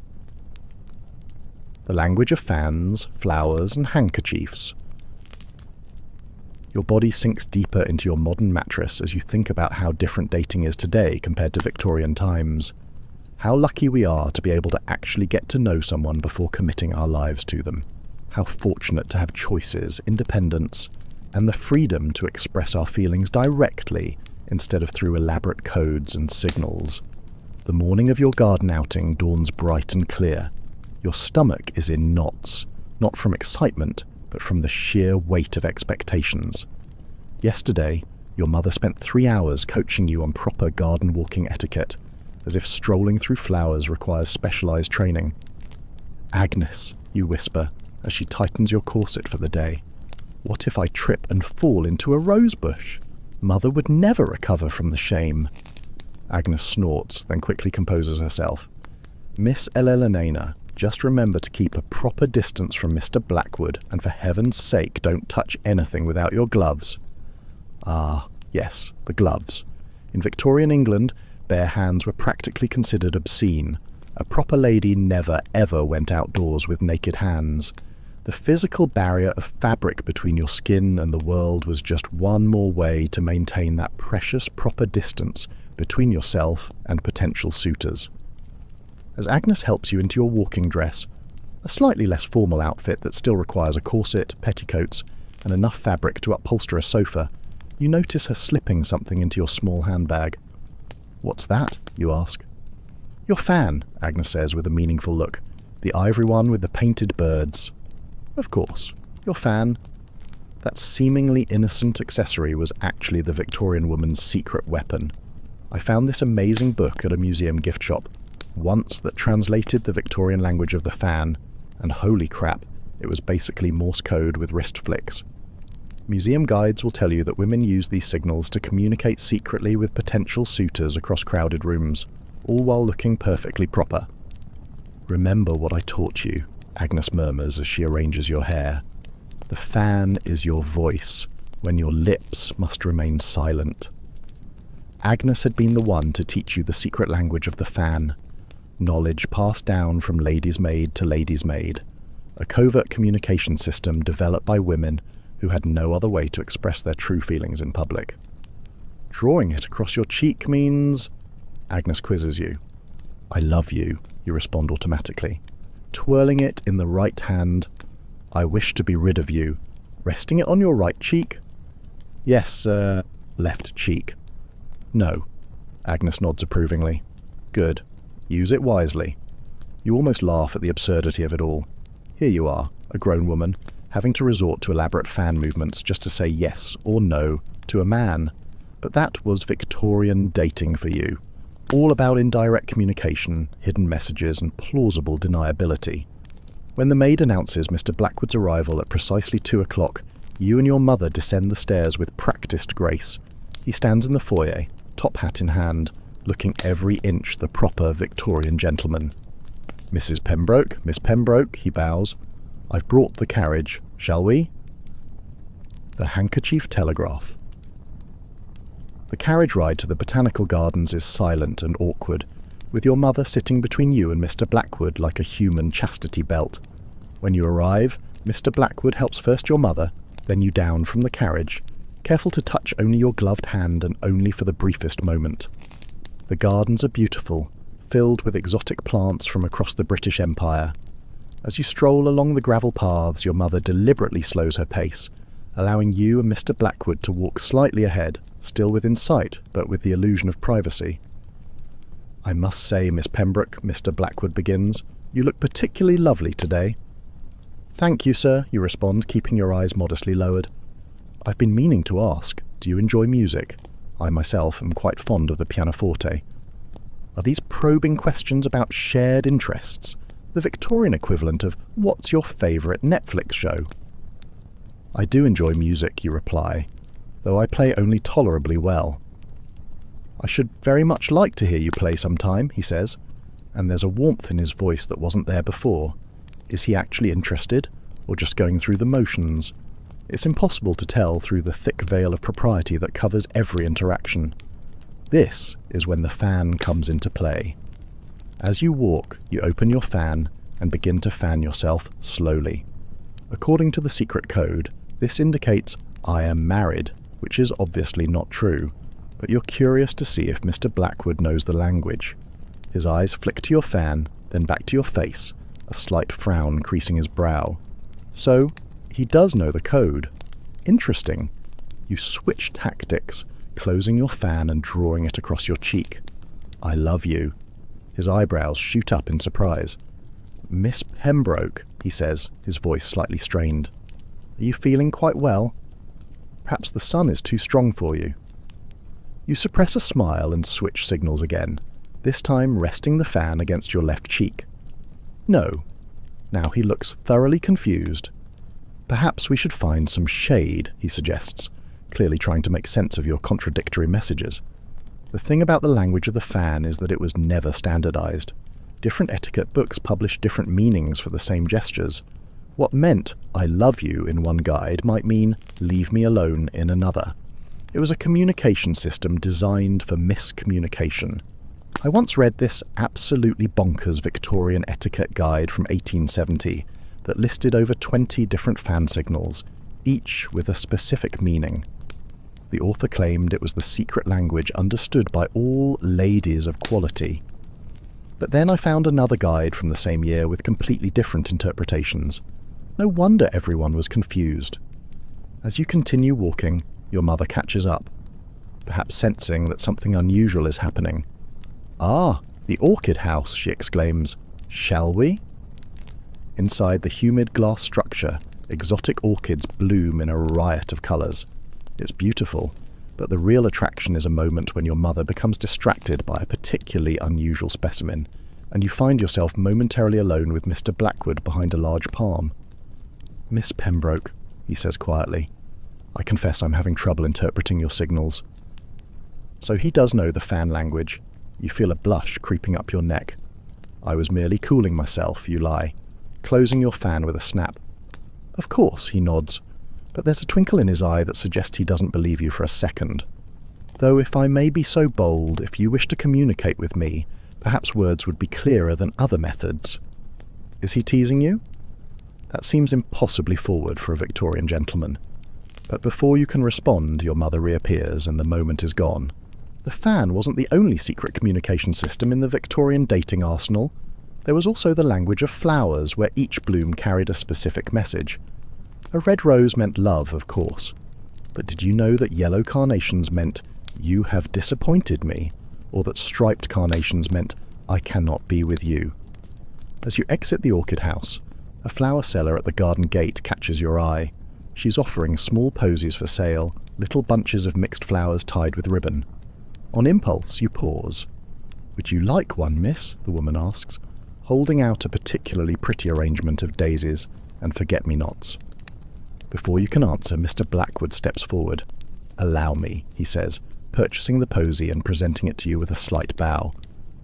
The language of fans, flowers, and handkerchiefs. Your body sinks deeper into your modern mattress as you think about how different dating is today compared to Victorian times. How lucky we are to be able to actually get to know someone before committing our lives to them. How fortunate to have choices, independence, and the freedom to express our feelings directly instead of through elaborate codes and signals. The morning of your garden outing dawns bright and clear. Your stomach is in knots, not from excitement, but from the sheer weight of expectations. Yesterday, your mother spent 3 hours coaching you on proper garden walking etiquette, as if strolling through flowers requires specialized training. "Agnes," you whisper, as she tightens your corset for the day. "What if I trip and fall into a rose bush? Mother would never recover from the shame." Agnes snorts, then quickly composes herself. "Miss Elena, just remember to keep a proper distance from Mr. Blackwood, and for heaven's sake don't touch anything without your gloves." Ah, yes, the gloves. In Victorian England, bare hands were practically considered obscene. A proper lady never ever went outdoors with naked hands. The physical barrier of fabric between your skin and the world was just one more way to maintain that precious proper distance between yourself and potential suitors. As Agnes helps you into your walking dress, a a slightly less formal outfit that still requires a corset, petticoats, and enough fabric to upholster a sofa, you notice her slipping something into your small handbag. "What's that?" you ask. "Your fan," Agnes says with a meaningful look. "The ivory one with the painted birds." "Of course. Your fan." That seemingly innocent accessory was actually the Victorian woman's secret weapon. I found this amazing book at a museum gift shop, once that translated the Victorian language of the fan, and holy crap, it was basically Morse code with wrist flicks. Museum guides will tell you that women use these signals to communicate secretly with potential suitors across crowded rooms, all while looking perfectly proper. "Remember what I taught you," Agnes murmurs as she arranges your hair. "The fan is your voice, when your lips must remain silent." Agnes had been the one to teach you the secret language of the fan, knowledge passed down from lady's maid to lady's maid, a covert communication system developed by women who had no other way to express their true feelings in public. "Drawing it across your cheek means..." Agnes quizzes you. "I love you," you respond automatically. "Twirling it in the right hand..." "I wish to be rid of you." "Resting it on your right cheek?" "Yes, left cheek." "No." Agnes nods approvingly. "Good. Use it wisely." You almost laugh at the absurdity of it all. Here you are, a grown woman, having to resort to elaborate fan movements just to say yes or no to a man. But that was Victorian dating for you. All about indirect communication, hidden messages, and plausible deniability. When the maid announces Mr. Blackwood's arrival at precisely 2 o'clock, you and your mother descend the stairs with practiced grace. He stands in the foyer, top hat in hand, looking every inch the proper Victorian gentleman. "Mrs. Pembroke, Miss Pembroke," he bows. "I've brought the carriage. Shall we?" The handkerchief telegraph. The carriage ride to the botanical gardens is silent and awkward, with your mother sitting between you and Mr. Blackwood like a human chastity belt. When you arrive, Mr. Blackwood helps first your mother, then you down from the carriage, careful to touch only your gloved hand and only for the briefest moment. The gardens are beautiful, filled with exotic plants from across the British Empire. As you stroll along the gravel paths, your mother deliberately slows her pace, allowing you and Mr. Blackwood to walk slightly ahead, still within sight, but with the illusion of privacy. "I must say, Miss Pembroke," Mr. Blackwood begins, "you look particularly lovely today." "Thank you, sir," you respond, keeping your eyes modestly lowered. "I've been meaning to ask, do you enjoy music? I myself am quite fond of the pianoforte." Are these probing questions about shared interests, the Victorian equivalent of "what's your favourite Netflix show?" "I do enjoy music," you reply, "though I play only tolerably well." "I should very much like to hear you play sometime," he says, and there's a warmth in his voice that wasn't there before. Is he actually interested, or just going through the motions? It's impossible to tell through the thick veil of propriety that covers every interaction. This is when the fan comes into play. As you walk, you open your fan and begin to fan yourself slowly. According to the secret code, this indicates "I am married," which is obviously not true, but you're curious to see if Mr. Blackwood knows the language. His eyes flick to your fan, then back to your face, a slight frown creasing his brow. So, he does know the code. Interesting. You switch tactics, closing your fan and drawing it across your cheek. "I love you." His eyebrows shoot up in surprise. "Miss Pembroke," he says, his voice slightly strained. "Are you feeling quite well? Perhaps the sun is too strong for you." You suppress a smile and switch signals again, this time resting the fan against your left cheek. "No." Now he looks thoroughly confused. "Perhaps we should find some shade," he suggests, clearly trying to make sense of your contradictory messages. The thing about the language of the fan is that it was never standardized. Different etiquette books published different meanings for the same gestures. What meant "I love you" in one guide might mean "leave me alone" in another. It was a communication system designed for miscommunication. I once read this absolutely bonkers Victorian etiquette guide from 1870 that listed over 20 different fan signals, each with a specific meaning. The author claimed it was the secret language understood by all ladies of quality. But then I found another guide from the same year with completely different interpretations. No wonder everyone was confused. As you continue walking, your mother catches up, perhaps sensing that something unusual is happening. "Ah, the orchid house," she exclaims. "Shall we?" Inside the humid glass structure, exotic orchids bloom in a riot of colours. It's beautiful, but the real attraction is a moment when your mother becomes distracted by a particularly unusual specimen, and you find yourself momentarily alone with Mr. Blackwood behind a large palm. "Miss Pembroke," he says quietly, "I confess I'm having trouble interpreting your signals." So he does know the fan language. You feel a blush creeping up your neck. "I was merely cooling myself," you lie, closing your fan with a snap. "Of course," he nods, but there's a twinkle in his eye that suggests he doesn't believe you for a second. "Though if I may be so bold, if you wish to communicate with me, perhaps words would be clearer than other methods." Is he teasing you? That seems impossibly forward for a Victorian gentleman. But before you can respond, your mother reappears and the moment is gone. The fan wasn't the only secret communication system in the Victorian dating arsenal. There was also the language of flowers, where each bloom carried a specific message. A red rose meant love, of course. But did you know that yellow carnations meant, "You have disappointed me," or that striped carnations meant, "I cannot be with you"? As you exit the orchid house, a flower seller at the garden gate catches your eye. She's offering small posies for sale, little bunches of mixed flowers tied with ribbon. On impulse, you pause. "Would you like one, miss?" the woman asks, holding out a particularly pretty arrangement of daisies and forget-me-nots. Before you can answer, Mr. Blackwood steps forward. "Allow me," he says, purchasing the posy and presenting it to you with a slight bow.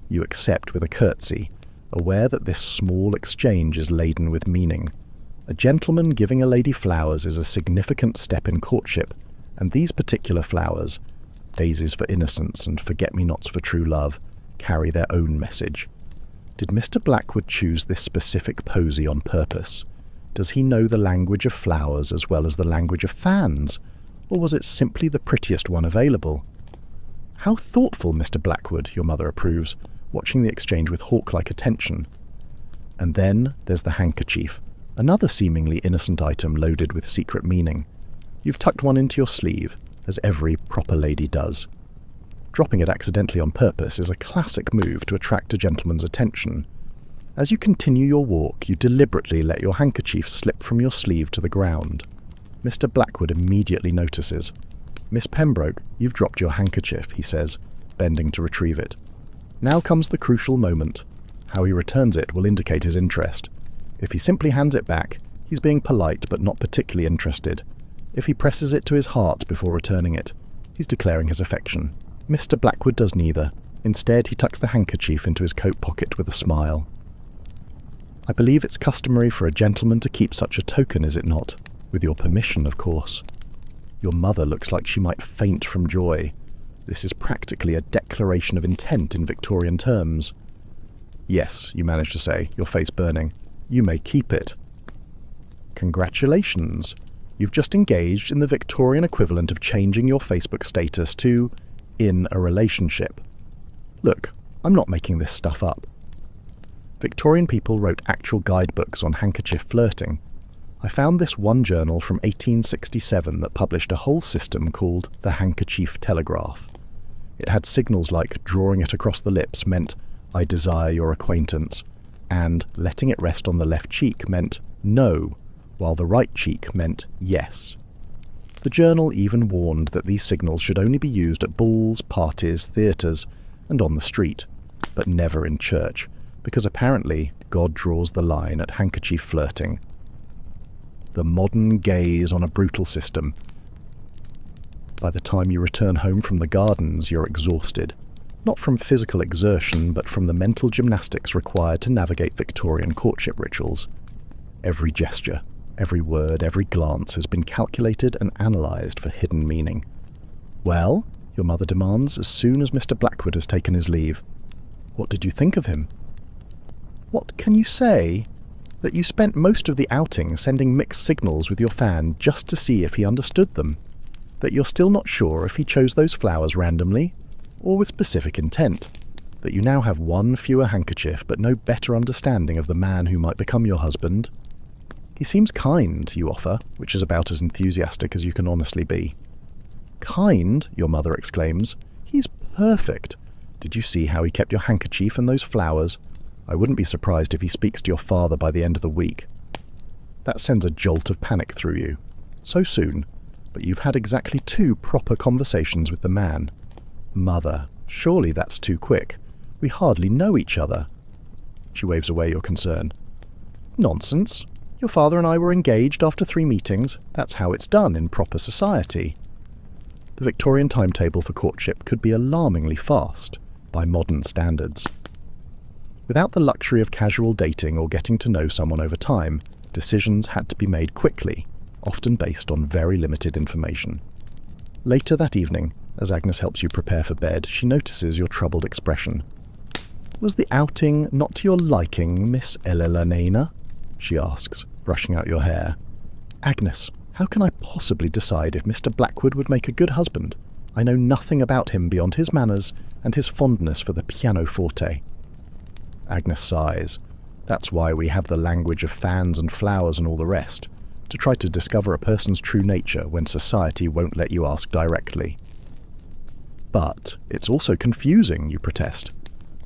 You accept with a curtsy, aware that this small exchange is laden with meaning. A gentleman giving a lady flowers is a significant step in courtship, and these particular flowers, daisies for innocence and forget-me-nots for true love, carry their own message. Did Mr. Blackwood choose this specific posy on purpose? Does he know the language of flowers as well as the language of fans? Or was it simply the prettiest one available? "How thoughtful, Mr. Blackwood," your mother approves, watching the exchange with hawk-like attention. And then there's the handkerchief, another seemingly innocent item loaded with secret meaning. You've tucked one into your sleeve, as every proper lady does. Dropping it accidentally on purpose is a classic move to attract a gentleman's attention. As you continue your walk, you deliberately let your handkerchief slip from your sleeve to the ground. Mr. Blackwood immediately notices. "Miss Pembroke, you've dropped your handkerchief," he says, bending to retrieve it. Now comes the crucial moment. How he returns it will indicate his interest. If he simply hands it back, he's being polite but not particularly interested. If he presses it to his heart before returning it, he's declaring his affection. Mr. Blackwood does neither. Instead, he tucks the handkerchief into his coat pocket with a smile. "I believe it's customary for a gentleman to keep such a token, is it not? With your permission, of course." Your mother looks like she might faint from joy. This is practically a declaration of intent in Victorian terms. "Yes," you manage to say, your face burning. "You may keep it." Congratulations. You've just engaged in the Victorian equivalent of changing your Facebook status to "in a relationship." Look, I'm not making this stuff up. Victorian people wrote actual guidebooks on handkerchief flirting. I found this one journal from 1867 that published a whole system called the handkerchief telegraph. It had signals like drawing it across the lips meant, "I desire your acquaintance," and letting it rest on the left cheek meant "no," while the right cheek meant "yes." The journal even warned that these signals should only be used at balls, parties, theatres, and on the street, but never in church, because apparently God draws the line at handkerchief flirting. The modern gaze on a brutal system. By the time you return home from the gardens, you're exhausted, not from physical exertion, but from the mental gymnastics required to navigate Victorian courtship rituals. Every gesture, every word, every glance has been calculated and analysed for hidden meaning. "Well?" your mother demands as soon as Mr. Blackwood has taken his leave. "What did you think of him?" "What can you say? That you spent most of the outing sending mixed signals with your fan just to see if he understood them? That you're still not sure if he chose those flowers randomly or with specific intent? That you now have one fewer handkerchief but no better understanding of the man who might become your husband? He seems kind, you offer, which is about as enthusiastic as you can honestly be. Kind? Your mother exclaims. He's perfect. Did you see how he kept your handkerchief and those flowers? I wouldn't be surprised if he speaks to your father by the end of the week. That sends a jolt of panic through you. So soon, but you've had exactly 2 proper conversations with the man. Mother, surely that's too quick. We hardly know each other. She waves away your concern. Nonsense. Your father and I were engaged after 3 meetings. That's how it's done in proper society. The Victorian timetable for courtship could be alarmingly fast by modern standards. Without the luxury of casual dating or getting to know someone over time, decisions had to be made quickly, often based on very limited information. Later that evening, as Agnes helps you prepare for bed, she notices your troubled expression. Was the outing not to your liking, Miss Elelanena? She asks, brushing out your hair. Agnes, how can I possibly decide if Mr. Blackwood would make a good husband? I know nothing about him beyond his manners and his fondness for the pianoforte. Agnes sighs. That's why we have the language of fans and flowers and all the rest, to try to discover a person's true nature when society won't let you ask directly. But it's also confusing, you protest.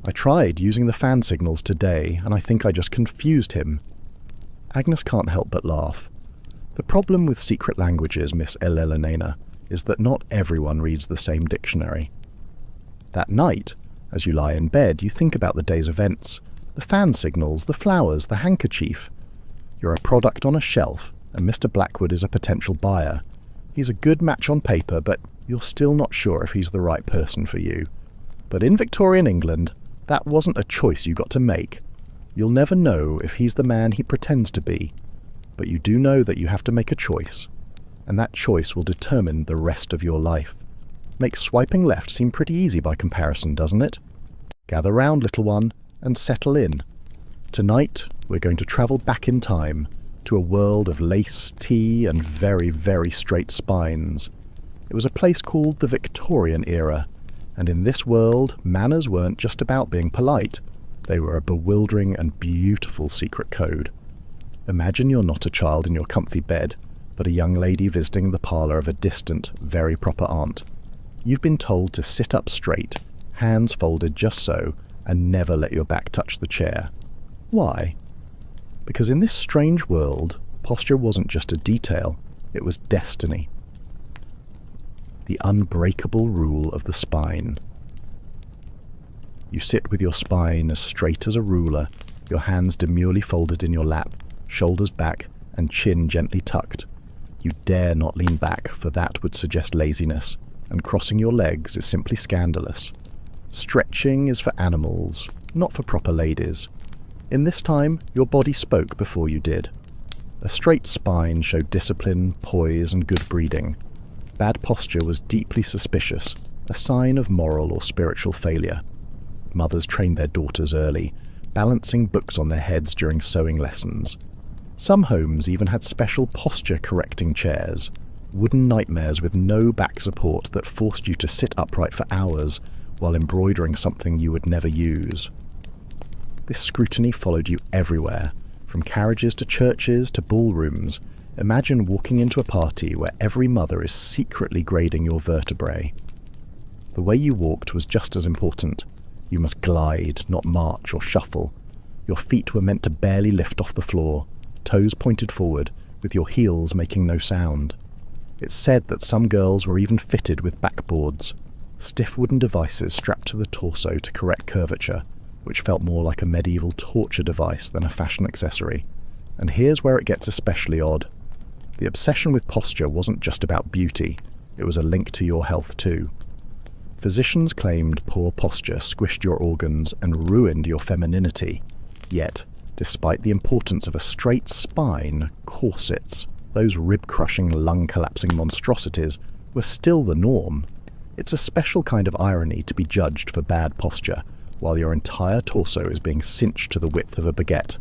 I tried using the fan signals today, and I think I just confused him. Agnes can't help but laugh. The problem with secret languages, Miss Elelanena, is that not everyone reads the same dictionary. That night, as you lie in bed, you think about the day's events, the fan signals, the flowers, the handkerchief. You're a product on a shelf, and Mr. Blackwood is a potential buyer. He's a good match on paper, but you're still not sure if he's the right person for you. But in Victorian England, that wasn't a choice you got to make. You'll never know if he's the man he pretends to be, but you do know that you have to make a choice, and that choice will determine the rest of your life. Makes swiping left seem pretty easy by comparison, doesn't it? Gather round, little one, and settle in. Tonight, we're going to travel back in time to a world of lace, tea, and very, very straight spines. It was a place called the Victorian era, and in this world, manners weren't just about being polite. They were a bewildering and beautiful secret code. Imagine you're not a child in your comfy bed, but a young lady visiting the parlour of a distant, very proper aunt. You've been told to sit up straight, hands folded just so, and never let your back touch the chair. Why? Because in this strange world, posture wasn't just a detail, it was destiny. The unbreakable rule of the spine. You sit with your spine as straight as a ruler, your hands demurely folded in your lap, shoulders back, and chin gently tucked. You dare not lean back, for that would suggest laziness, and crossing your legs is simply scandalous. Stretching is for animals, not for proper ladies. In this time, your body spoke before you did. A straight spine showed discipline, poise, and good breeding. Bad posture was deeply suspicious, a sign of moral or spiritual failure. Mothers trained their daughters early, balancing books on their heads during sewing lessons. Some homes even had special posture-correcting chairs, wooden nightmares with no back support that forced you to sit upright for hours while embroidering something you would never use. This scrutiny followed you everywhere, from carriages to churches to ballrooms. Imagine walking into a party where every mother is secretly grading your vertebrae. The way you walked was just as important. You must glide, not march or shuffle. Your feet were meant to barely lift off the floor, toes pointed forward, with your heels making no sound. It's said that some girls were even fitted with backboards, stiff wooden devices strapped to the torso to correct curvature, which felt more like a medieval torture device than a fashion accessory. And here's where it gets especially odd. The obsession with posture wasn't just about beauty, it was a link to your health too. Physicians claimed poor posture squished your organs and ruined your femininity. Yet, despite the importance of a straight spine, corsets, those rib-crushing, lung-collapsing monstrosities, were still the norm. It's a special kind of irony to be judged for bad posture, while your entire torso is being cinched to the width of a baguette.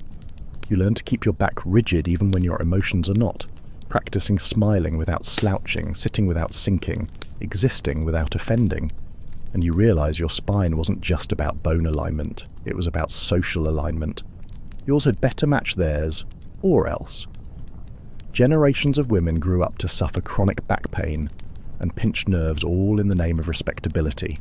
You learn to keep your back rigid even when your emotions are not, practicing smiling without slouching, sitting without sinking, existing without offending. and you realise your spine wasn't just about bone alignment, it was about social alignment. Yours had better match theirs, or else. Generations of women grew up to suffer chronic back pain and pinched nerves, all in the name of respectability.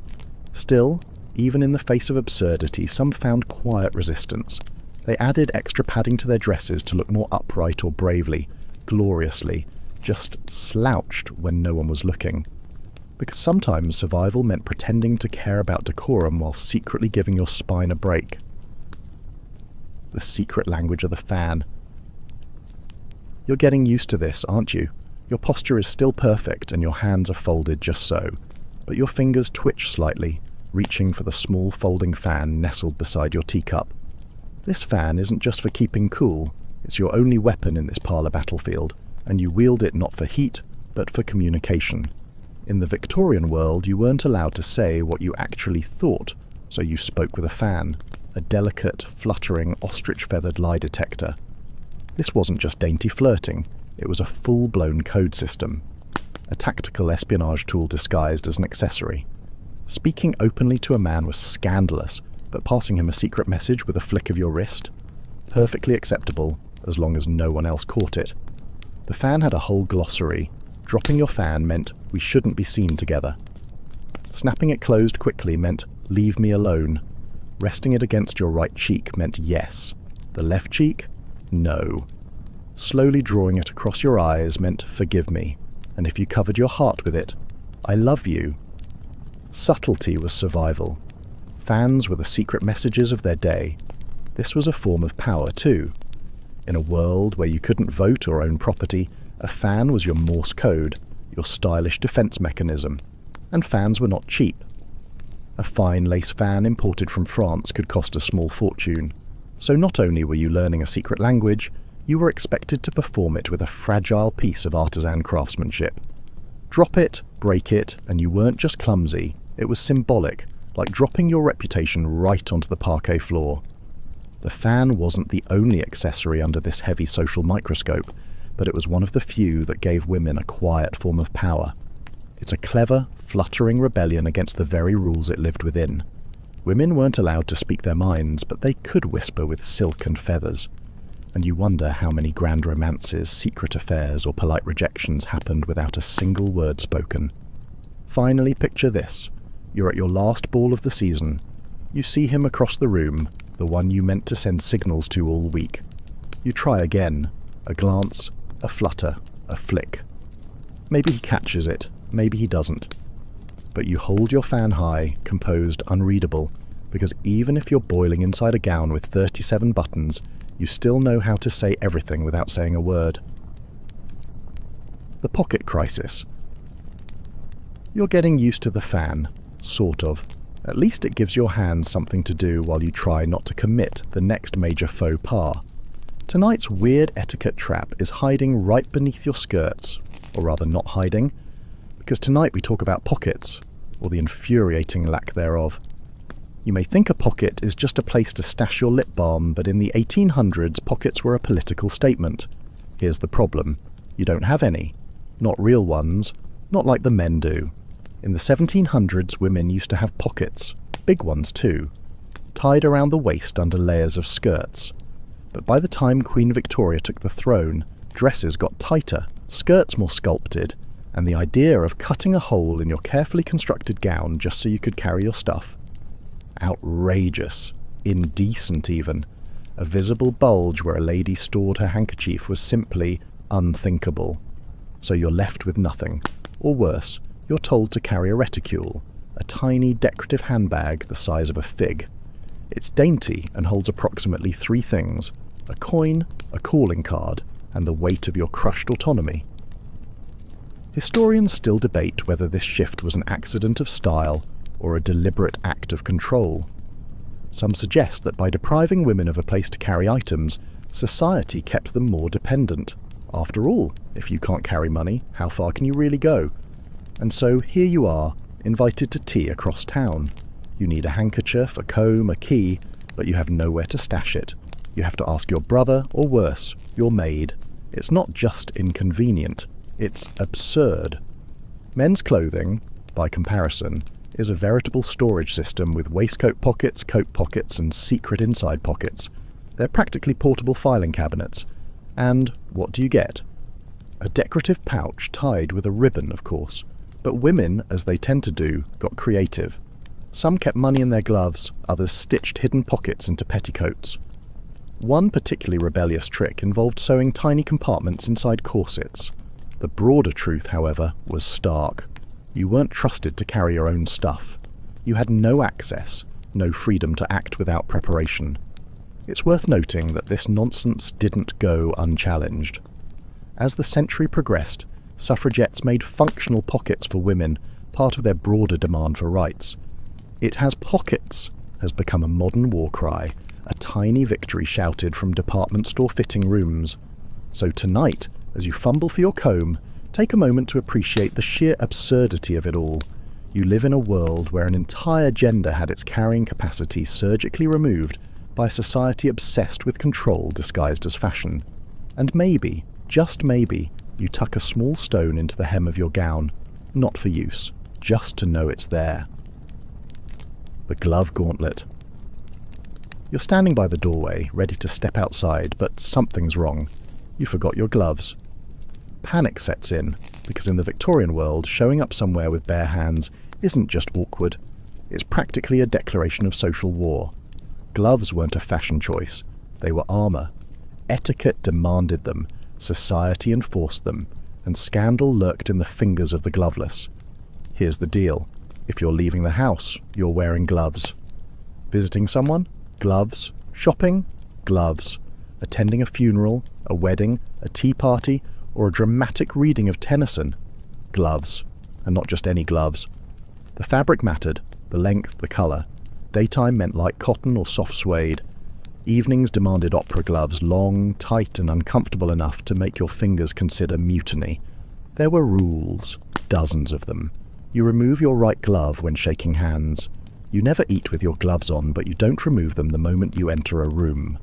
Still, even in the face of absurdity, some found quiet resistance. They added extra padding to their dresses to look more upright or bravely, gloriously, just slouched when no one was looking. Because sometimes survival meant pretending to care about decorum while secretly giving your spine a break. The secret language of the fan. You're getting used to this, aren't you? Your posture is still perfect and your hands are folded just so, but your fingers twitch slightly, reaching for the small folding fan nestled beside your teacup. This fan isn't just for keeping cool, it's your only weapon in this parlour battlefield, and you wield it not for heat, but for communication. In the Victorian world, you weren't allowed to say what you actually thought, so you spoke with a fan, a delicate, fluttering, ostrich-feathered lie detector. This wasn't just dainty flirting, it was a full-blown code system, a tactical espionage tool disguised as an accessory. Speaking openly to a man was scandalous, but passing him a secret message with a flick of your wrist? Perfectly acceptable, as long as no one else caught it. The fan had a whole glossary. Dropping your fan meant we shouldn't be seen together. Snapping it closed quickly meant leave me alone. Resting it against your right cheek meant yes. The left cheek? No. Slowly drawing it across your eyes meant forgive me. And if you covered your heart with it, I love you. Subtlety was survival. Fans were the secret messages of their day. This was a form of power too. In a world where you couldn't vote or own property, a fan was your Morse code, your stylish defense mechanism. And fans were not cheap. A fine lace fan imported from France could cost a small fortune. So not only were you learning a secret language, you were expected to perform it with a fragile piece of artisan craftsmanship. Drop it, break it, and you weren't just clumsy, it was symbolic, like dropping your reputation right onto the parquet floor. The fan wasn't the only accessory under this heavy social microscope, but it was one of the few that gave women a quiet form of power. It's a clever, fluttering rebellion against the very rules it lived within. Women weren't allowed to speak their minds, but they could whisper with silk and feathers. And you wonder how many grand romances, secret affairs, or polite rejections happened without a single word spoken. Finally, picture this. You're at your last ball of the season. You see him across the room, the one you meant to send signals to all week. You try again. A glance, a flutter, a flick. Maybe he catches it, maybe he doesn't. But you hold your fan high, composed, unreadable, because even if you're boiling inside a gown with 37 buttons, you still know how to say everything without saying a word. The pocket crisis. You're getting used to the fan, sort of. At least it gives your hands something to do while you try not to commit the next major faux pas. Tonight's weird etiquette trap is hiding right beneath your skirts, or rather not hiding, because tonight we talk about pockets, or the infuriating lack thereof. You may think a pocket is just a place to stash your lip balm, but in the 1800s pockets were a political statement. Here's the problem. You don't have any. Not real ones, not like the men do. In the 1700s women used to have pockets, big ones too, tied around the waist under layers of skirts. But by the time Queen Victoria took the throne, dresses got tighter, skirts more sculpted, and the idea of cutting a hole in your carefully constructed gown just so you could carry your stuff. Outrageous, indecent even. A visible bulge where a lady stored her handkerchief was simply unthinkable. So you're left with nothing. Or worse, you're told to carry a reticule, a tiny decorative handbag the size of a fig. It's dainty and holds approximately 3 things: a coin, a calling card, and the weight of your crushed autonomy. Historians still debate whether this shift was an accident of style or a deliberate act of control. Some suggest that by depriving women of a place to carry items, society kept them more dependent. After all, if you can't carry money, how far can you really go? And so here you are, invited to tea across town. You need a handkerchief, a comb, a key, but you have nowhere to stash it. You have to ask your brother, or worse, your maid. It's not just inconvenient, it's absurd. Men's clothing, by comparison, is a veritable storage system with waistcoat pockets, coat pockets, and secret inside pockets. They're practically portable filing cabinets. And what do you get? A decorative pouch tied with a ribbon, of course. But women, as they tend to do, got creative. Some kept money in their gloves, others stitched hidden pockets into petticoats. One particularly rebellious trick involved sewing tiny compartments inside corsets. The broader truth, however, was stark. You weren't trusted to carry your own stuff. You had no access, no freedom to act without preparation. It's worth noting that this nonsense didn't go unchallenged. As the century progressed, suffragettes made functional pockets for women, part of their broader demand for rights. "It has pockets" has become a modern war cry, a tiny victory shouted from department store fitting rooms. So tonight, as you fumble for your comb, take a moment to appreciate the sheer absurdity of it all. You live in a world where an entire gender had its carrying capacity surgically removed by a society obsessed with control disguised as fashion. And maybe, just maybe, you tuck a small stone into the hem of your gown, not for use, just to know it's there. The glove gauntlet. You're standing by the doorway, ready to step outside, but something's wrong. You forgot your gloves. Panic sets in, because in the Victorian world, showing up somewhere with bare hands isn't just awkward, it's practically a declaration of social war. Gloves weren't a fashion choice, they were armour. Etiquette demanded them, society enforced them, and scandal lurked in the fingers of the gloveless. Here's the deal. If you're leaving the house, you're wearing gloves. Visiting someone? Gloves. Shopping? Gloves. Attending a funeral, a wedding, a tea party, or a dramatic reading of Tennyson? Gloves. And not just any gloves. The fabric mattered, the length, the colour. Daytime meant light cotton or soft suede. Evenings demanded opera gloves, long, tight, and uncomfortable enough to make your fingers consider mutiny. There were rules, dozens of them. You remove your right glove when shaking hands. You never eat with your gloves on, but you don't remove them the moment you enter a room.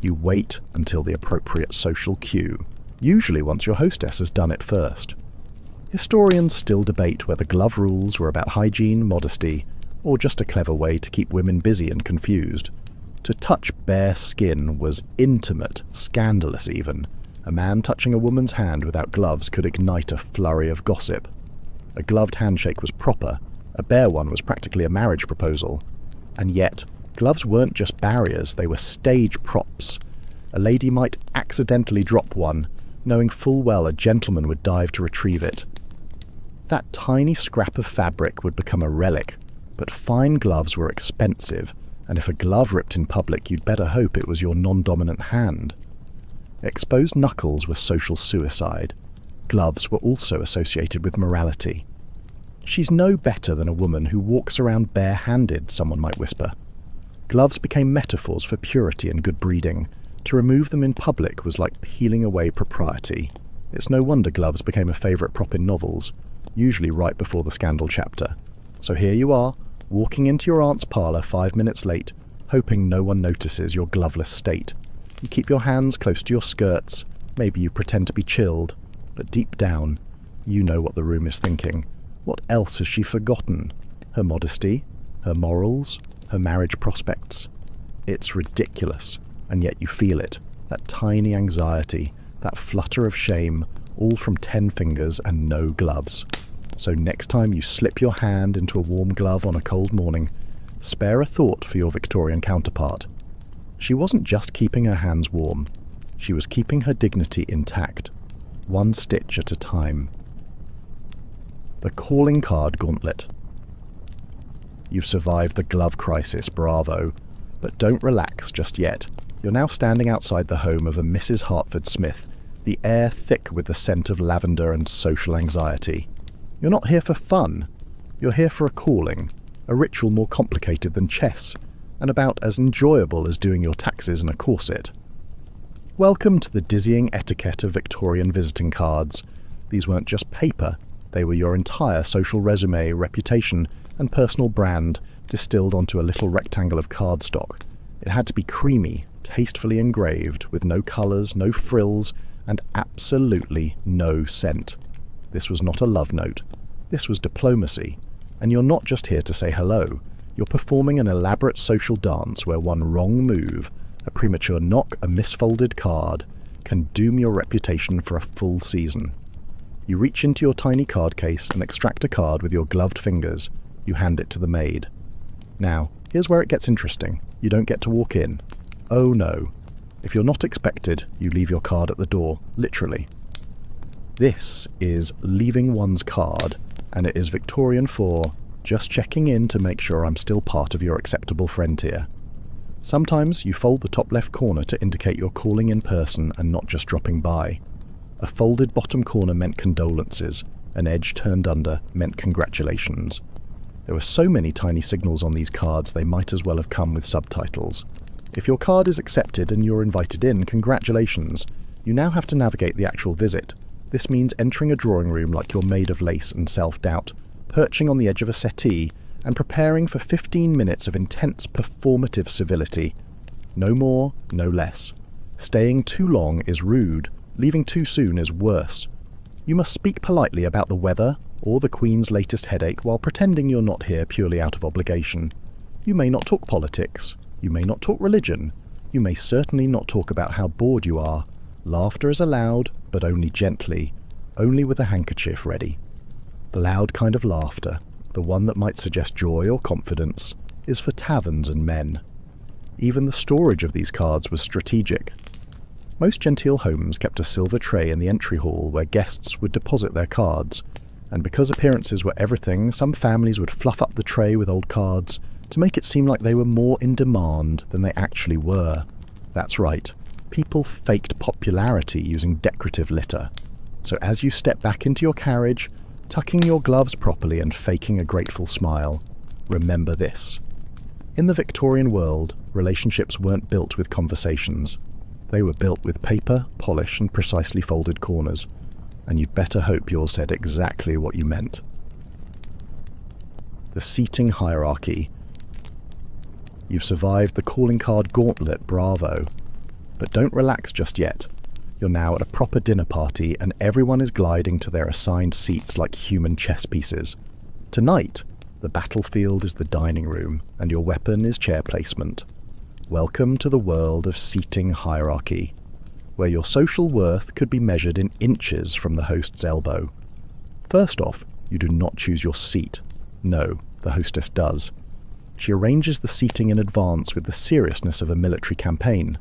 You wait until the appropriate social cue, usually once your hostess has done it first. Historians still debate whether glove rules were about hygiene, modesty, or just a clever way to keep women busy and confused. To touch bare skin was intimate, scandalous even. A man touching a woman's hand without gloves could ignite a flurry of gossip. A gloved handshake was proper. A bare one was practically a marriage proposal. And yet, gloves weren't just barriers, they were stage props. A lady might accidentally drop one, knowing full well a gentleman would dive to retrieve it. That tiny scrap of fabric would become a relic, but fine gloves were expensive, and if a glove ripped in public, you'd better hope it was your non-dominant hand. Exposed knuckles were social suicide. Gloves were also associated with morality. "She's no better than a woman who walks around bare-handed," someone might whisper. Gloves became metaphors for purity and good breeding. To remove them in public was like peeling away propriety. It's no wonder gloves became a favourite prop in novels, usually right before the scandal chapter. So here you are, walking into your aunt's parlour 5 minutes late, hoping no one notices your gloveless state. You keep your hands close to your skirts, maybe you pretend to be chilled, but deep down, you know what the room is thinking. What else has she forgotten? Her modesty? Her morals? Her marriage prospects? It's ridiculous, and yet you feel it, that tiny anxiety, that flutter of shame, all from 10 fingers and no gloves. So next time you slip your hand into a warm glove on a cold morning, spare a thought for your Victorian counterpart. She wasn't just keeping her hands warm, she was keeping her dignity intact, one stitch at a time. The calling card gauntlet. You've survived the glove crisis, bravo. But don't relax just yet. You're now standing outside the home of a Mrs. Hartford Smith, the air thick with the scent of lavender and social anxiety. You're not here for fun. You're here for a calling, a ritual more complicated than chess, and about as enjoyable as doing your taxes in a corset. Welcome to the dizzying etiquette of Victorian visiting cards. These weren't just paper, they were your entire social resume, reputation, and personal brand distilled onto a little rectangle of cardstock. It had to be creamy, tastefully engraved, with no colours, no frills, and absolutely no scent. This was not a love note. This was diplomacy. And you're not just here to say hello. You're performing an elaborate social dance where one wrong move, a premature knock, a misfolded card, can doom your reputation for a full season. You reach into your tiny card case and extract a card with your gloved fingers. You hand it to the maid. Now, here's where it gets interesting. You don't get to walk in. Oh no. If you're not expected, you leave your card at the door, literally. This is leaving one's card, and it is Victorian for just checking in to make sure I'm still part of your acceptable friend tier. Sometimes you fold the top left corner to indicate you're calling in person and not just dropping by. A folded bottom corner meant condolences. An edge turned under meant congratulations. There were so many tiny signals on these cards they might as well have come with subtitles. If your card is accepted and you're invited in, congratulations. You now have to navigate the actual visit. This means entering a drawing room like you're made of lace and self-doubt, perching on the edge of a settee, and preparing for 15 minutes of intense performative civility. No more, no less. Staying too long is rude. Leaving too soon is worse. You must speak politely about the weather or the Queen's latest headache while pretending you're not here purely out of obligation. You may not talk politics. You may not talk religion. You may certainly not talk about how bored you are. Laughter is allowed, but only gently, only with a handkerchief ready. The loud kind of laughter, the one that might suggest joy or confidence, is for taverns and men. Even the storage of these cards was strategic. Most genteel homes kept a silver tray in the entry hall where guests would deposit their cards, and because appearances were everything, some families would fluff up the tray with old cards to make it seem like they were more in demand than they actually were. That's right, people faked popularity using decorative litter. So as you step back into your carriage, tucking your gloves properly and faking a grateful smile, remember this. In the Victorian world, relationships weren't built with conversations. They were built with paper, polish, and precisely folded corners, and you'd better hope yours said exactly what you meant. The seating hierarchy. You've survived the calling card gauntlet, bravo. But don't relax just yet. You're now at a proper dinner party and everyone is gliding to their assigned seats like human chess pieces. Tonight, the battlefield is the dining room and your weapon is chair placement. Welcome to the world of seating hierarchy, where your social worth could be measured in inches from the host's elbow. First off, you do not choose your seat. No, the hostess does. She arranges the seating in advance with the seriousness of a military campaign.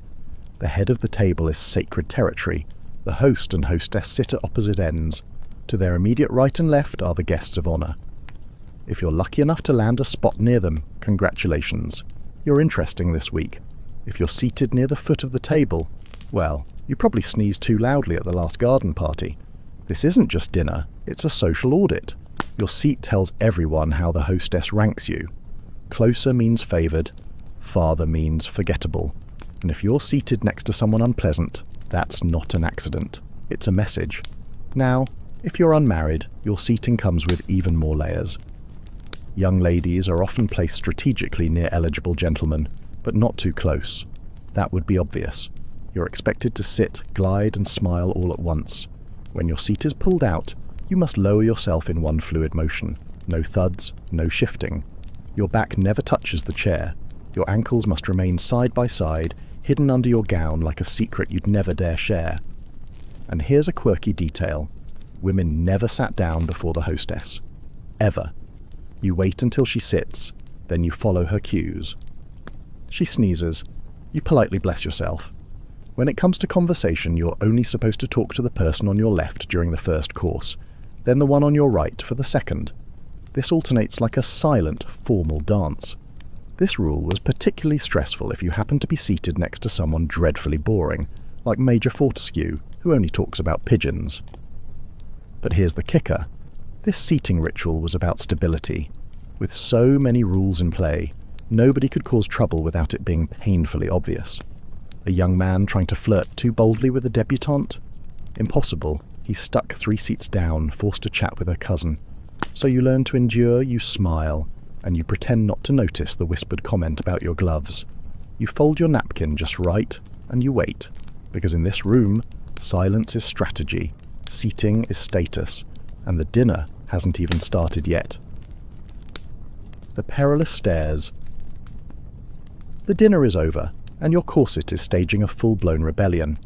The head of the table is sacred territory. The host and hostess sit at opposite ends. To their immediate right and left are the guests of honor. If you're lucky enough to land a spot near them, congratulations. You're interesting this week. If you're seated near the foot of the table, well, you probably sneezed too loudly at the last garden party. This isn't just dinner, it's a social audit. Your seat tells everyone how the hostess ranks you. Closer means favored, farther means forgettable. And if you're seated next to someone unpleasant, that's not an accident. It's a message. Now, if you're unmarried, your seating comes with even more layers. Young ladies are often placed strategically near eligible gentlemen, but not too close. That would be obvious. You're expected to sit, glide, and smile all at once. When your seat is pulled out, you must lower yourself in one fluid motion. No thuds, no shifting. Your back never touches the chair. Your ankles must remain side by side, hidden under your gown like a secret you'd never dare share. And here's a quirky detail. Women never sat down before the hostess. Ever. You wait until she sits, then you follow her cues. She sneezes. You politely bless yourself. When it comes to conversation, you're only supposed to talk to the person on your left during the first course, then the one on your right for the second. This alternates like a silent, formal dance. This rule was particularly stressful if you happen to be seated next to someone dreadfully boring, like Major Fortescue, who only talks about pigeons. But here's the kicker. This seating ritual was about stability. With so many rules in play, nobody could cause trouble without it being painfully obvious. A young man trying to flirt too boldly with a debutante? Impossible. He's stuck 3 seats down, forced to chat with her cousin. So you learn to endure, you smile, and you pretend not to notice the whispered comment about your gloves. You fold your napkin just right, and you wait, because in this room, silence is strategy, seating is status, and the dinner hasn't even started yet. The perilous stairs. The dinner is over, and your corset is staging a full-blown rebellion.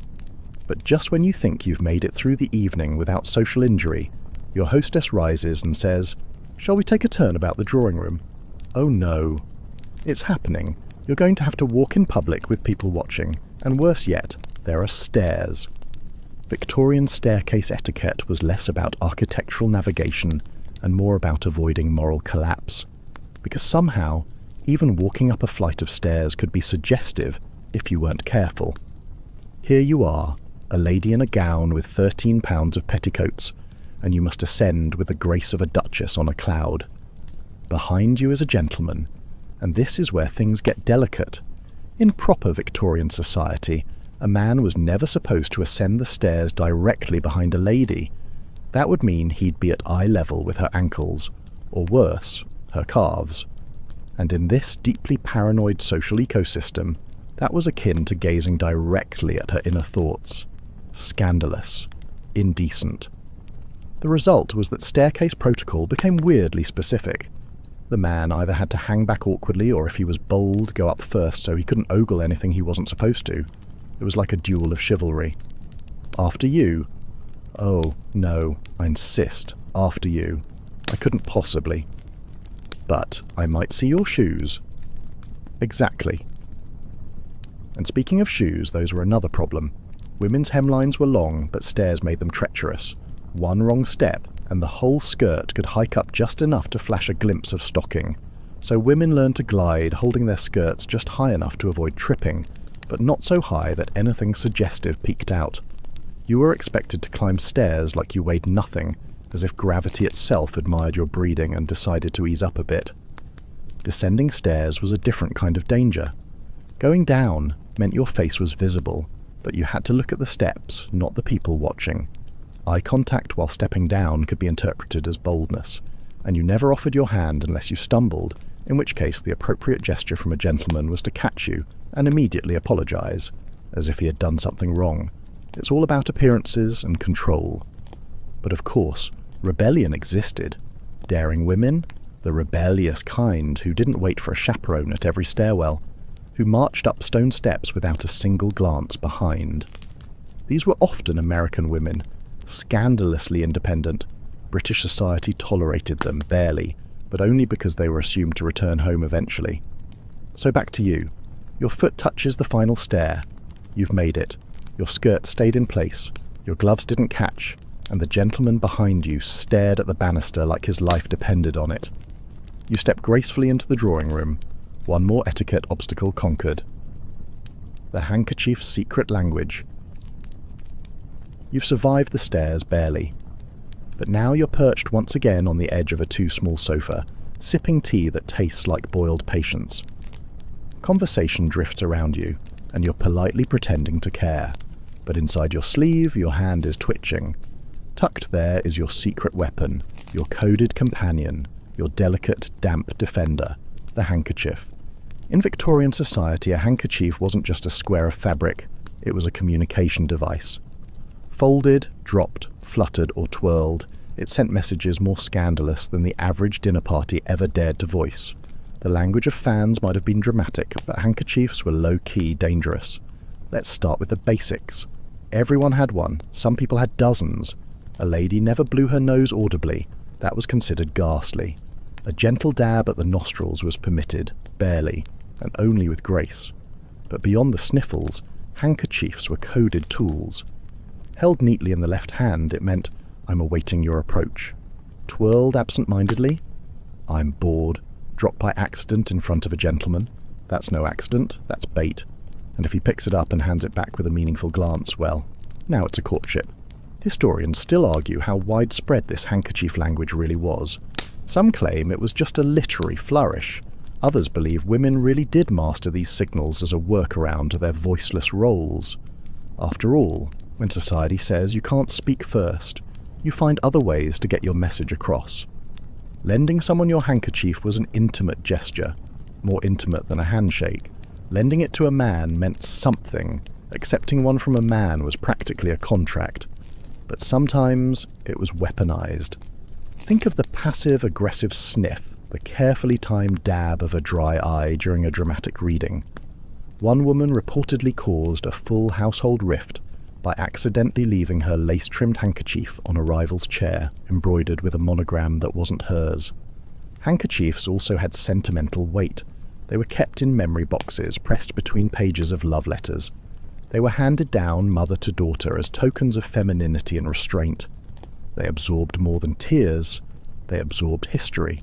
But just when you think you've made it through the evening without social injury, your hostess rises and says, "Shall we take a turn about the drawing room?" Oh no. It's happening. You're going to have to walk in public with people watching, and worse yet, there are stairs. Victorian staircase etiquette was less about architectural navigation and more about avoiding moral collapse. Because somehow, even walking up a flight of stairs could be suggestive if you weren't careful. Here you are, a lady in a gown with 13 pounds of petticoats, and you must ascend with the grace of a duchess on a cloud. Behind you is a gentleman, and this is where things get delicate. In proper Victorian society, a man was never supposed to ascend the stairs directly behind a lady. That would mean he'd be at eye level with her ankles, or worse, her calves. And in this deeply paranoid social ecosystem, that was akin to gazing directly at her inner thoughts. Scandalous. Indecent. The result was that staircase protocol became weirdly specific. The man either had to hang back awkwardly, or if he was bold, go up first so he couldn't ogle anything he wasn't supposed to. It was like a duel of chivalry. After you. Oh, no, I insist. After you. I couldn't possibly. But I might see your shoes. Exactly. And speaking of shoes, those were another problem. Women's hemlines were long, but stairs made them treacherous. One wrong step, and the whole skirt could hike up just enough to flash a glimpse of stocking. So women learned to glide, holding their skirts just high enough to avoid tripping, but not so high that anything suggestive peeked out. You were expected to climb stairs like you weighed nothing, as if gravity itself admired your breeding and decided to ease up a bit. Descending stairs was a different kind of danger. Going down meant your face was visible, but you had to look at the steps, not the people watching. Eye contact while stepping down could be interpreted as boldness, and you never offered your hand unless you stumbled, in which case the appropriate gesture from a gentleman was to catch you and immediately apologize, as if he had done something wrong. It's all about appearances and control. But of course, rebellion existed. Daring women, the rebellious kind who didn't wait for a chaperone at every stairwell, who marched up stone steps without a single glance behind. These were often American women, scandalously independent. British society tolerated them, barely, but only because they were assumed to return home eventually. So back to you. Your foot touches the final stair. You've made it. Your skirt stayed in place. Your gloves didn't catch, and the gentleman behind you stared at the banister like his life depended on it. You step gracefully into the drawing room. One more etiquette obstacle conquered. The handkerchief's secret language. You've survived the stairs barely. But now you're perched once again on the edge of a too-small sofa, sipping tea that tastes like boiled patience. Conversation drifts around you, and you're politely pretending to care. But inside your sleeve, your hand is twitching. Tucked there is your secret weapon, your coded companion, your delicate, damp defender, the handkerchief. In Victorian society, a handkerchief wasn't just a square of fabric, it was a communication device. Folded, dropped, fluttered or twirled, it sent messages more scandalous than the average dinner party ever dared to voice. The language of fans might have been dramatic, but handkerchiefs were low-key dangerous. Let's start with the basics. Everyone had one, some people had dozens. A lady never blew her nose audibly, that was considered ghastly. A gentle dab at the nostrils was permitted, barely, and only with grace. But beyond the sniffles, handkerchiefs were coded tools. Held neatly in the left hand, it meant, I'm awaiting your approach. Twirled absent-mindedly, I'm bored. Dropped by accident in front of a gentleman. That's no accident, that's bait. And if he picks it up and hands it back with a meaningful glance, well, now it's a courtship. Historians still argue how widespread this handkerchief language really was. Some claim it was just a literary flourish. Others believe women really did master these signals as a workaround to their voiceless roles. After all, when society says you can't speak first, you find other ways to get your message across. Lending someone your handkerchief was an intimate gesture, more intimate than a handshake. Lending it to a man meant something. Accepting one from a man was practically a contract. But sometimes it was weaponized. Think of the passive-aggressive sniff, the carefully timed dab of a dry eye during a dramatic reading. One woman reportedly caused a full household rift by accidentally leaving her lace-trimmed handkerchief on a rival's chair, embroidered with a monogram that wasn't hers. Handkerchiefs also had sentimental weight. They were kept in memory boxes pressed between pages of love letters. They were handed down mother to daughter as tokens of femininity and restraint. They absorbed more than tears. They absorbed history.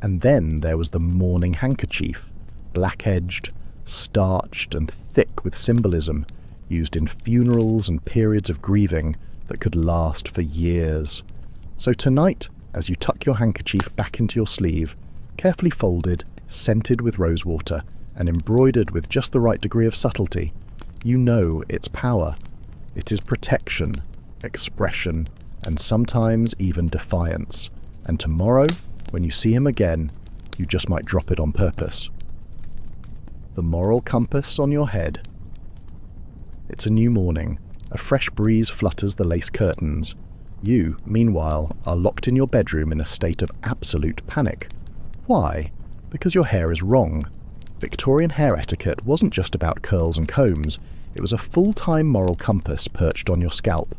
And then there was the mourning handkerchief, black-edged, starched and thick with symbolism, used in funerals and periods of grieving that could last for years. So tonight, as you tuck your handkerchief back into your sleeve, carefully folded, scented with rosewater, and embroidered with just the right degree of subtlety, you know its power. It is protection, expression, and sometimes even defiance. And tomorrow, when you see him again, you just might drop it on purpose. The moral compass on your head. It's a new morning. A fresh breeze flutters the lace curtains. You, meanwhile, are locked in your bedroom in a state of absolute panic. Why? Because your hair is wrong. Victorian hair etiquette wasn't just about curls and combs. It was a full-time moral compass perched on your scalp.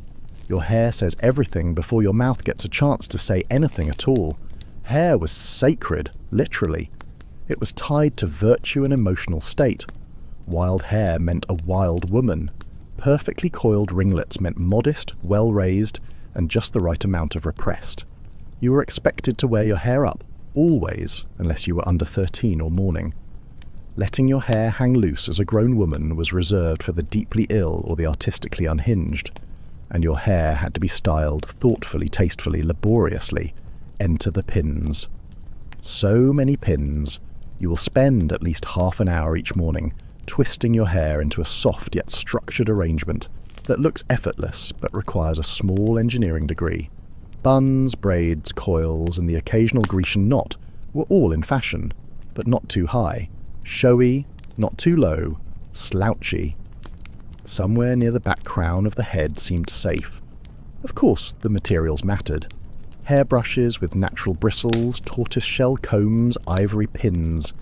Your hair says everything before your mouth gets a chance to say anything at all. Hair was sacred, literally. It was tied to virtue and emotional state. Wild hair meant a wild woman. Perfectly coiled ringlets meant modest, well-raised, and just the right amount of repressed. You were expected to wear your hair up, always, unless you were under 13 or mourning. Letting your hair hang loose as a grown woman was reserved for the deeply ill or the artistically unhinged, and your hair had to be styled thoughtfully, tastefully, laboriously. Enter the pins. So many pins. You will spend at least half an hour each morning twisting your hair into a soft yet structured arrangement that looks effortless but requires a small engineering degree. Buns, braids, coils, and the occasional Grecian knot were all in fashion, but not too high. Showy, not too low, slouchy. Somewhere near the back crown of the head seemed safe. Of course, the materials mattered. Hairbrushes with natural bristles, tortoiseshell combs, ivory pins.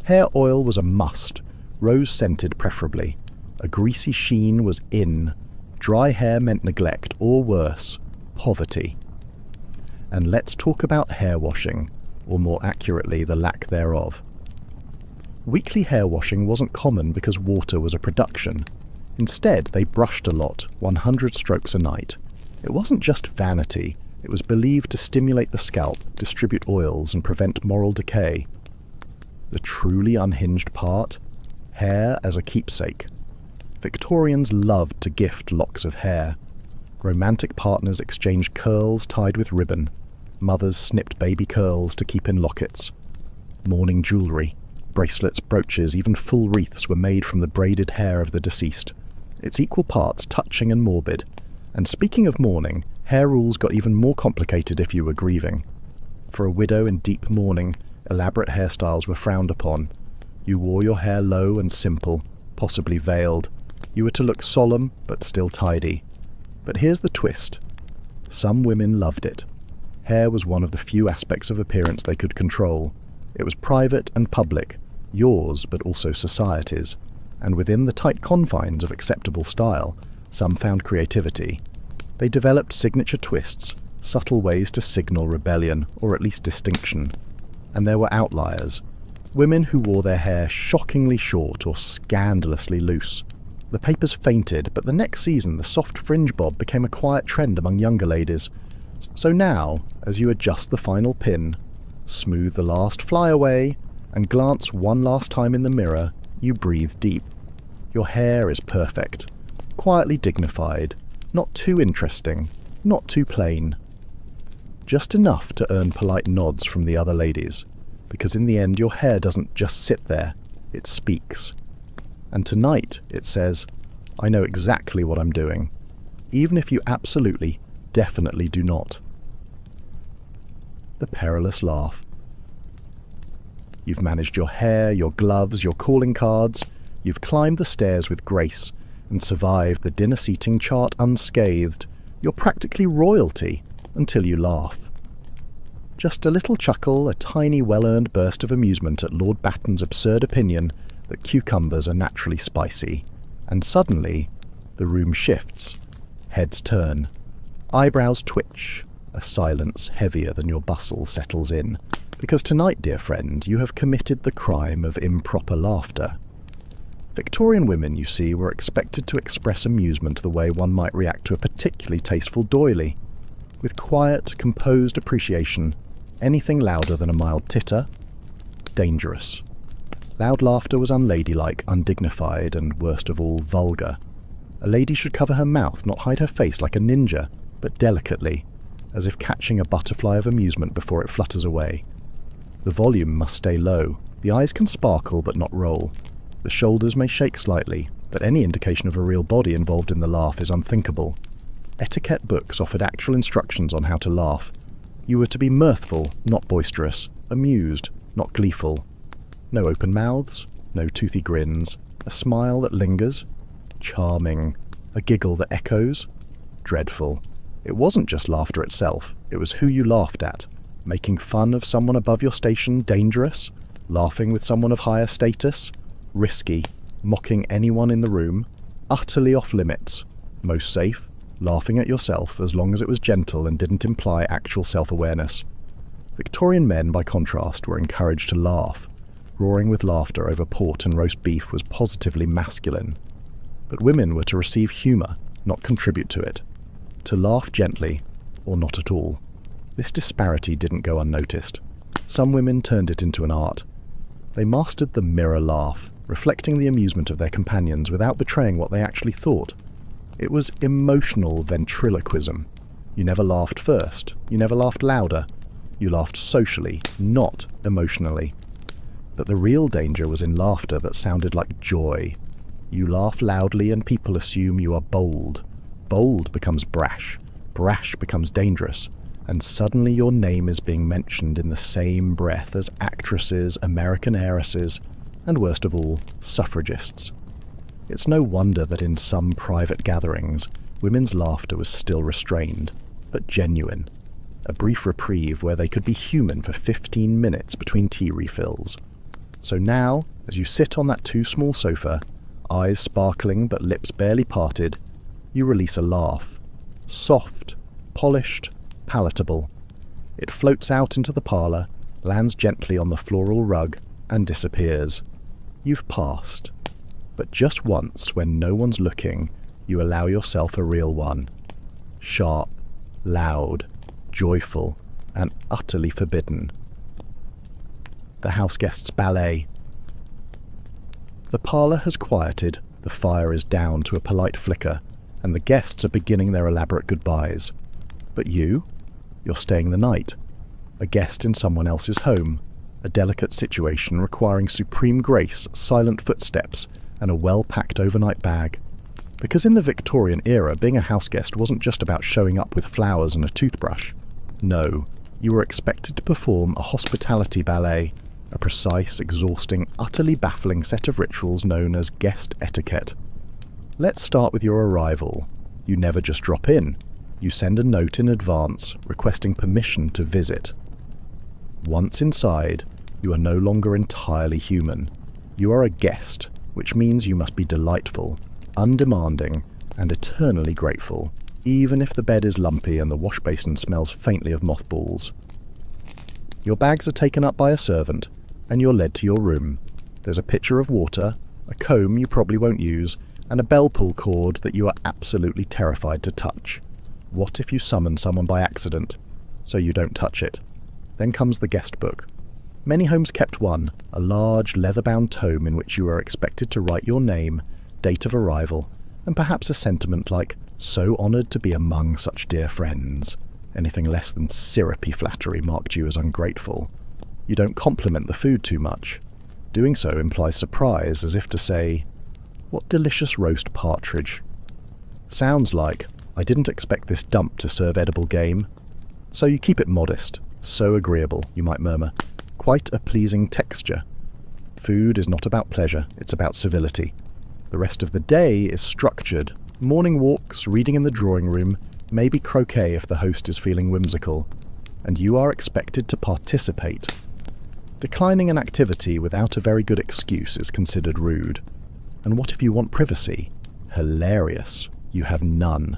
Hair oil was a must, rose-scented preferably. A greasy sheen was in. Dry hair meant neglect, or worse, poverty. And let's talk about hair washing, or more accurately, the lack thereof. Weekly hair washing wasn't common because water was a production. Instead, they brushed a lot, 100 strokes a night. It wasn't just vanity. It was believed to stimulate the scalp, distribute oils, and prevent moral decay. The truly unhinged part? Hair as a keepsake. Victorians loved to gift locks of hair. Romantic partners exchanged curls tied with ribbon. Mothers snipped baby curls to keep in lockets. Mourning jewellery, bracelets, brooches, even full wreaths were made from the braided hair of the deceased. It's equal parts touching and morbid. And speaking of mourning, hair rules got even more complicated if you were grieving. For a widow in deep mourning, elaborate hairstyles were frowned upon. You wore your hair low and simple, possibly veiled. You were to look solemn, but still tidy. But here's the twist. Some women loved it. Hair was one of the few aspects of appearance they could control. It was private and public, yours but also society's. And within the tight confines of acceptable style, some found creativity. They developed signature twists, subtle ways to signal rebellion, or at least distinction. And there were outliers. Women who wore their hair shockingly short or scandalously loose. The papers fainted, but the next season the soft fringe bob became a quiet trend among younger ladies. So now, as you adjust the final pin, smooth the last flyaway, and glance one last time in the mirror, you breathe deep. Your hair is perfect. Quietly dignified, not too interesting, not too plain. Just enough to earn polite nods from the other ladies, because in the end your hair doesn't just sit there, it speaks. And tonight it says, I know exactly what I'm doing, even if you absolutely, definitely do not. The perilous laugh. You've managed your hair, your gloves, your calling cards. You've climbed the stairs with grace and survived the dinner seating chart unscathed. You're practically royalty until you laugh. Just a little chuckle, a tiny well-earned burst of amusement at Lord Batten's absurd opinion that cucumbers are naturally spicy. And suddenly, the room shifts. Heads turn. Eyebrows twitch. A silence heavier than your bustle settles in. Because tonight, dear friend, you have committed the crime of improper laughter. Victorian women, you see, were expected to express amusement the way one might react to a particularly tasteful doily. With quiet, composed appreciation, anything louder than a mild titter, dangerous. Loud laughter was unladylike, undignified, and worst of all, vulgar. A lady should cover her mouth, not hide her face like a ninja, but delicately, as if catching a butterfly of amusement before it flutters away. The volume must stay low. The eyes can sparkle but not roll. The shoulders may shake slightly, but any indication of a real body involved in the laugh is unthinkable. Etiquette books offered actual instructions on how to laugh. You were to be mirthful, not boisterous, amused, not gleeful. No open mouths, no toothy grins, a smile that lingers. Charming. A giggle that echoes. Dreadful. It wasn't just laughter itself, it was who you laughed at. Making fun of someone above your station dangerous? Laughing with someone of higher status? Risky. Mocking anyone in the room? Utterly off limits. Most safe? Laughing at yourself as long as it was gentle and didn't imply actual self-awareness. Victorian men, by contrast, were encouraged to laugh. Roaring with laughter over port and roast beef was positively masculine. But women were to receive humour, not contribute to it. To laugh gently, or not at all. This disparity didn't go unnoticed. Some women turned it into an art. They mastered the mirror laugh, reflecting the amusement of their companions without betraying what they actually thought. It was emotional ventriloquism. You never laughed first. You never laughed louder. You laughed socially, not emotionally. But the real danger was in laughter that sounded like joy. You laugh loudly and people assume you are bold. Bold becomes brash. Brash becomes dangerous. And suddenly your name is being mentioned in the same breath as actresses, American heiresses, and worst of all, suffragists. It's no wonder that in some private gatherings, women's laughter was still restrained, but genuine. A brief reprieve where they could be human for 15 minutes between tea refills. So now, as you sit on that too small sofa, eyes sparkling but lips barely parted, you release a laugh. Soft, polished, palatable. It floats out into the parlour, lands gently on the floral rug, and disappears. You've passed. But just once, when no one's looking, you allow yourself a real one. Sharp, loud, joyful, and utterly forbidden. The houseguest's ballet. The parlour has quieted, the fire is down to a polite flicker, and the guests are beginning their elaborate goodbyes. But you? You're staying the night. A guest in someone else's home. A delicate situation requiring supreme grace, silent footsteps, and a well-packed overnight bag. Because in the Victorian era, being a houseguest wasn't just about showing up with flowers and a toothbrush. No, you were expected to perform a hospitality ballet, a precise, exhausting, utterly baffling set of rituals known as guest etiquette. Let's start with your arrival. You never just drop in. You send a note in advance requesting permission to visit. Once inside, you are no longer entirely human. You are a guest, which means you must be delightful, undemanding, and eternally grateful, even if the bed is lumpy and the wash basin smells faintly of mothballs. Your bags are taken up by a servant, and you're led to your room. There's a pitcher of water, a comb you probably won't use, and a bell pull cord that you are absolutely terrified to touch. What if you summon someone by accident? So you don't touch it. Then comes the guest book. Many homes kept one, a large leather-bound tome in which you are expected to write your name, date of arrival, and perhaps a sentiment like, "So honoured to be among such dear friends." Anything less than syrupy flattery marked you as ungrateful. You don't compliment the food too much. Doing so implies surprise, as if to say, "What delicious roast partridge." Sounds like, "I didn't expect this dump to serve edible game." So you keep it modest. So agreeable, you might murmur. Quite a pleasing texture. Food is not about pleasure, it's about civility. The rest of the day is structured. Morning walks, reading in the drawing room, maybe croquet if the host is feeling whimsical. and you are expected to participate. Declining an activity without a very good excuse is considered rude. And what if you want privacy? Hilarious. You have none.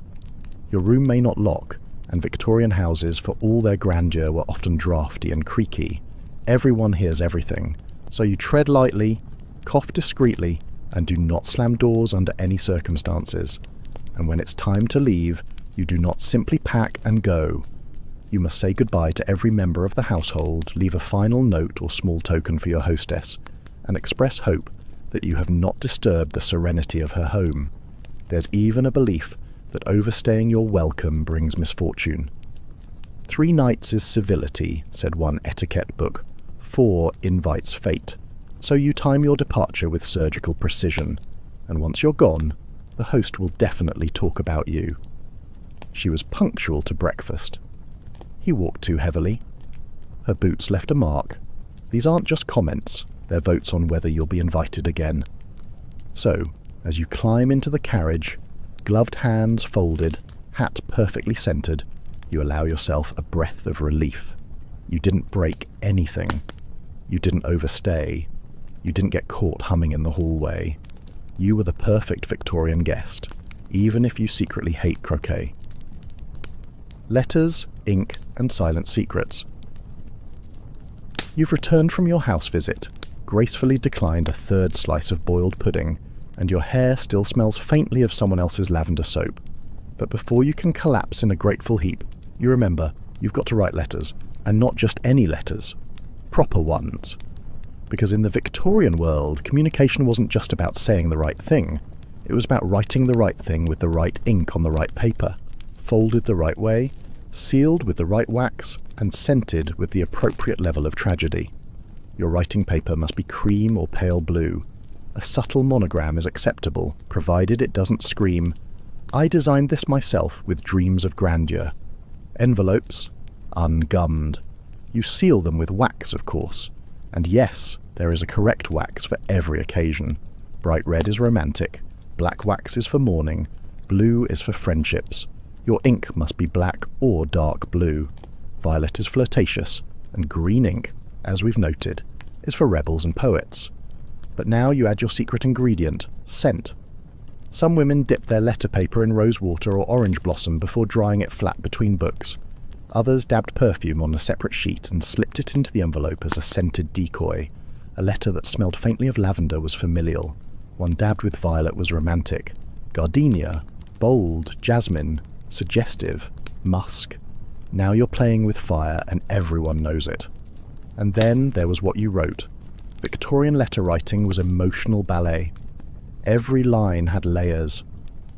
Your room may not lock, and Victorian houses, for all their grandeur, were often drafty and creaky. Everyone hears everything, so you tread lightly, cough discreetly, and do not slam doors under any circumstances. And when it's time to leave, you do not simply pack and go. You must say goodbye to every member of the household, leave a final note or small token for your hostess, and express hope that you have not disturbed the serenity of her home. There's even a belief that overstaying your welcome brings misfortune. 3 nights is civility, said one etiquette book. 4 invites fate. So you time your departure with surgical precision, and once you're gone, the host will definitely talk about you. She was punctual to breakfast. He walked too heavily. Her boots left a mark. These aren't just comments, they're votes on whether you'll be invited again. So, as you climb into the carriage, gloved hands folded, hat perfectly centered, you allow yourself a breath of relief. You didn't break anything. You didn't overstay. You didn't get caught humming in the hallway. You were the perfect Victorian guest, even if you secretly hate croquet. Letters, ink, and silent secrets. You've returned from your house visit, gracefully declined a 3rd slice of boiled pudding, and your hair still smells faintly of someone else's lavender soap. But before you can collapse in a grateful heap, you remember you've got to write letters, and not just any letters, proper ones. Because in the Victorian world, communication wasn't just about saying the right thing. It was about writing the right thing with the right ink on the right paper, folded the right way, sealed with the right wax, and scented with the appropriate level of tragedy. Your writing paper must be cream or pale blue. A subtle monogram is acceptable, provided it doesn't scream, "I designed this myself with dreams of grandeur." Envelopes? Ungummed. You seal them with wax, of course. And yes, there is a correct wax for every occasion. Bright red is romantic, black wax is for mourning, blue is for friendships. Your ink must be black or dark blue. Violet is flirtatious, and green ink, as we've noted, is for rebels and poets. But now you add your secret ingredient, scent. Some women dip their letter paper in rose water or orange blossom before drying it flat between books. Others dabbed perfume on a separate sheet and slipped it into the envelope as a scented decoy. A letter that smelled faintly of lavender was familial. One dabbed with violet was romantic. Gardenia, bold, jasmine, suggestive, musk. Now you're playing with fire and everyone knows it. And then there was what you wrote. Victorian letter writing was emotional ballet. Every line had layers.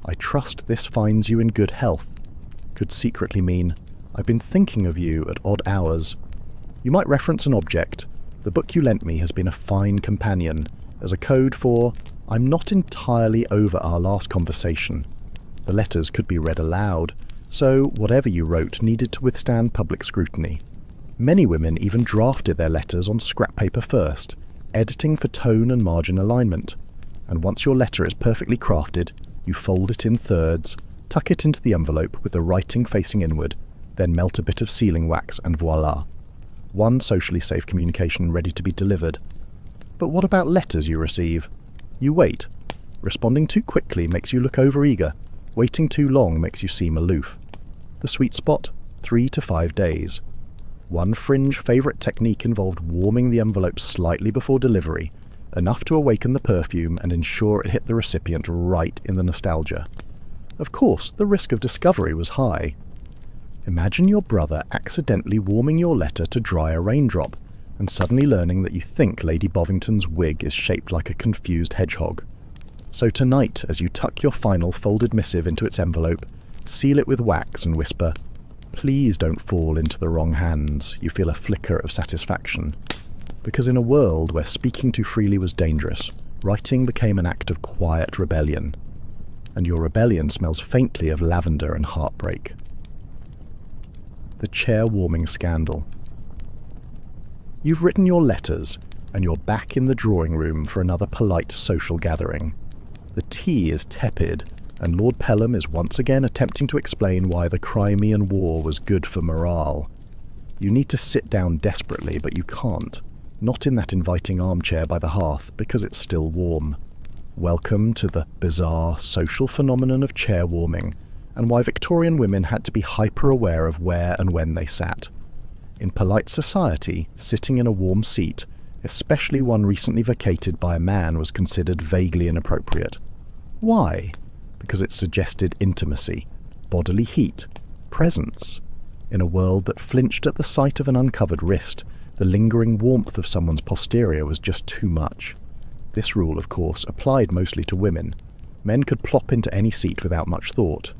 "I trust this finds you in good health" could secretly mean, "I've been thinking of you at odd hours." You might reference an object. "The book you lent me has been a fine companion," as a code for, "I'm not entirely over our last conversation." The letters could be read aloud, so whatever you wrote needed to withstand public scrutiny. Many women even drafted their letters on scrap paper first, editing for tone and margin alignment. And once your letter is perfectly crafted, you fold it in thirds, tuck it into the envelope with the writing facing inward, then melt a bit of sealing wax and voila. One socially safe communication ready to be delivered. But what about letters you receive? You wait. Responding too quickly makes you look overeager. Waiting too long makes you seem aloof. The sweet spot? 3 to 5 days. One fringe favourite technique involved warming the envelope slightly before delivery, enough to awaken the perfume and ensure it hit the recipient right in the nostalgia. Of course, the risk of discovery was high. Imagine your brother accidentally warming your letter to dry a raindrop, and suddenly learning that you think Lady Bovington's wig is shaped like a confused hedgehog. So tonight, as you tuck your final folded missive into its envelope, seal it with wax and whisper, "Please don't fall into the wrong hands," you feel a flicker of satisfaction. Because in a world where speaking too freely was dangerous, writing became an act of quiet rebellion. And your rebellion smells faintly of lavender and heartbreak. The chair-warming scandal. You've written your letters, and you're back in the drawing room for another polite social gathering. The tea is tepid, and Lord Pelham is once again attempting to explain why the Crimean War was good for morale. You need to sit down desperately, but you can't. Not in that inviting armchair by the hearth, because it's still warm. Welcome to the bizarre social phenomenon of chair warming, and why Victorian women had to be hyper-aware of where and when they sat. In polite society, sitting in a warm seat, especially one recently vacated by a man, was considered vaguely inappropriate. Why? Because it suggested intimacy, bodily heat, presence. In a world that flinched at the sight of an uncovered wrist, the lingering warmth of someone's posterior was just too much. This rule, of course, applied mostly to women. Men could plop into any seat without much thought.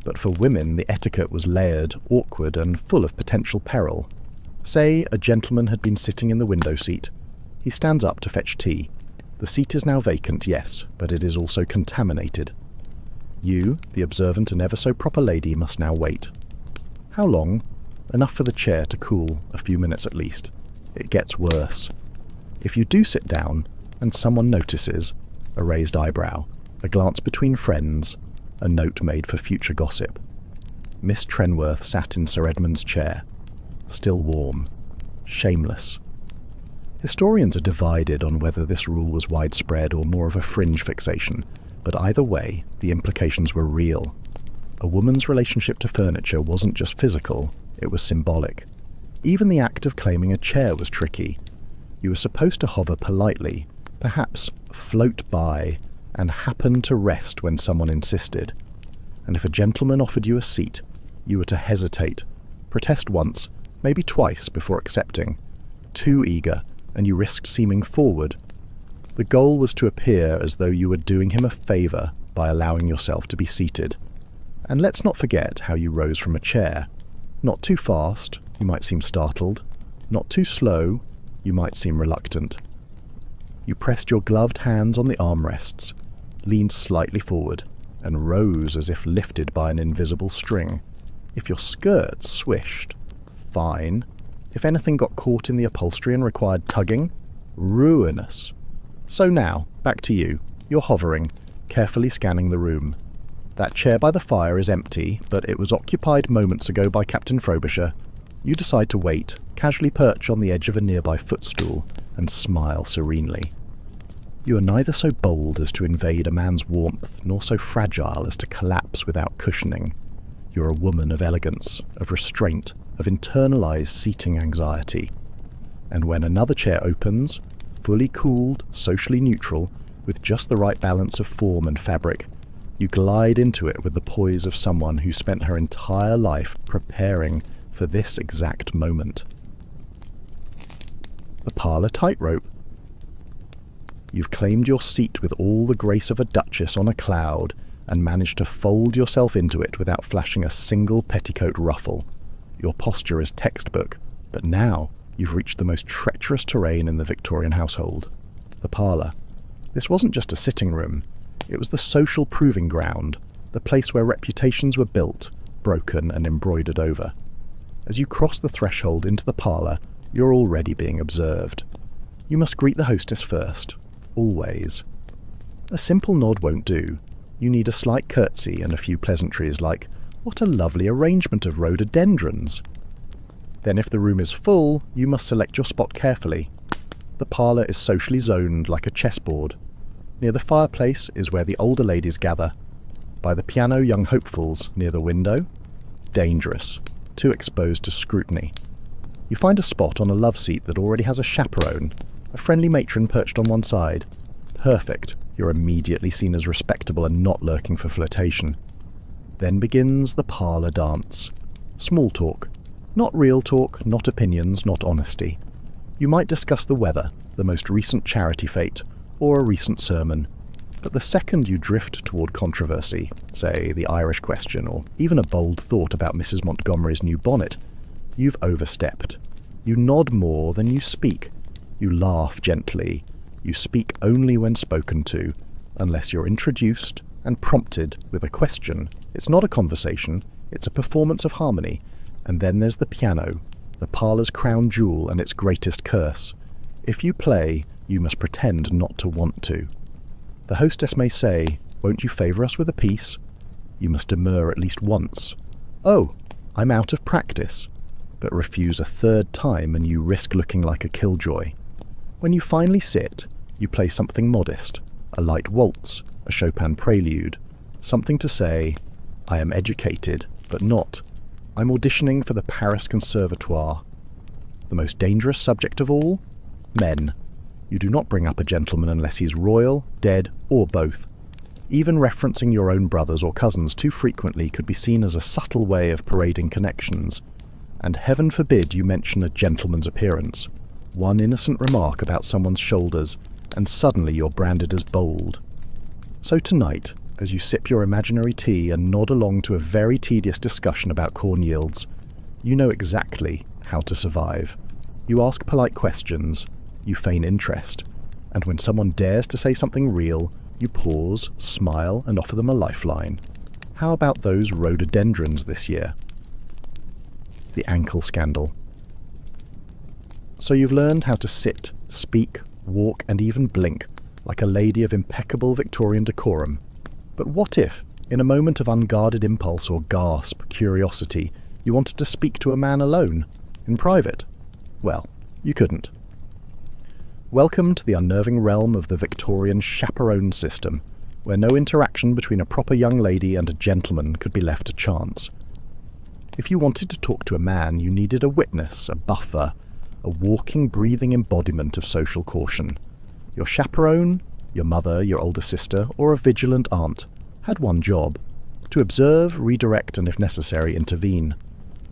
But for women, the etiquette was layered, awkward, and full of potential peril. Say a gentleman had been sitting in the window seat. He stands up to fetch tea. The seat is now vacant, yes, but it is also contaminated. You, the observant and ever so proper lady, must now wait. How long? Enough for the chair to cool, a few minutes at least. It gets worse. If you do sit down, and someone notices, a raised eyebrow, a glance between friends, a note made for future gossip. Miss Trenworth sat in Sir Edmund's chair, still warm, shameless. Historians are divided on whether this rule was widespread or more of a fringe fixation, but either way, the implications were real. A woman's relationship to furniture wasn't just physical, it was symbolic. Even the act of claiming a chair was tricky. You were supposed to hover politely, perhaps float by, and happen to rest when someone insisted. And if a gentleman offered you a seat, you were to hesitate, protest once, maybe twice before accepting. Too eager, and you risked seeming forward. The goal was to appear as though you were doing him a favour by allowing yourself to be seated. And let's not forget how you rose from a chair. Not too fast, you might seem startled. Not too slow, you might seem reluctant. You pressed your gloved hands on the armrests, leaned slightly forward, and rose as if lifted by an invisible string. If your skirts swished, fine. If anything got caught in the upholstery and required tugging, ruinous. So now, back to you. You're hovering, carefully scanning the room. That chair by the fire is empty, but it was occupied moments ago by Captain Frobisher. You decide to wait, casually perch on the edge of a nearby footstool, and smile serenely. You are neither so bold as to invade a man's warmth, nor so fragile as to collapse without cushioning. You're a woman of elegance, of restraint, of internalized seating anxiety. And when another chair opens, fully cooled, socially neutral, with just the right balance of form and fabric, you glide into it with the poise of someone who spent her entire life preparing for this exact moment. The parlour tightrope. You've claimed your seat with all the grace of a duchess on a cloud and managed to fold yourself into it without flashing a single petticoat ruffle. Your posture is textbook, but now you've reached the most treacherous terrain in the Victorian household. The parlour. This wasn't just a sitting room. It was the social proving ground, the place where reputations were built, broken and embroidered over. As you cross the threshold into the parlour, you're already being observed. You must greet the hostess first, always. A simple nod won't do. You need a slight curtsy and a few pleasantries like, "What a lovely arrangement of rhododendrons." Then if the room is full, you must select your spot carefully. The parlour is socially zoned like a chessboard. Near the fireplace is where the older ladies gather. By the piano, young hopefuls. Near the window, dangerous, too exposed to scrutiny. You find a spot on a love seat that already has a chaperone, a friendly matron perched on one side. Perfect. You're immediately seen as respectable and not lurking for flirtation. Then begins the parlour dance. Small talk. Not real talk, not opinions, not honesty. You might discuss the weather, the most recent charity fete, or a recent sermon. But the second you drift toward controversy, say the Irish question, or even a bold thought about Mrs. Montgomery's new bonnet, you've overstepped. You nod more than you speak. You laugh gently. You speak only when spoken to, unless you're introduced and prompted with a question. It's not a conversation, it's a performance of harmony. And then there's the piano, the parlour's crown jewel and its greatest curse. If you play, you must pretend not to want to. The hostess may say, "Won't you favour us with a piece?" You must demur at least once. "Oh, I'm out of practice." but refuse a third time and you risk looking like a killjoy. When you finally sit, you play something modest, a light waltz, a Chopin prelude, something to say, I am educated, but not. I'm auditioning for the Paris Conservatoire. The most dangerous subject of all? Men. You do not bring up a gentleman unless he's royal, dead, or both. Even referencing your own brothers or cousins too frequently could be seen as a subtle way of parading connections. And heaven forbid you mention a gentleman's appearance. One innocent remark about someone's shoulders, and suddenly you're branded as bold. So tonight, as you sip your imaginary tea and nod along to a very tedious discussion about corn yields, you know exactly how to survive. You ask polite questions, you feign interest, and when someone dares to say something real, you pause, smile, and offer them a lifeline. How about those rhododendrons this year? The ankle scandal. So you've learned how to sit, speak, walk, and even blink like a lady of impeccable Victorian decorum. But what if, in a moment of unguarded impulse or gasp, curiosity, you wanted to speak to a man alone, in private? Well, you couldn't. Welcome to the unnerving realm of the Victorian chaperone system, where no interaction between a proper young lady and a gentleman could be left to chance. If you wanted to talk to a man, you needed a witness, a buffer, a walking, breathing embodiment of social caution. Your chaperone, your mother, your older sister, or a vigilant aunt had one job: to observe, redirect, and if necessary, intervene.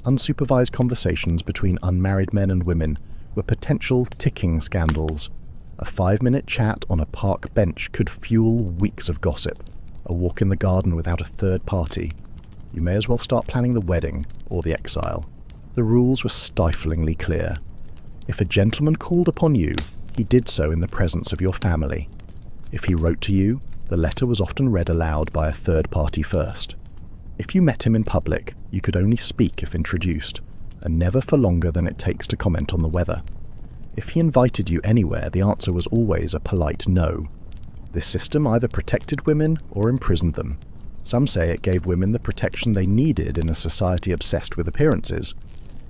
Unsupervised conversations between unmarried men and women were potential ticking scandals. A 5-minute chat on a park bench could fuel weeks of gossip. A walk in the garden without a third party. You may as well start planning the wedding or the exile. The rules were stiflingly clear. If a gentleman called upon you, he did so in the presence of your family. If he wrote to you, the letter was often read aloud by a third party first. If you met him in public, you could only speak if introduced, and never for longer than it takes to comment on the weather. If he invited you anywhere, the answer was always a polite no. This system either protected women or imprisoned them. Some say it gave women the protection they needed in a society obsessed with appearances.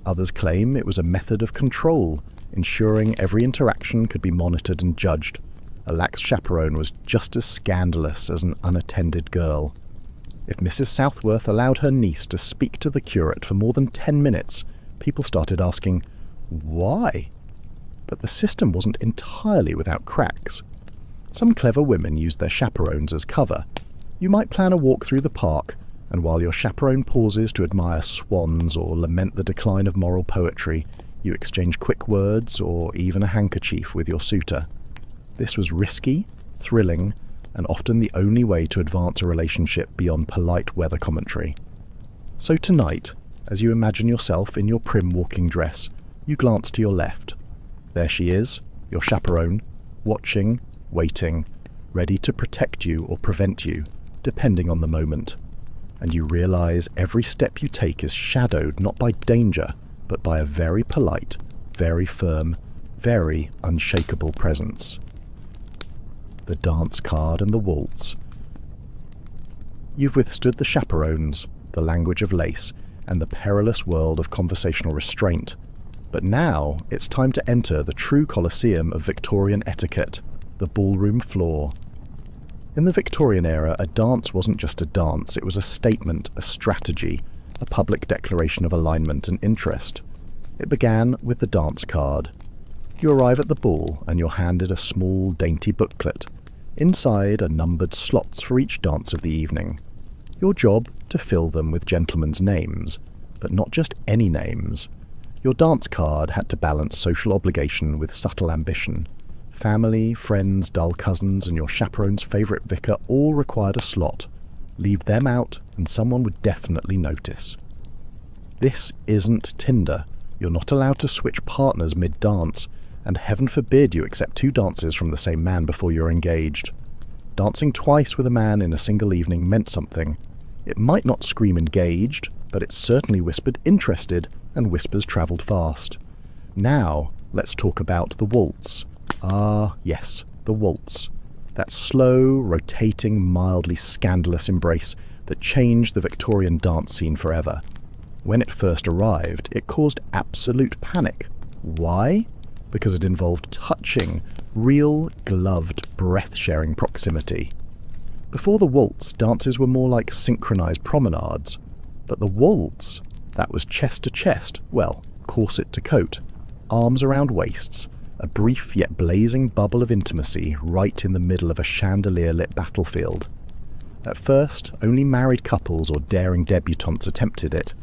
Others claim it was a method of control, ensuring every interaction could be monitored and judged. A lax chaperone was just as scandalous as an unattended girl. If Mrs. Southworth allowed her niece to speak to the curate for more than 10 minutes, people started asking, why? But the system wasn't entirely without cracks. Some clever women used their chaperones as cover. You might plan a walk through the park, and while your chaperone pauses to admire swans or lament the decline of moral poetry, you exchange quick words or even a handkerchief with your suitor. This was risky, thrilling, and often the only way to advance a relationship beyond polite weather commentary. So tonight, as you imagine yourself in your prim walking dress, you glance to your left. There she is, your chaperone, watching, waiting, ready to protect you or prevent you, depending on the moment. And you realize every step you take is shadowed not by danger, but by a very polite, very firm, very unshakable presence. The dance card and the waltz. You've withstood the chaperones, the language of lace, and the perilous world of conversational restraint. But now it's time to enter the true Colosseum of Victorian etiquette, the ballroom floor. In the Victorian era, a dance wasn't just a dance, it was a statement, a strategy, a public declaration of alignment and interest. It began with the dance card. You arrive at the ball and you're handed a small, dainty booklet. Inside are numbered slots for each dance of the evening. Your job to fill them with gentlemen's names, but not just any names. Your dance card had to balance social obligation with subtle ambition. Family, friends, dull cousins, and your chaperone's favourite vicar all required a slot. Leave them out and someone would definitely notice. This isn't Tinder. You're not allowed to switch partners mid-dance, and heaven forbid you accept 2 dances from the same man before you're engaged. Dancing twice with a man in a single evening meant something. It might not scream engaged, but it certainly whispered interested, and whispers travelled fast. Now, let's talk about the waltz. Ah, yes, the waltz. That slow, rotating, mildly scandalous embrace that changed the Victorian dance scene forever. When it first arrived, it caused absolute panic. Why? Because it involved touching, real, gloved, breath-sharing proximity. Before the waltz, dances were more like synchronized promenades. But the waltz, that was chest to chest, well, corset to coat, arms around waists, a brief yet blazing bubble of intimacy right in the middle of a chandelier-lit battlefield. At first, only married couples or daring debutantes attempted it,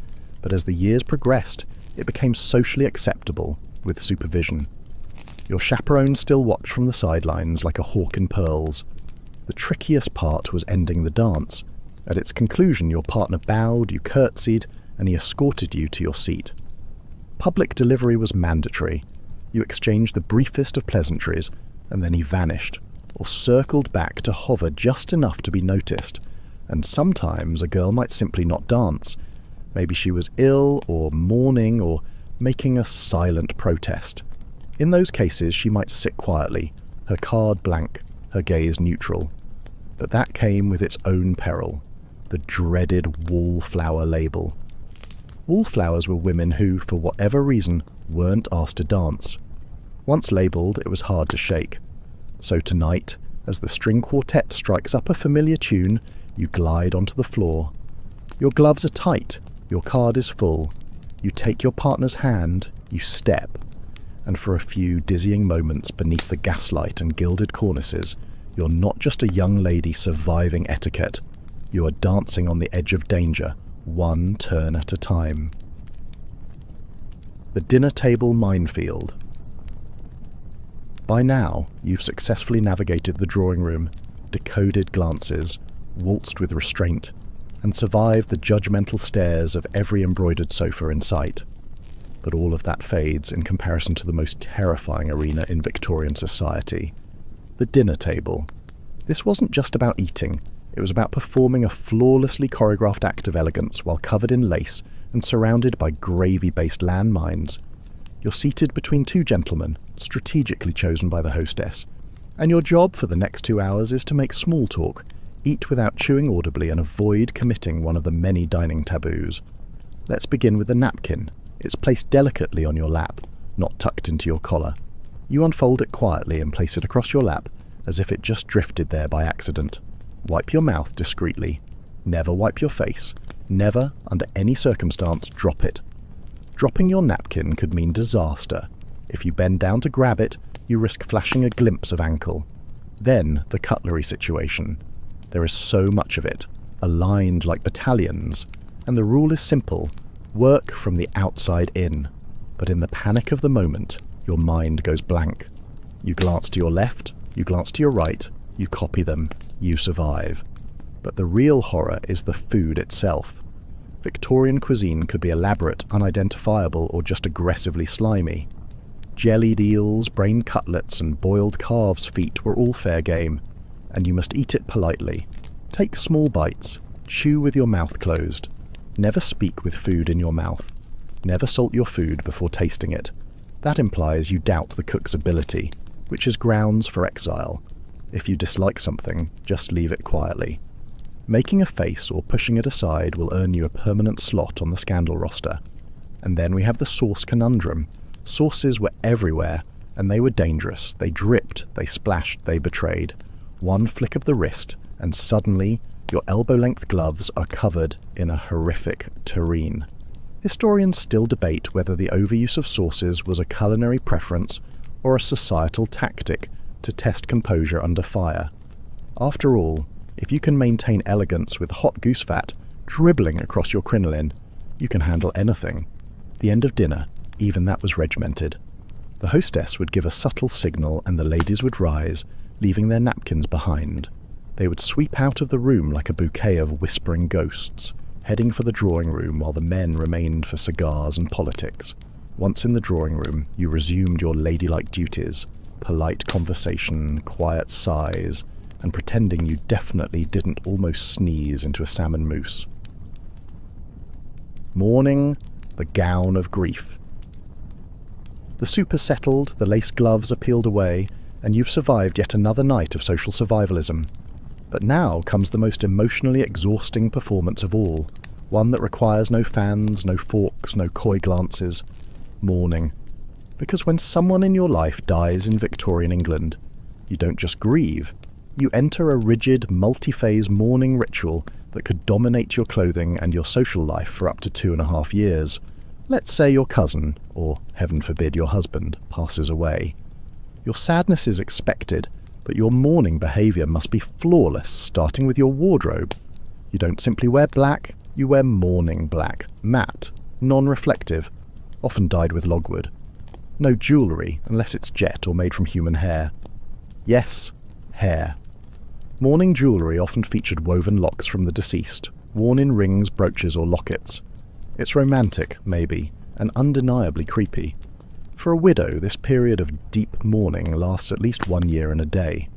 but as the years progressed, it became socially acceptable, with supervision. Your chaperone still watched from the sidelines like a hawk in pearls. The trickiest part was ending the dance. At its conclusion, your partner bowed, you curtsied, and he escorted you to your seat. Public delivery was mandatory. You exchanged the briefest of pleasantries, and then he vanished, or circled back to hover just enough to be noticed. And sometimes a girl might simply not dance. Maybe she was ill, or mourning, or making a silent protest. In those cases, she might sit quietly, her card blank, her gaze neutral. But that came with its own peril, the dreaded wallflower label. Wallflowers were women who, for whatever reason, weren't asked to dance. Once labelled, it was hard to shake. So tonight, as the string quartet strikes up a familiar tune, you glide onto the floor. Your gloves are tight, your card is full. You take your partner's hand, you step, and for a few dizzying moments beneath the gaslight and gilded cornices, you're not just a young lady surviving etiquette. You are dancing on the edge of danger, one turn at a time. The dinner table minefield. By now, you've successfully navigated the drawing room, decoded glances, waltzed with restraint, and survived the judgmental stares of every embroidered sofa in sight. But all of that fades in comparison to the most terrifying arena in Victorian society, the dinner table. This wasn't just about eating, it was about performing a flawlessly choreographed act of elegance while covered in lace and surrounded by gravy-based landmines. You're seated between two gentlemen, strategically chosen by the hostess, and your job for the next 2 hours is to make small talk, eat without chewing audibly, and avoid committing one of the many dining taboos. Let's begin with the napkin. It's placed delicately on your lap, not tucked into your collar. You unfold it quietly and place it across your lap, as if it just drifted there by accident. Wipe your mouth discreetly. Never wipe your face. Never, under any circumstance, drop it. Dropping your napkin could mean disaster. If you bend down to grab it, you risk flashing a glimpse of ankle. Then, the cutlery situation. There is so much of it, aligned like battalions, and the rule is simple: work from the outside in. But in the panic of the moment, your mind goes blank. You glance to your left, you glance to your right, you copy them, you survive. But the real horror is the food itself. Victorian cuisine could be elaborate, unidentifiable, or just aggressively slimy. Jellied eels, brain cutlets, and boiled calves' feet were all fair game, and you must eat it politely. Take small bites, chew with your mouth closed. Never speak with food in your mouth. Never salt your food before tasting it. That implies you doubt the cook's ability, which is grounds for exile. If you dislike something, just leave it quietly. Making a face or pushing it aside will earn you a permanent slot on the scandal roster. And then we have the sauce conundrum. Sauces were everywhere, and they were dangerous. They dripped, they splashed, they betrayed. One flick of the wrist, and suddenly your elbow-length gloves are covered in a horrific terrine. Historians still debate whether the overuse of sauces was a culinary preference or a societal tactic to test composure under fire. After all, if you can maintain elegance with hot goose fat dribbling across your crinoline, you can handle anything. The end of dinner, even that was regimented. The hostess would give a subtle signal and the ladies would rise, leaving their napkins behind. They would sweep out of the room like a bouquet of whispering ghosts, heading for the drawing room while the men remained for cigars and politics. Once in the drawing room, you resumed your ladylike duties, polite conversation, quiet sighs, and pretending you definitely didn't almost sneeze into a salmon mousse. Morning, the gown of grief. The soup is settled, the lace gloves are peeled away, and you've survived yet another night of social survivalism. But now comes the most emotionally exhausting performance of all, One that requires no fans, no forks, no coy glances. Mourning. Because when someone in your life dies in Victorian England, you don't just grieve. You enter a rigid, multi-phase mourning ritual that could dominate your clothing and your social life for up to 2.5 years. Let's say your cousin, or heaven forbid your husband, passes away. Your sadness is expected, but your mourning behaviour must be flawless, starting with your wardrobe. You don't simply wear black, you wear mourning black, matte, non-reflective, often dyed with logwood. No jewellery, unless it's jet or made from human hair. Yes, hair. Mourning jewellery often featured woven locks from the deceased, worn in rings, brooches or lockets. It's romantic, maybe, and undeniably creepy. For a widow, this period of deep mourning lasts at least 1 year and a day.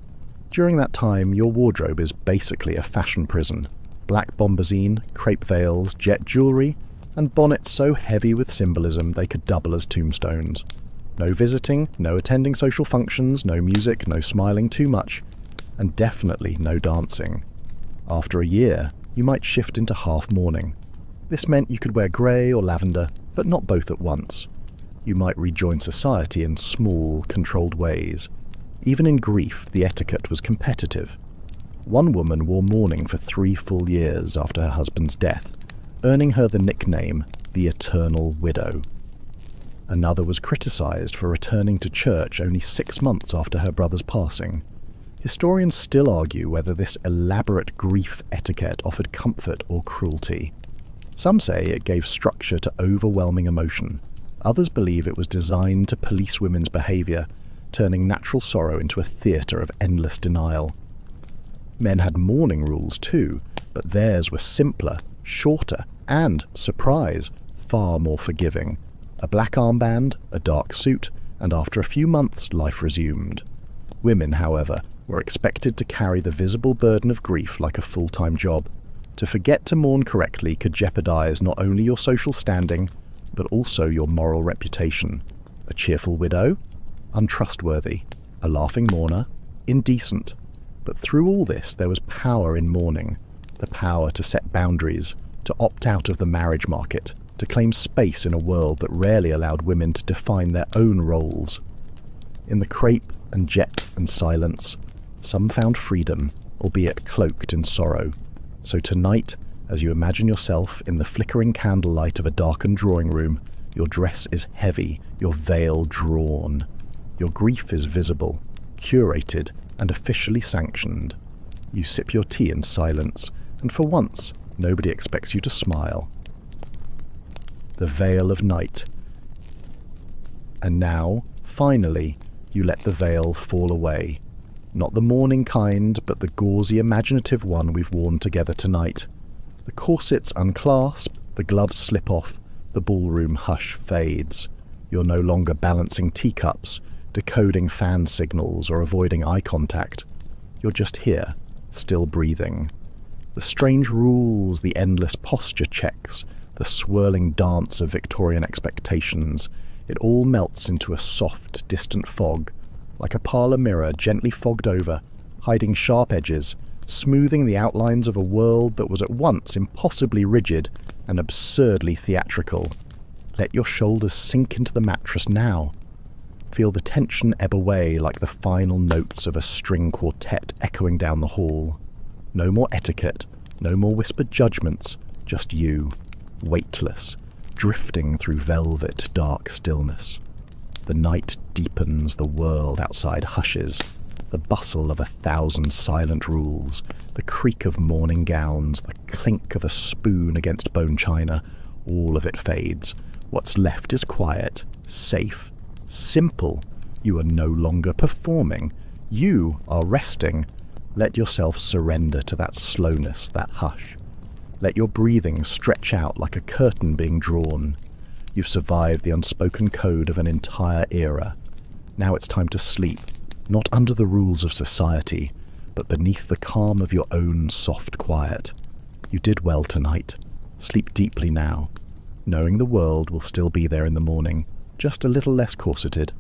During that time, your wardrobe is basically a fashion prison. Black bombazine, crepe veils, jet jewellery, and bonnets so heavy with symbolism they could double as tombstones. No visiting, no attending social functions, no music, no smiling too much, and definitely no dancing. After a year, you might shift into half mourning. This meant you could wear grey or lavender, but not both at once. You might rejoin society in small, controlled ways. Even in grief, the etiquette was competitive. One woman wore mourning for 3 full years after her husband's death, earning her the nickname the Eternal Widow. Another was criticised for returning to church only 6 months after her brother's passing. Historians still argue whether this elaborate grief etiquette offered comfort or cruelty. Some say it gave structure to overwhelming emotion. Others believe it was designed to police women's behaviour, turning natural sorrow into a theatre of endless denial. Men had mourning rules too, but theirs were simpler, shorter, and, surprise, far more forgiving. A black armband, a dark suit, and after a few months life resumed. Women, however, were expected to carry the visible burden of grief like a full-time job. To forget to mourn correctly could jeopardise not only your social standing, but also your moral reputation. A cheerful widow? Untrustworthy. A laughing mourner? Indecent. But through all this there was power in mourning. The power to set boundaries, to opt out of the marriage market, to claim space in a world that rarely allowed women to define their own roles. In the crepe and jet and silence, some found freedom, albeit cloaked in sorrow. So tonight, as you imagine yourself in the flickering candlelight of a darkened drawing room, your dress is heavy, your veil drawn. Your grief is visible, curated, and officially sanctioned. You sip your tea in silence, and for once, nobody expects you to smile. The veil of night. And now, finally, you let the veil fall away. Not the mourning kind, but the gauzy, imaginative one we've worn together tonight. The corsets unclasp, the gloves slip off, the ballroom hush fades. You're no longer balancing teacups, decoding fan signals, or avoiding eye contact. You're just here, still breathing. The strange rules, the endless posture checks, the swirling dance of Victorian expectations, it all melts into a soft, distant fog, like a parlour mirror gently fogged over, hiding sharp edges, smoothing the outlines of a world that was at once impossibly rigid and absurdly theatrical. Let your shoulders sink into the mattress now. Feel the tension ebb away like the final notes of a string quartet echoing down the hall. No more etiquette, no more whispered judgments, just you, weightless, drifting through velvet dark stillness. The night deepens, the world outside hushes. The bustle of 1,000 silent rules, the creak of morning gowns, the clink of a spoon against bone china, all of it fades. What's left is quiet, safe, simple. You are no longer performing. You are resting. Let yourself surrender to that slowness, that hush. Let your breathing stretch out like a curtain being drawn. You've survived the unspoken code of an entire era. Now it's time to sleep, not under the rules of society, but beneath the calm of your own soft quiet. You did well tonight. Sleep deeply now, knowing the world will still be there in the morning, just a little less corseted.